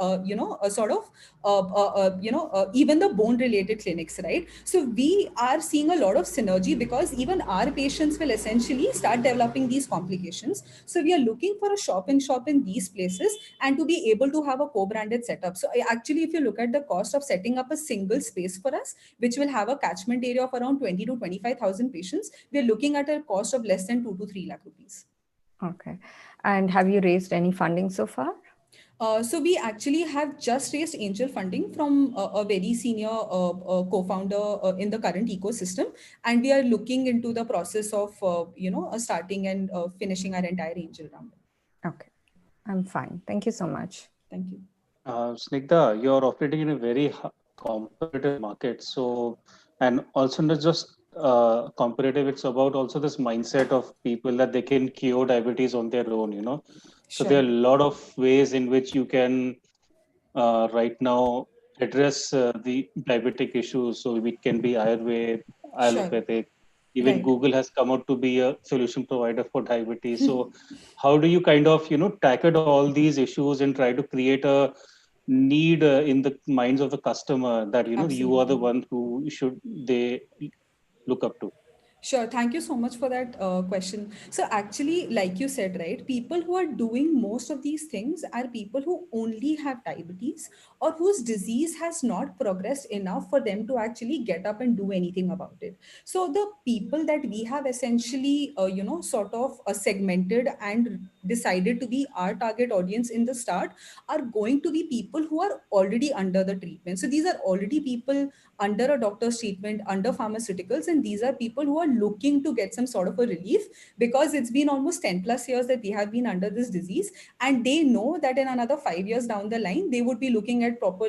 even the bone-related clinics, right? So we are seeing a lot of synergy because even our patients will essentially start developing these complications. So we are looking for a shop in these places and to be able to have a co-branded setup. So actually, if you look at the cost of setting up a single space for us, which will have a catchment area of around 20 to 25,000 patients, we are looking at a cost of less than 2 to 3 lakh rupees. Okay. And have you raised any funding so far? So we actually have just raised angel funding from a very senior co-founder in the current ecosystem, and we are looking into the process of starting and finishing our entire angel round. Okay, I'm fine. Thank you so much. Thank you. Snigdha, you're operating in a very competitive market. So, and also not just competitive, it's about also this mindset of people that they can cure diabetes on their own, you know. So Sure. there are a lot of ways in which you can right now address the diabetic issues. So it can be Ayurveda, Sure. allopathic. Even Right. Google has come out to be a solution provider for diabetes. So how do you kind of, you know, tackle all these issues and try to create a need in the minds of the customer that, you know, you are the Absolutely. one who should they look up to? Sure. Thank you so much for that question. So actually, like you said, right, people who are doing most of these things are people who only have diabetes or whose disease has not progressed enough for them to actually get up and do anything about it. So the people that we have essentially, sort of segmented and decided to be our target audience in the start are going to be people who are already under the treatment. So these are already people under a doctor's treatment, under pharmaceuticals, and these are people who are looking to get some sort of a relief because it's been almost 10 plus years that we have been under this disease, and they know that in another 5 years down the line they would be looking at proper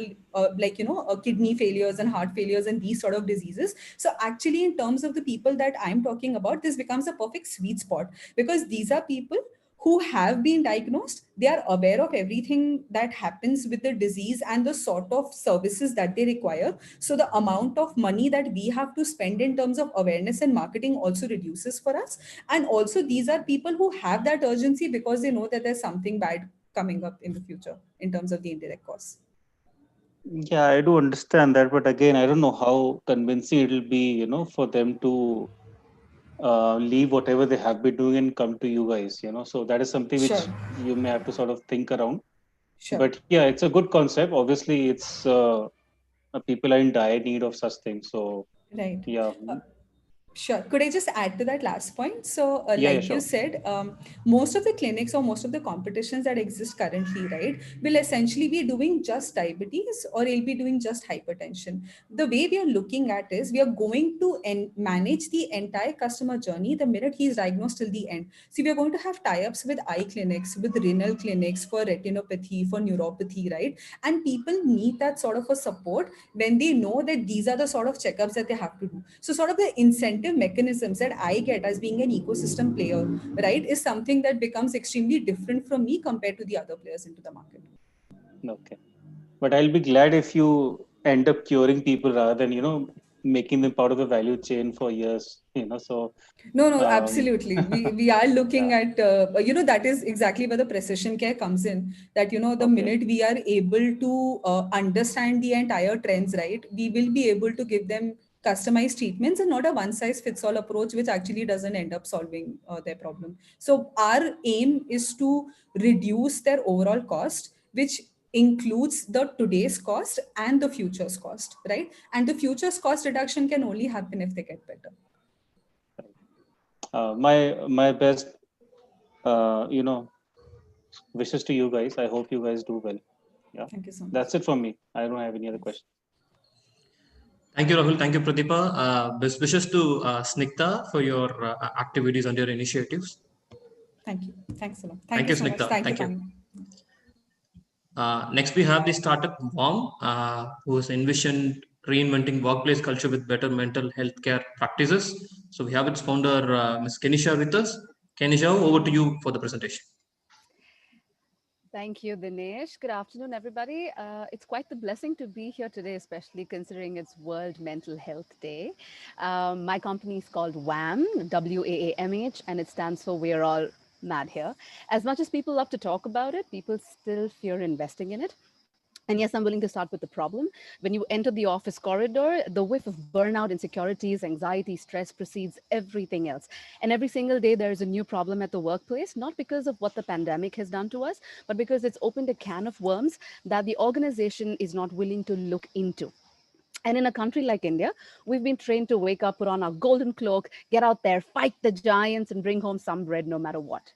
kidney failures and heart failures and these sort of diseases. So actually, in terms of the people that I'm talking about, this becomes a perfect sweet spot because these are people who have been diagnosed. They are aware of everything that happens with the disease and the sort of services that they require. So the amount of money that we have to spend in terms of awareness and marketing also reduces for us. And also, these are people who have that urgency because they know that there's something bad coming up in the future in terms of the indirect costs. Yeah, I do understand that, but again, I don't know how convincing it'll be, you know, for them to leave whatever they have been doing and come to you guys, you know. So that is something Sure. which you may have to sort of think around. Sure. But yeah, it's a good concept. Obviously, it's people are in dire need of such things. So Right. yeah, Sure. Could I just add to that last point? So, yeah, like you sure. said, most of the clinics or most of the competitions that exist currently, right, will essentially be doing just diabetes or it'll be doing just hypertension. The way we are looking at is we are going to manage the entire customer journey the minute he is diagnosed till the end. So, we are going to have tie-ups with eye clinics, with renal clinics for retinopathy, for neuropathy, right? And people need that sort of a support when they know that these are the sort of checkups that they have to do. So, sort of the incentive mechanisms that I get as being an ecosystem player, right, is something that becomes extremely different from me compared to the other players into the market. Okay, but I'll be glad if you end up curing people rather than, you know, making them part of the value chain for years, you know. So No, um, absolutely. We are looking yeah, at, that is exactly where the precision care comes in. That, the okay, minute we are able to understand the entire trends, right, we will be able to give them customized treatments and not a one size fits all approach, which actually doesn't end up solving their problem. So our aim is to reduce their overall cost, which includes the today's cost and the future's cost, right? And the future's cost reduction can only happen if they get better. my best, you know, wishes to you guys. I hope you guys do well. Yeah, Thank you so much. that's it from me. I don't have any other questions. Thank you, Rahul. Thank you, Pratipa. Best wishes to Snigdha for your activities and your initiatives. Thank you. Thanks a lot. Thank Thank you you, so much. Snigdha. Thank you, Thank you. Pani. Next, we have the startup WOM, who has envisioned reinventing workplace culture with better mental health care practices. So we have its founder, Ms. Kenisha, with us. Kenisha, over to you for the presentation. Thank you, Dinesh. Good afternoon, everybody. It's quite the blessing to be here today, especially considering it's World Mental Health Day. My company is called WAMH, WAAMH, and it stands for We're All Mad Here. As much as people love to talk about it, people still fear investing in it. And yes, I'm willing to start with the problem. When you enter the office corridor, the whiff of burnout, insecurities, anxiety, stress precedes everything else. And every single day, there is a new problem at the workplace, not because of what the pandemic has done to us, but because it's opened a can of worms that the organization is not willing to look into. And in a country like India, we've been trained to wake up, put on our golden cloak, get out there, fight the giants, and bring home some bread no matter what.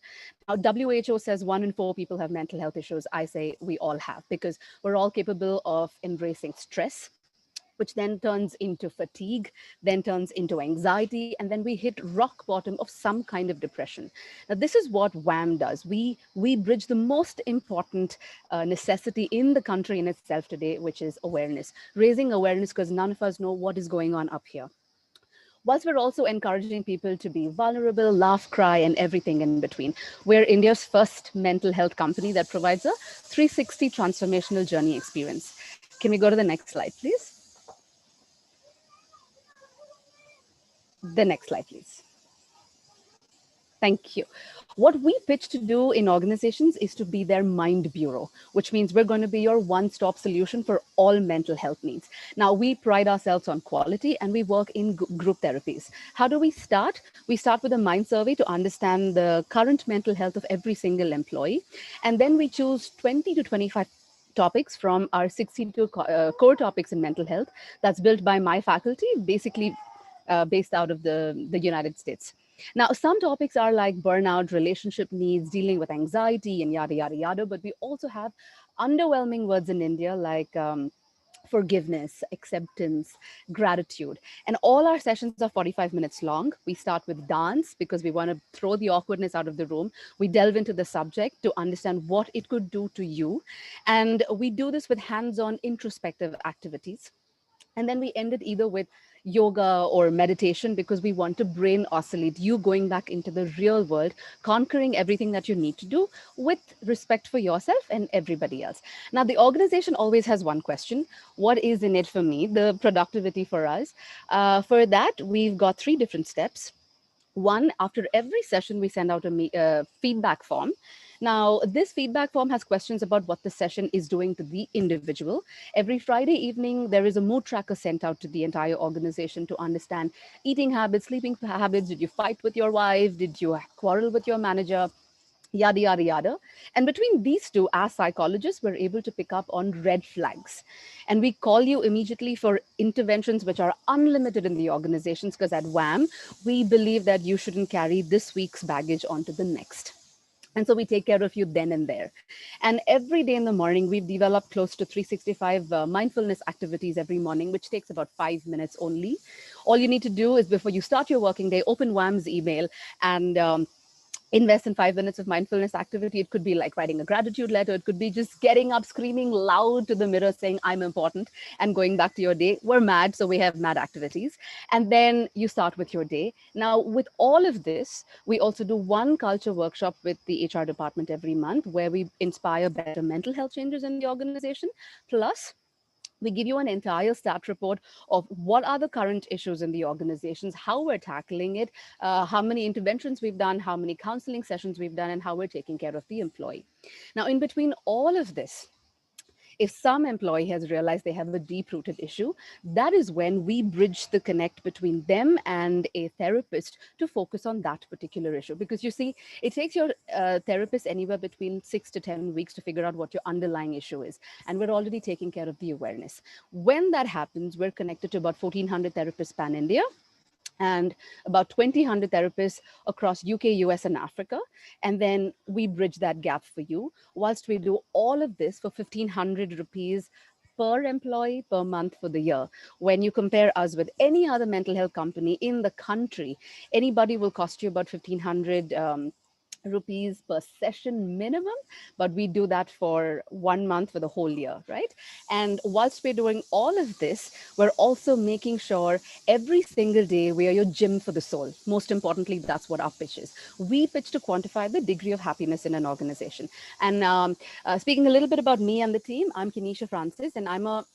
Now, WHO says 1 in 4 people have mental health issues. I say we all have, because we're all capable of embracing stress, which then turns into fatigue, then turns into anxiety, and then we hit rock bottom of some kind of depression. Now, this is what WAM does. We bridge the most important necessity in the country in itself today, which is awareness. Raising awareness because none of us know what is going on up here. Whilst we're also encouraging people to be vulnerable, laugh, cry, and everything in between. We're India's first mental health company that provides a 360 transformational journey experience. Can we go to the next slide, please? The next slide, please. Thank you. What we pitch to do in organizations is to be their mind bureau, which means we're going to be your one-stop solution for all mental health needs. Now, we pride ourselves on quality and we work in group therapies. How do we start? We start with a mind survey to understand the current mental health of every single employee. And then we choose 20 to 25 topics from our 62 core topics in mental health that's built by my faculty, basically based out of the United States. Now, some topics are like burnout, relationship needs, dealing with anxiety, and yada, yada, yada. But we also have underwhelming words in India like forgiveness, acceptance, gratitude. And all our sessions are 45 minutes long. We start with dance because we want to throw the awkwardness out of the room. We delve into the subject to understand what it could do to you. And we do this with hands-on introspective activities. And then we end it either with yoga or meditation because we want to brain oscillate you going back into the real world, conquering everything that you need to do with respect for yourself and everybody else. Now, the organization always has one question: what is in it for me? The productivity for us. For that, we've got 3 different steps. One, after every session, we send out a feedback form. Now, this feedback form has questions about what the session is doing to the individual. Every Friday evening, there is a mood tracker sent out to the entire organization to understand eating habits, sleeping habits. Did you fight with your wife? Did you quarrel with your manager? Yada, yada, yada. And between these two, as psychologists, we're able to pick up on red flags. And we call you immediately for interventions which are unlimited in the organizations, because at WAM, we believe that you shouldn't carry this week's baggage onto the next. And so we take care of you then and there. And every day in the morning, we've developed close to 365 mindfulness activities every morning, which takes about 5 minutes only. All you need to do is, before you start your working day, open WAM's email and invest in 5 minutes of mindfulness activity. It could be like writing a gratitude letter. It could be just getting up, screaming loud to the mirror, saying, I'm important, and going back to your day. We're mad, so we have mad activities. And then you start with your day. Now, with all of this, we also do one culture workshop with the HR department every month where we inspire better mental health changes in the organization. Plus, we give you an entire stat report of what are the current issues in the organizations, how we're tackling it, how many interventions we've done, how many counseling sessions we've done, and how we're taking care of the employee. Now, in between all of this, if some employee has realized they have a deep-rooted issue, that is when we bridge the connect between them and a therapist to focus on that particular issue. Because you see, it takes your therapist anywhere between 6 to 10 weeks to figure out what your underlying issue is. And we're already taking care of the awareness. When that happens, we're connected to about 1,400 therapists pan-India, and about 2,000 therapists across UK, US, and Africa. And then we bridge that gap for you, whilst we do all of this for 1,500 rupees per employee per month for the year. When you compare us with any other mental health company in the country, anybody will cost you about 1,500 rupees per session minimum, but we do that for 1 month for the whole year, right? And whilst we're doing all of this, we're also making sure every single day we are your gym for the soul. Most importantly, that's what our pitch is. We pitch to quantify the degree of happiness in an organization. And speaking a little bit about me and the team, I'm Kenisha Francis, and I'm a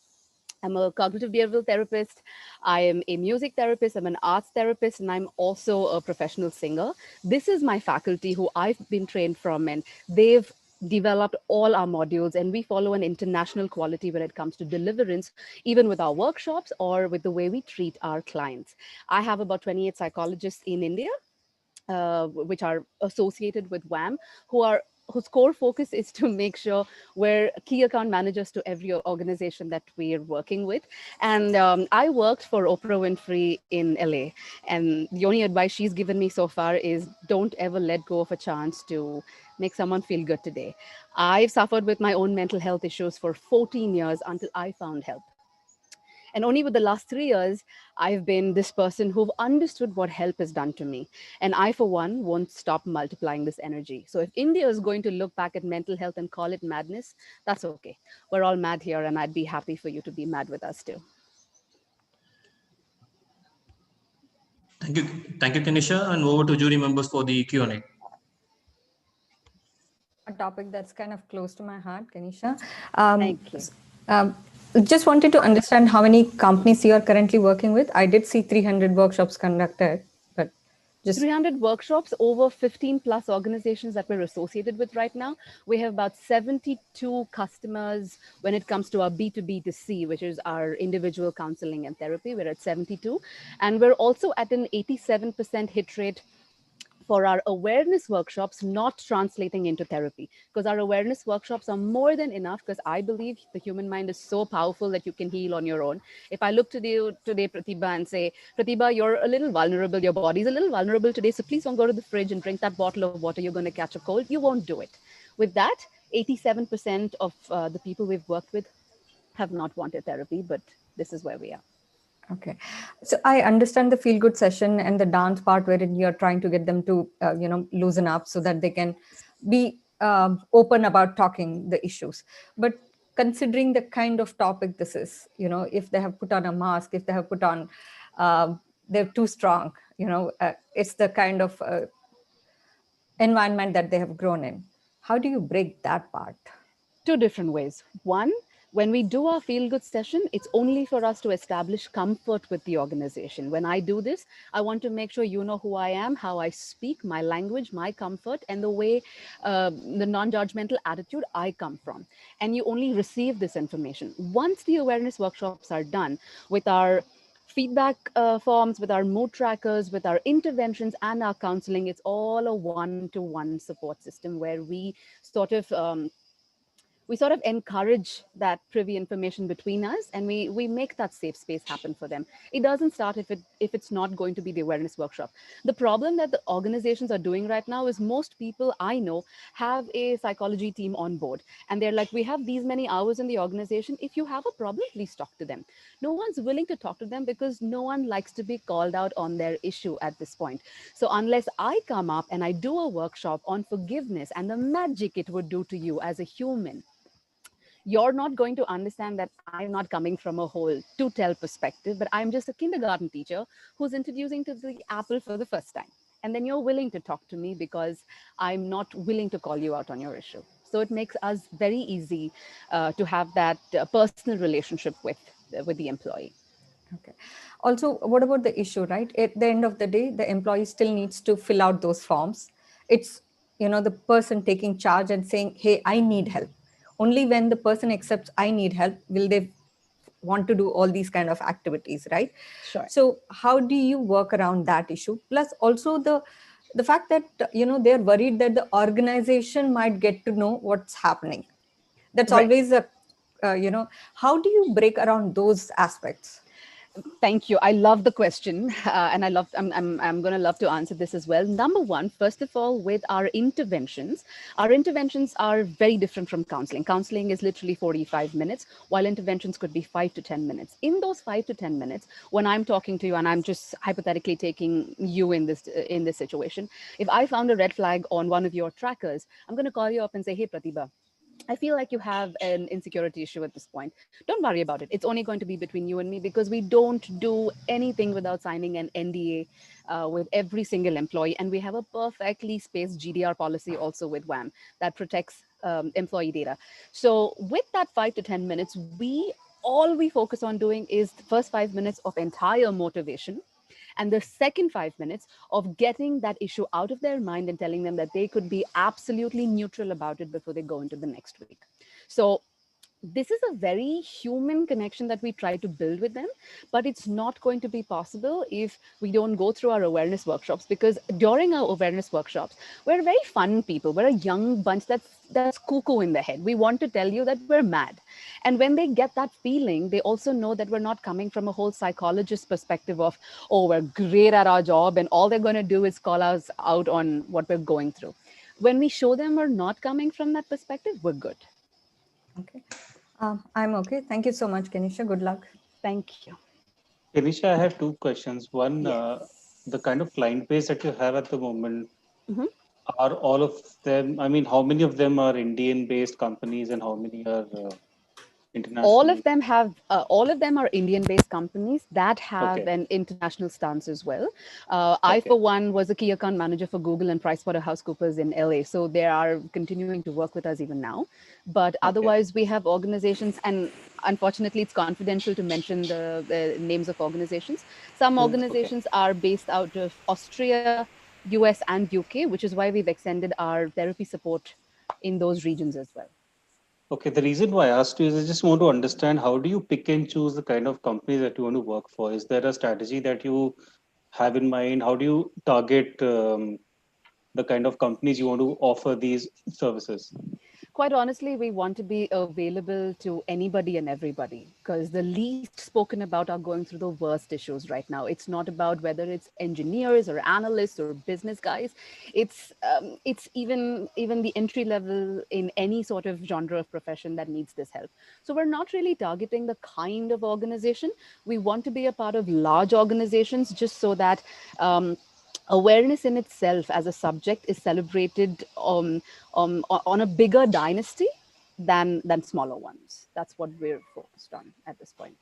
cognitive behavioral therapist. I am a music therapist. I'm an arts therapist, and I'm also a professional singer. This is my faculty who I've been trained from, and they've developed all our modules, and we follow an international quality when it comes to deliverance, even with our workshops or with the way we treat our clients. I have about 28 psychologists in India, which are associated with WAM, whose core focus is to make sure we're key account managers to every organization that we're working with. And I worked for Oprah Winfrey in LA. And the only advice she's given me so far is don't ever let go of a chance to make someone feel good today. I've suffered with my own mental health issues for 14 years until I found help. And only with the last 3 years, I've been this person who've understood what help has done to me. And I, for one, won't stop multiplying this energy. So if India is going to look back at mental health and call it madness, that's okay. We're all mad here, and I'd be happy for you to be mad with us too. Thank you, Kanisha, and over to jury members for the Q&A. A topic that's kind of close to my heart, Kanisha. Thank you. Just wanted to understand how many companies you are currently working with. I did see 300 workshops conducted, but just 300 workshops, over 15 plus organizations that we're associated with right now. We have about 72 customers when it comes to our B2B2C, which is our individual counseling and therapy. We're at 72. And we're also at an 87% hit rate for our awareness workshops, not translating into therapy, because our awareness workshops are more than enough, because I believe the human mind is so powerful that you can heal on your own. If I look to you today, Pratibha, and say, Pratibha, you're a little vulnerable, your body's a little vulnerable today, so please don't go to the fridge and drink that bottle of water, you're going to catch a cold, you won't do it. With that, 87% of the people we've worked with have not wanted therapy, but this is where we are. Okay. So I understand the feel good session and the dance part wherein you're trying to get them to, loosen up so that they can be open about talking the issues. But considering the kind of topic this is, if they have put on a mask, if they have put on, they're too strong, it's the kind of environment that they have grown in. How do you break that part? Two different ways. One, when we do our feel good session, it's only for us to establish comfort with the organization. When I do this, I want to make sure you know who I am, how I speak, my language, my comfort, and the way, the non-judgmental attitude I come from. And you only receive this information. Once the awareness workshops are done with our feedback forms, with our mood trackers, with our interventions and our counseling, it's all a one-to-one support system where we sort of encourage that privy information between us, and we make that safe space happen for them. It doesn't start if it's not going to be the awareness workshop. The problem that the organizations are doing right now is most people I know have a psychology team on board, and they're like, we have these many hours in the organization. If you have a problem, please talk to them. No one's willing to talk to them because no one likes to be called out on their issue at this point. So unless I come up and I do a workshop on forgiveness and the magic it would do to you as a human, you're not going to understand that I'm not coming from a whole to tell perspective, but I'm just a kindergarten teacher who's introducing to the apple for the first time. And then you're willing to talk to me because I'm not willing to call you out on your issue. So it makes us very easy to have that personal relationship with the employee. Okay. Also, what about the issue, right? At the end of the day, the employee still needs to fill out those forms. It's, the person taking charge and saying, hey, I need help. Only when the person accepts I need help will they want to do all these kind of activities, right? Sure. So how do you work around that issue? Plus also the fact that, they're worried that the organization might get to know what's happening. That's Right. always a, how do you break around those aspects? Thank you. I love the question, and I'm going to love to answer this as well. Number one, first of all, with our interventions are very different from counseling. Counseling is literally 45 minutes, while interventions could be 5 to 10 minutes. In those 5 to 10 minutes, when I'm talking to you, and I'm just hypothetically taking you in this situation, if I found a red flag on one of your trackers, I'm going to call you up and say, "Hey, Pratibha, I feel like you have an insecurity issue at this point. Don't worry about it. It's only going to be between you and me, because we don't do anything without signing an NDA with every single employee. And we have a perfectly spaced GDR policy also with WAM that protects employee data. So with that 5 to 10 minutes, all we focus on doing is the first 5 minutes of entire motivation, and the second 5 minutes of getting that issue out of their mind and telling them that they could be absolutely neutral about it before they go into the next week. So this is a very human connection that we try to build with them, but it's not going to be possible if we don't go through our awareness workshops, because during our awareness workshops, we're very fun people. We're a young bunch that's cuckoo in the head. We want to tell you that we're mad. And when they get that feeling, they also know that we're not coming from a whole psychologist perspective of, oh, we're great at our job and all they're going to do is call us out on what we're going through. When we show them we're not coming from that perspective, we're good. Okay. I'm okay. Thank you so much, Kenisha. Good luck. Thank you. Kenisha, I have two questions. One, Yes. the kind of client base that you have at the moment, Mm-hmm. are all of them, I mean, how many of them are Indian-based companies and how many are All international? of them are Indian-based companies that have Okay. an international stance as well. I, Okay. for one, was a key account manager for Google and PricewaterhouseCoopers in LA, so they are continuing to work with us even now. But Okay. otherwise, we have organizations, and unfortunately, it's confidential to mention the names of organizations. Some Okay. organizations are based out of Austria, US, and UK, which is why we've extended our therapy support in those regions as well. Okay. The reason why I asked you is I just want to understand, how do you pick and choose the kind of companies that you want to work for? Is there a strategy that you have in mind? How do you target the kind of companies you want to offer these services? Quite honestly, we want to be available to anybody and everybody, because the least spoken about are going through the worst issues right now. It's not about whether it's engineers or analysts or business guys. It's even the entry level in any sort of genre of profession that needs this help. So we're not really targeting the kind of organization. We want to be a part of large organizations, just so that awareness in itself as a subject is celebrated on a bigger dynasty than smaller ones. That's what we're focused on at this point.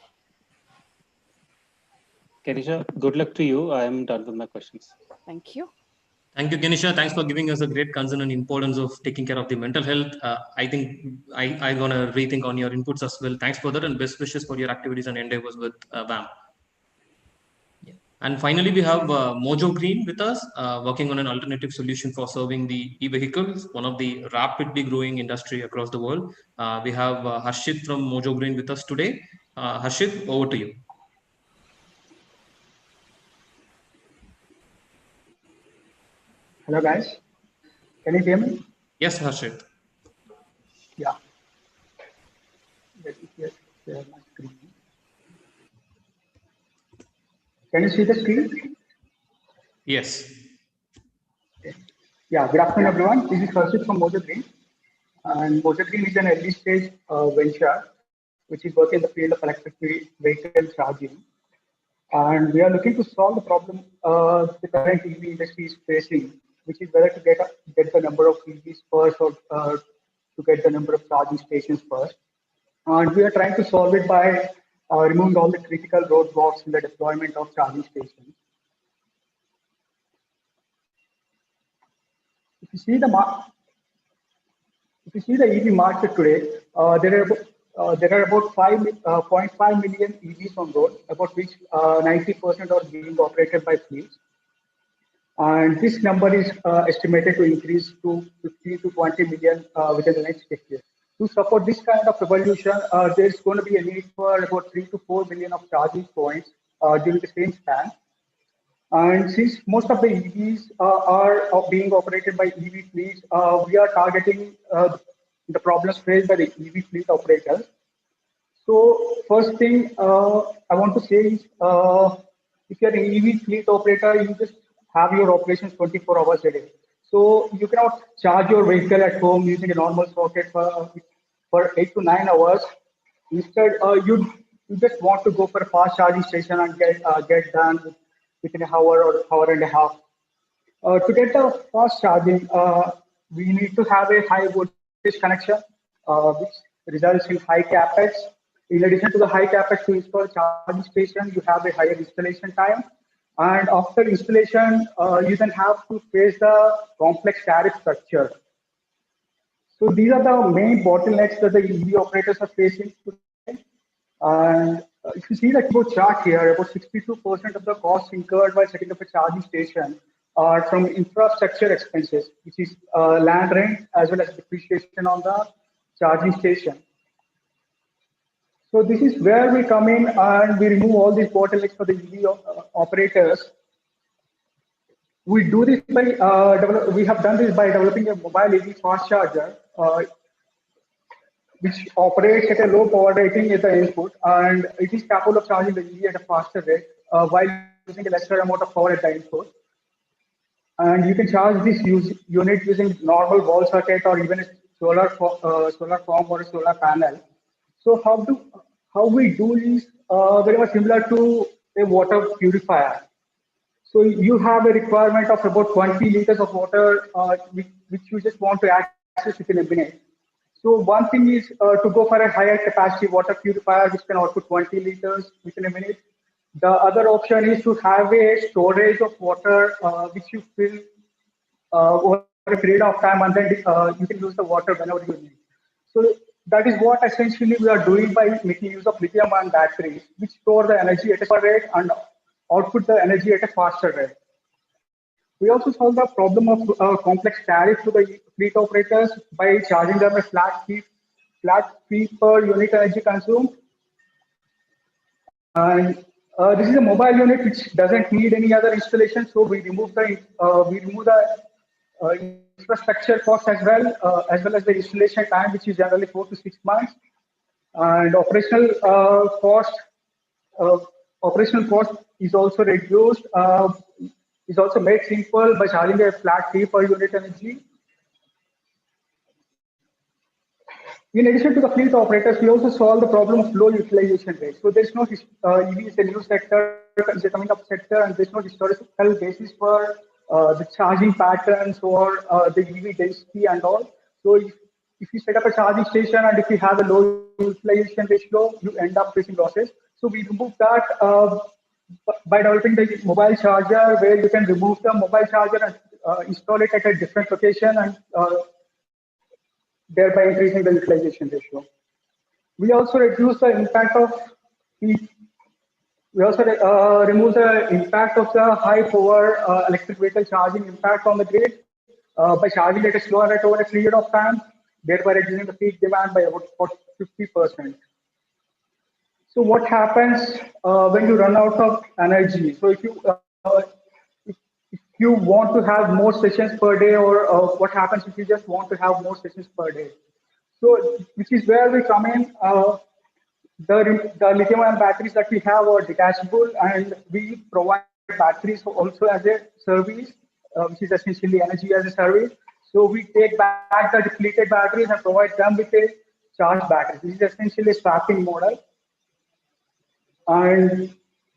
Kenisha, good luck to you. I am done with my questions. Thank you. Thank you, Kenisha. Thanks for giving us a great concern and importance of taking care of the mental health. I think I'm going to rethink on your inputs as well. Thanks for that, and best wishes for your activities and endeavors with BAM. And finally, we have Mojo Green with us, working on an alternative solution for serving the e-vehicles, one of the rapidly growing industry across the world. We have Harshit from Mojo Green with us today. Harshit, over to you. Hello guys, can you hear me? Yes, Harshit. Yeah. Let me share my screen. Can you see the screen? Yes. Okay. Yeah, good afternoon everyone. This is Harshit from Mojo Green. And Mojo Green is an early stage venture which is working in the field of electric vehicle charging. And we are looking to solve the problem the current EV industry is facing, which is whether to get the number of EVs first or to get the number of charging stations first. And we are trying to solve it by removing all the critical roadblocks in the deployment of charging stations. If you see the EV market today, there are about 5.5 million EVs on road, about which 90% are being operated by fleets. And this number is estimated to increase to 15 to 20 million within the next 6 years. To support this kind of evolution, there's going to be a need for about 3 to 4 million of charging points during the same span. And since most of the EVs are being operated by EV fleets, we are targeting the problems faced by the EV fleet operators. So first thing I want to say is, if you're an EV fleet operator, you just have your operations 24 hours a day. So you cannot charge your vehicle at home using a normal socket for 8 to 9 hours. Instead, you just want to go for a fast charging station and get done within an hour or hour and a half. To get the fast charging, we need to have a high voltage connection, which results in high capex. In addition to the high capex to install charging station, you have a higher installation time. And after installation, you then have to face the complex tariff structure. So these are the main bottlenecks that the EV operators are facing today. And if you see the keyboard chart here, about 62% of the costs incurred while setting up a charging station are from infrastructure expenses, which is land rent as well as depreciation on the charging station. So this is where we come in and we remove all these bottlenecks for the EV operators. We do this by we have done this by developing a mobile EV fast charger, which operates at a low power rating at the input, and it is capable of charging the EV at a faster rate while using a lesser amount of power at the input. And you can charge this unit using normal wall socket or even a solar farm or a solar panel. So how we do is very much similar to a water purifier. So you have a requirement of about 20 liters of water, which you just want to access within a minute. So one thing is to go for a higher capacity water purifier, which can output 20 liters within a minute. The other option is to have a storage of water, which you fill over a period of time, and then you can use the water whenever you need. So that is what essentially we are doing by making use of lithium-ion batteries, which store the energy at a slower rate and output the energy at a faster rate. We also solve the problem of complex tariff to the fleet operators by charging them a flat fee per unit energy consumed. And this is a mobile unit which doesn't need any other installation, so we remove the infrastructure cost as well as the installation time, which is generally 4 to 6 months. And operational cost is also reduced. Is also made simple by charging a flat fee per unit energy. In addition to the fleet operators, we also solve the problem of low utilization rate. So there's no EV is a new sector, it's a coming up sector, and there's no historical basis for the charging patterns or the EV density and all. So if you set up a charging station and if you have a low utilization ratio, you end up facing losses. So we remove that by developing the mobile charger, where you can remove the mobile charger and install it at a different location, and thereby increasing the utilization ratio. We also reduce the impact of heat. We also remove the impact of the high power electric vehicle charging impact on the grid by charging at a slower rate over a period of time, thereby reducing the peak demand by about 50%. So what happens when you run out of energy? So if you want to have more sessions per day, or what happens if you just want to have more sessions per day? So which is where we come in. The lithium-ion batteries that we have are detachable, and we provide batteries also as a service, which is essentially energy as a service. So we take back the depleted batteries and provide them with a charged battery. This is essentially a swapping model. And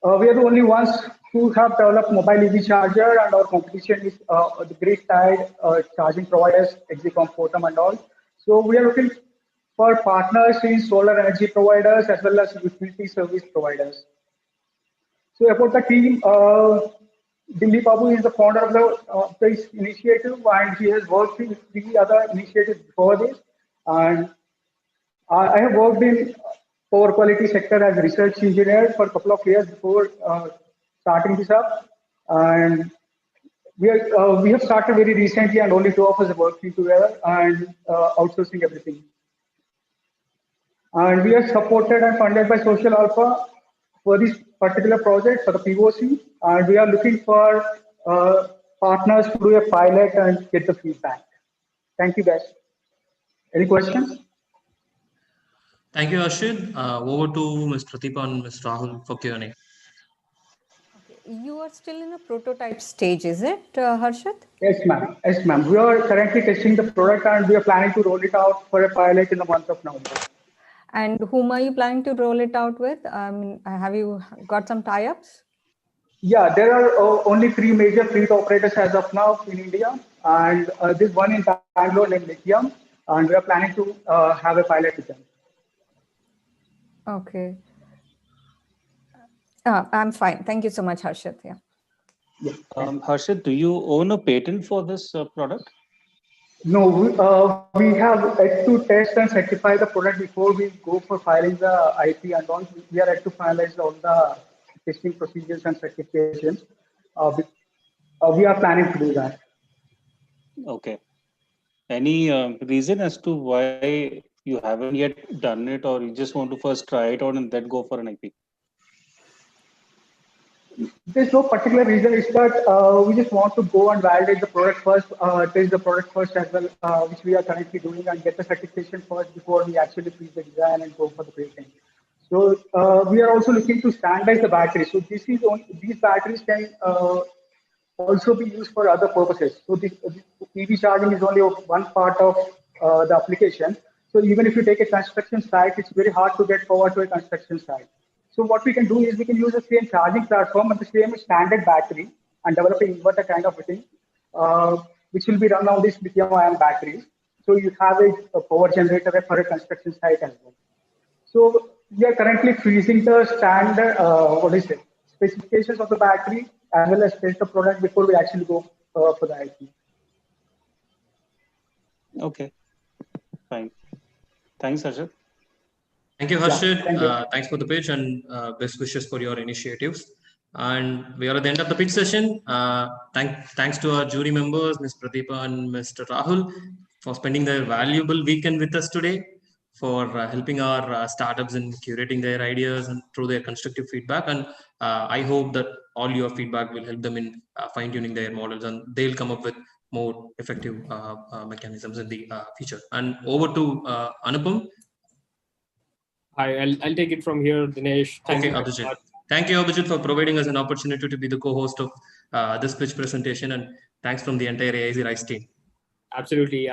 we are the only ones who have developed mobile EV charger, and our competition is the Great Tide charging providers, Exicom, Photom, and all. So we are looking for partners in solar energy providers as well as utility service providers. So about the team, Dilip Babu is the founder of this initiative, and he has worked in 3 other initiatives before this. And I have worked in power quality sector as a research engineer for a couple of years before starting this up. And we have started very recently, and only 2 of us are working together and outsourcing everything. And we are supported and funded by Social Alpha for this particular project, for the POC. And we are looking for partners to do a pilot and get the feedback. Thank you, guys. Any questions? Thank you, Ashid. Over to Ms. Pratibha and Ms. Rahul for Q&A. You are still in a prototype stage, is it, Harshit? Yes, ma'am. Yes, ma'am. We are currently testing the product and we are planning to roll it out for a pilot in the month of November. And whom are you planning to roll it out with? Have you got some tie-ups? Yeah, there are only three major fleet operators as of now in India, and this one in Bangalore named Lithium, and we are planning to have a pilot with them. Okay. I'm fine. Thank you so much, Harshit. Yeah. Harshit, do you own a patent for this product? No, we have yet to test and certify the product before we go for filing the IP and all. We are yet to finalize all the testing procedures and certifications. We are planning to do that. Okay. Any reason as to why you haven't yet done it, or you just want to first try it out and then go for an IP? There's no particular reason. It's that we just want to go and validate the product first, test the product first as well, which we are currently doing, and get the certification first before we actually freeze the design and go for the patent. So we are also looking to standardize the batteries. So these batteries can also be used for other purposes. So this EV charging is only one part of the application. So even if you take a construction site, it's very hard to get forward to a construction site. So what we can do is we can use the same charging platform and the same standard battery and develop an inverter kind of a thing, which will be run on these lithium-ion batteries. So you have a power generator for a construction site as well. So we are currently freezing the standard, specifications of the battery as well as test the product before we actually go for the IP. Okay, fine. Thanks, Harshit. Thank you, Harshit. Yeah, thank you. Thanks for the pitch and best wishes for your initiatives. And we are at the end of the pitch session. Thanks to our jury members, Ms. Pratibha and Mr. Rahul, for spending their valuable weekend with us today, for helping our startups in curating their ideas and through their constructive feedback. And I hope that all your feedback will help them in fine-tuning their models, and they'll come up with more effective mechanisms in the future. And over to Anupam. I'll take it from here, Dinesh. Thank Okay, you very Abhijit. much. Thank you, Abhijit, for providing us an opportunity to be the co-host of this pitch presentation, and thanks from the entire AIC Rise team. Absolutely.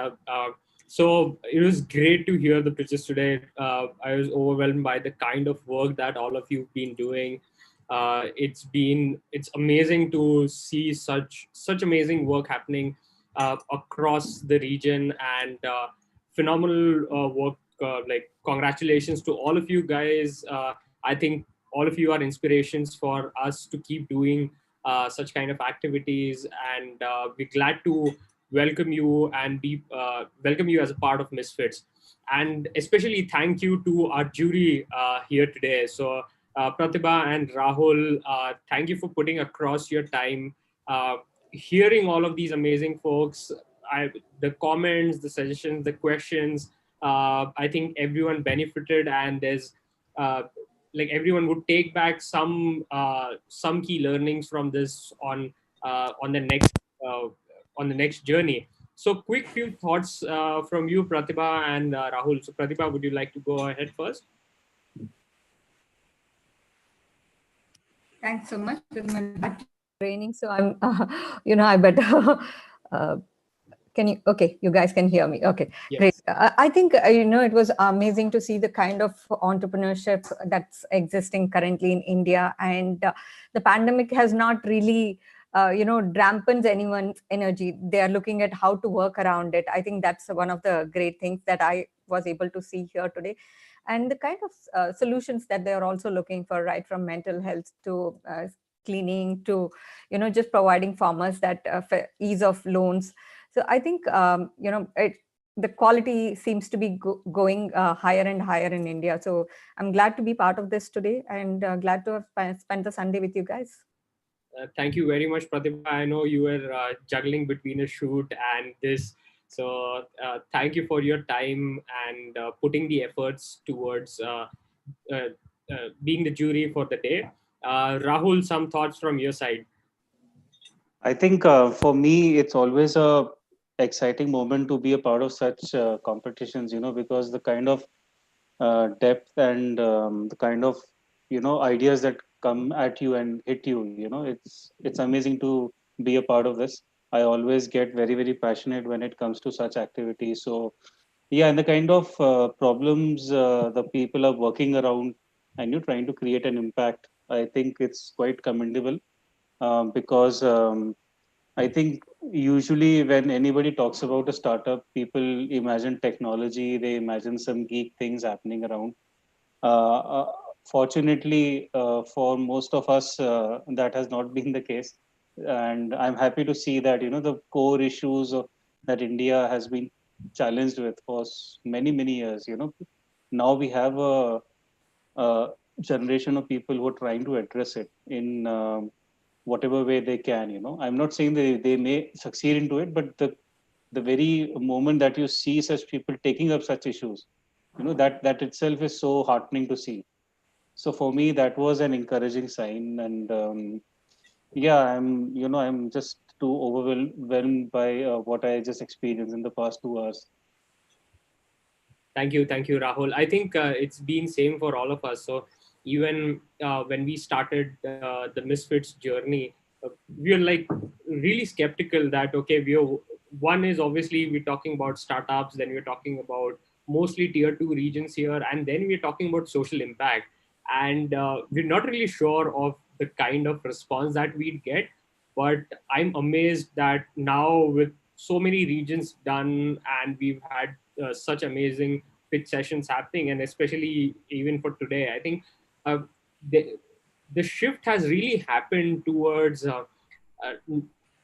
So it was great to hear the pitches today. I was overwhelmed by the kind of work that all of you've been doing. It's amazing to see such amazing work happening across the region, and phenomenal work. Like, congratulations to all of you guys. I think all of you are inspirations for us to keep doing such kind of activities, and we're glad to welcome you and welcome you as a part of Misfits. And especially thank you to our jury here today. So Pratibha and Rahul, thank you for putting across your time, hearing all of these amazing folks, the comments, the suggestions, the questions. I think everyone benefited, and there's like everyone would take back some key learnings from this on the next journey. So quick few thoughts from you, Pratibha and Rahul. So Pratibha, would you like to go ahead first? Thanks so much. With my back training, so I'm, I better. Can you? Okay, you guys can hear me. Okay, yes. Great. I think it was amazing to see the kind of entrepreneurship that's existing currently in India, and the pandemic has not really dampens anyone's energy. They are looking at how to work around it. I think that's one of the great things that I was able to see here today, and the kind of solutions that they are also looking for, right from mental health to cleaning to just providing farmers that ease of loans. So I think the quality seems to be going higher and higher in India. So I'm glad to be part of this today, and glad to have spent the Sunday with you guys. Thank you very much, Pratibha. I know you were juggling between a shoot and this. So thank you for your time and putting the efforts towards being the jury for the day. Rahul, some thoughts from your side? I think for me, it's always a exciting moment to be a part of such competitions, because the kind of depth and the kind of ideas that come at you and hit you. It's amazing to be a part of this. I always get very passionate when it comes to such activities. So yeah, and the kind of problems the people are working around and you're trying to create an impact, I think it's quite commendable. Because I think usually when anybody talks about a startup, people imagine technology, they imagine some geek things happening around. Uh, uh, Fortunately, for most of us, that has not been the case, and I'm happy to see that the core issues that India has been challenged with for many years. Now we have a generation of people who are trying to address it in whatever way they can. I'm not saying they may succeed into it, but the very moment that you see such people taking up such issues, that itself is so heartening to see. So for me, that was an encouraging sign. And yeah, I'm just too overwhelmed by what I just experienced in the past 2 hours. Thank you, Rahul. I think it's been same for all of us. So even when we started the Misfits journey, we are like really skeptical that okay, one is obviously we're talking about startups, then we're talking about mostly tier 2 regions here, and then we're talking about social impact, and we're not really sure of the kind of response that we'd get. But I'm amazed that now with so many regions done, and we've had such amazing pitch sessions happening, and especially even for today, I think uh, the, the shift has really happened towards uh,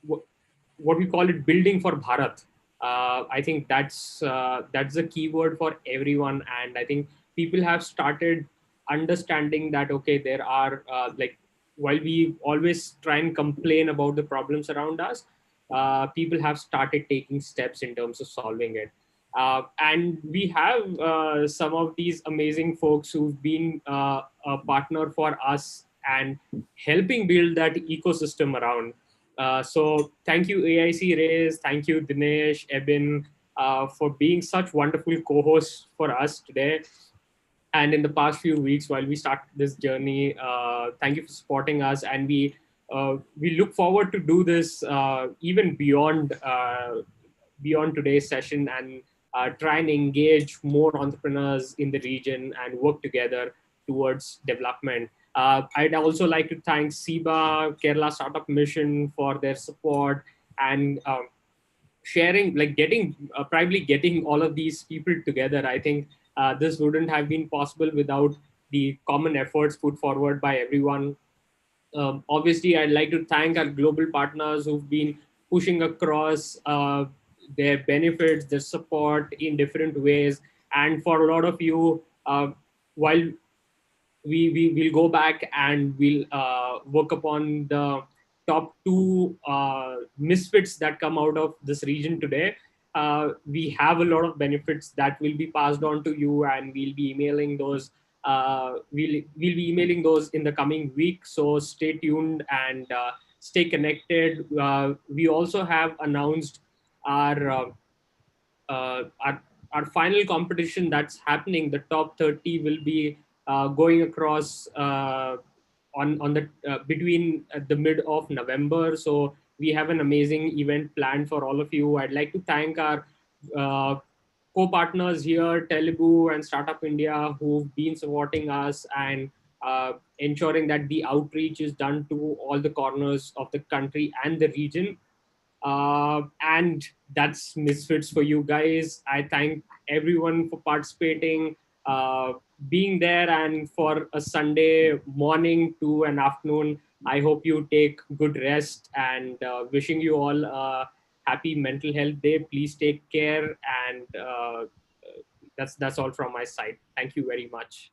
what we call it, building for Bharat. I think that's the keyword for everyone, and I think people have started understanding that okay, there are like, while we always try and complain about the problems around us, people have started taking steps in terms of solving it. And we have some of these amazing folks who've been a partner for us and helping build that ecosystem around. So thank you, AIC Rays. Thank you, Dinesh, Ebin, for being such wonderful co-hosts for us today. And in the past few weeks, while we start this journey, thank you for supporting us. And we look forward to do this even beyond today's session, and try and engage more entrepreneurs in the region and work together towards development. I'd also like to thank SIBA, Kerala Startup Mission, for their support and sharing, like getting, probably getting all of these people together. I think this wouldn't have been possible without the common efforts put forward by everyone. Obviously, I'd like to thank our global partners who've been pushing across their benefits, their support in different ways. And for a lot of you, while we will go back and we'll work upon the top two misfits that come out of this region today. We have a lot of benefits that will be passed on to you, and we'll be emailing those. We'll be emailing those in the coming week. So stay tuned and stay connected. We also have announced our uh, our, our final competition that's happening. The top 30 will be going across on the between the mid of November. So we have an amazing event planned for all of you. I'd like to thank our uh, co-partners here, Telugu and Startup India, who've been supporting us and ensuring that the outreach is done to all the corners of the country and the region. And that's Misfits for you guys. I thank everyone for participating, uh, being there, and for a Sunday morning to an afternoon. I hope you take good rest, and wishing you all a happy mental health day. Please take care, and that's all from my side. Thank you very much.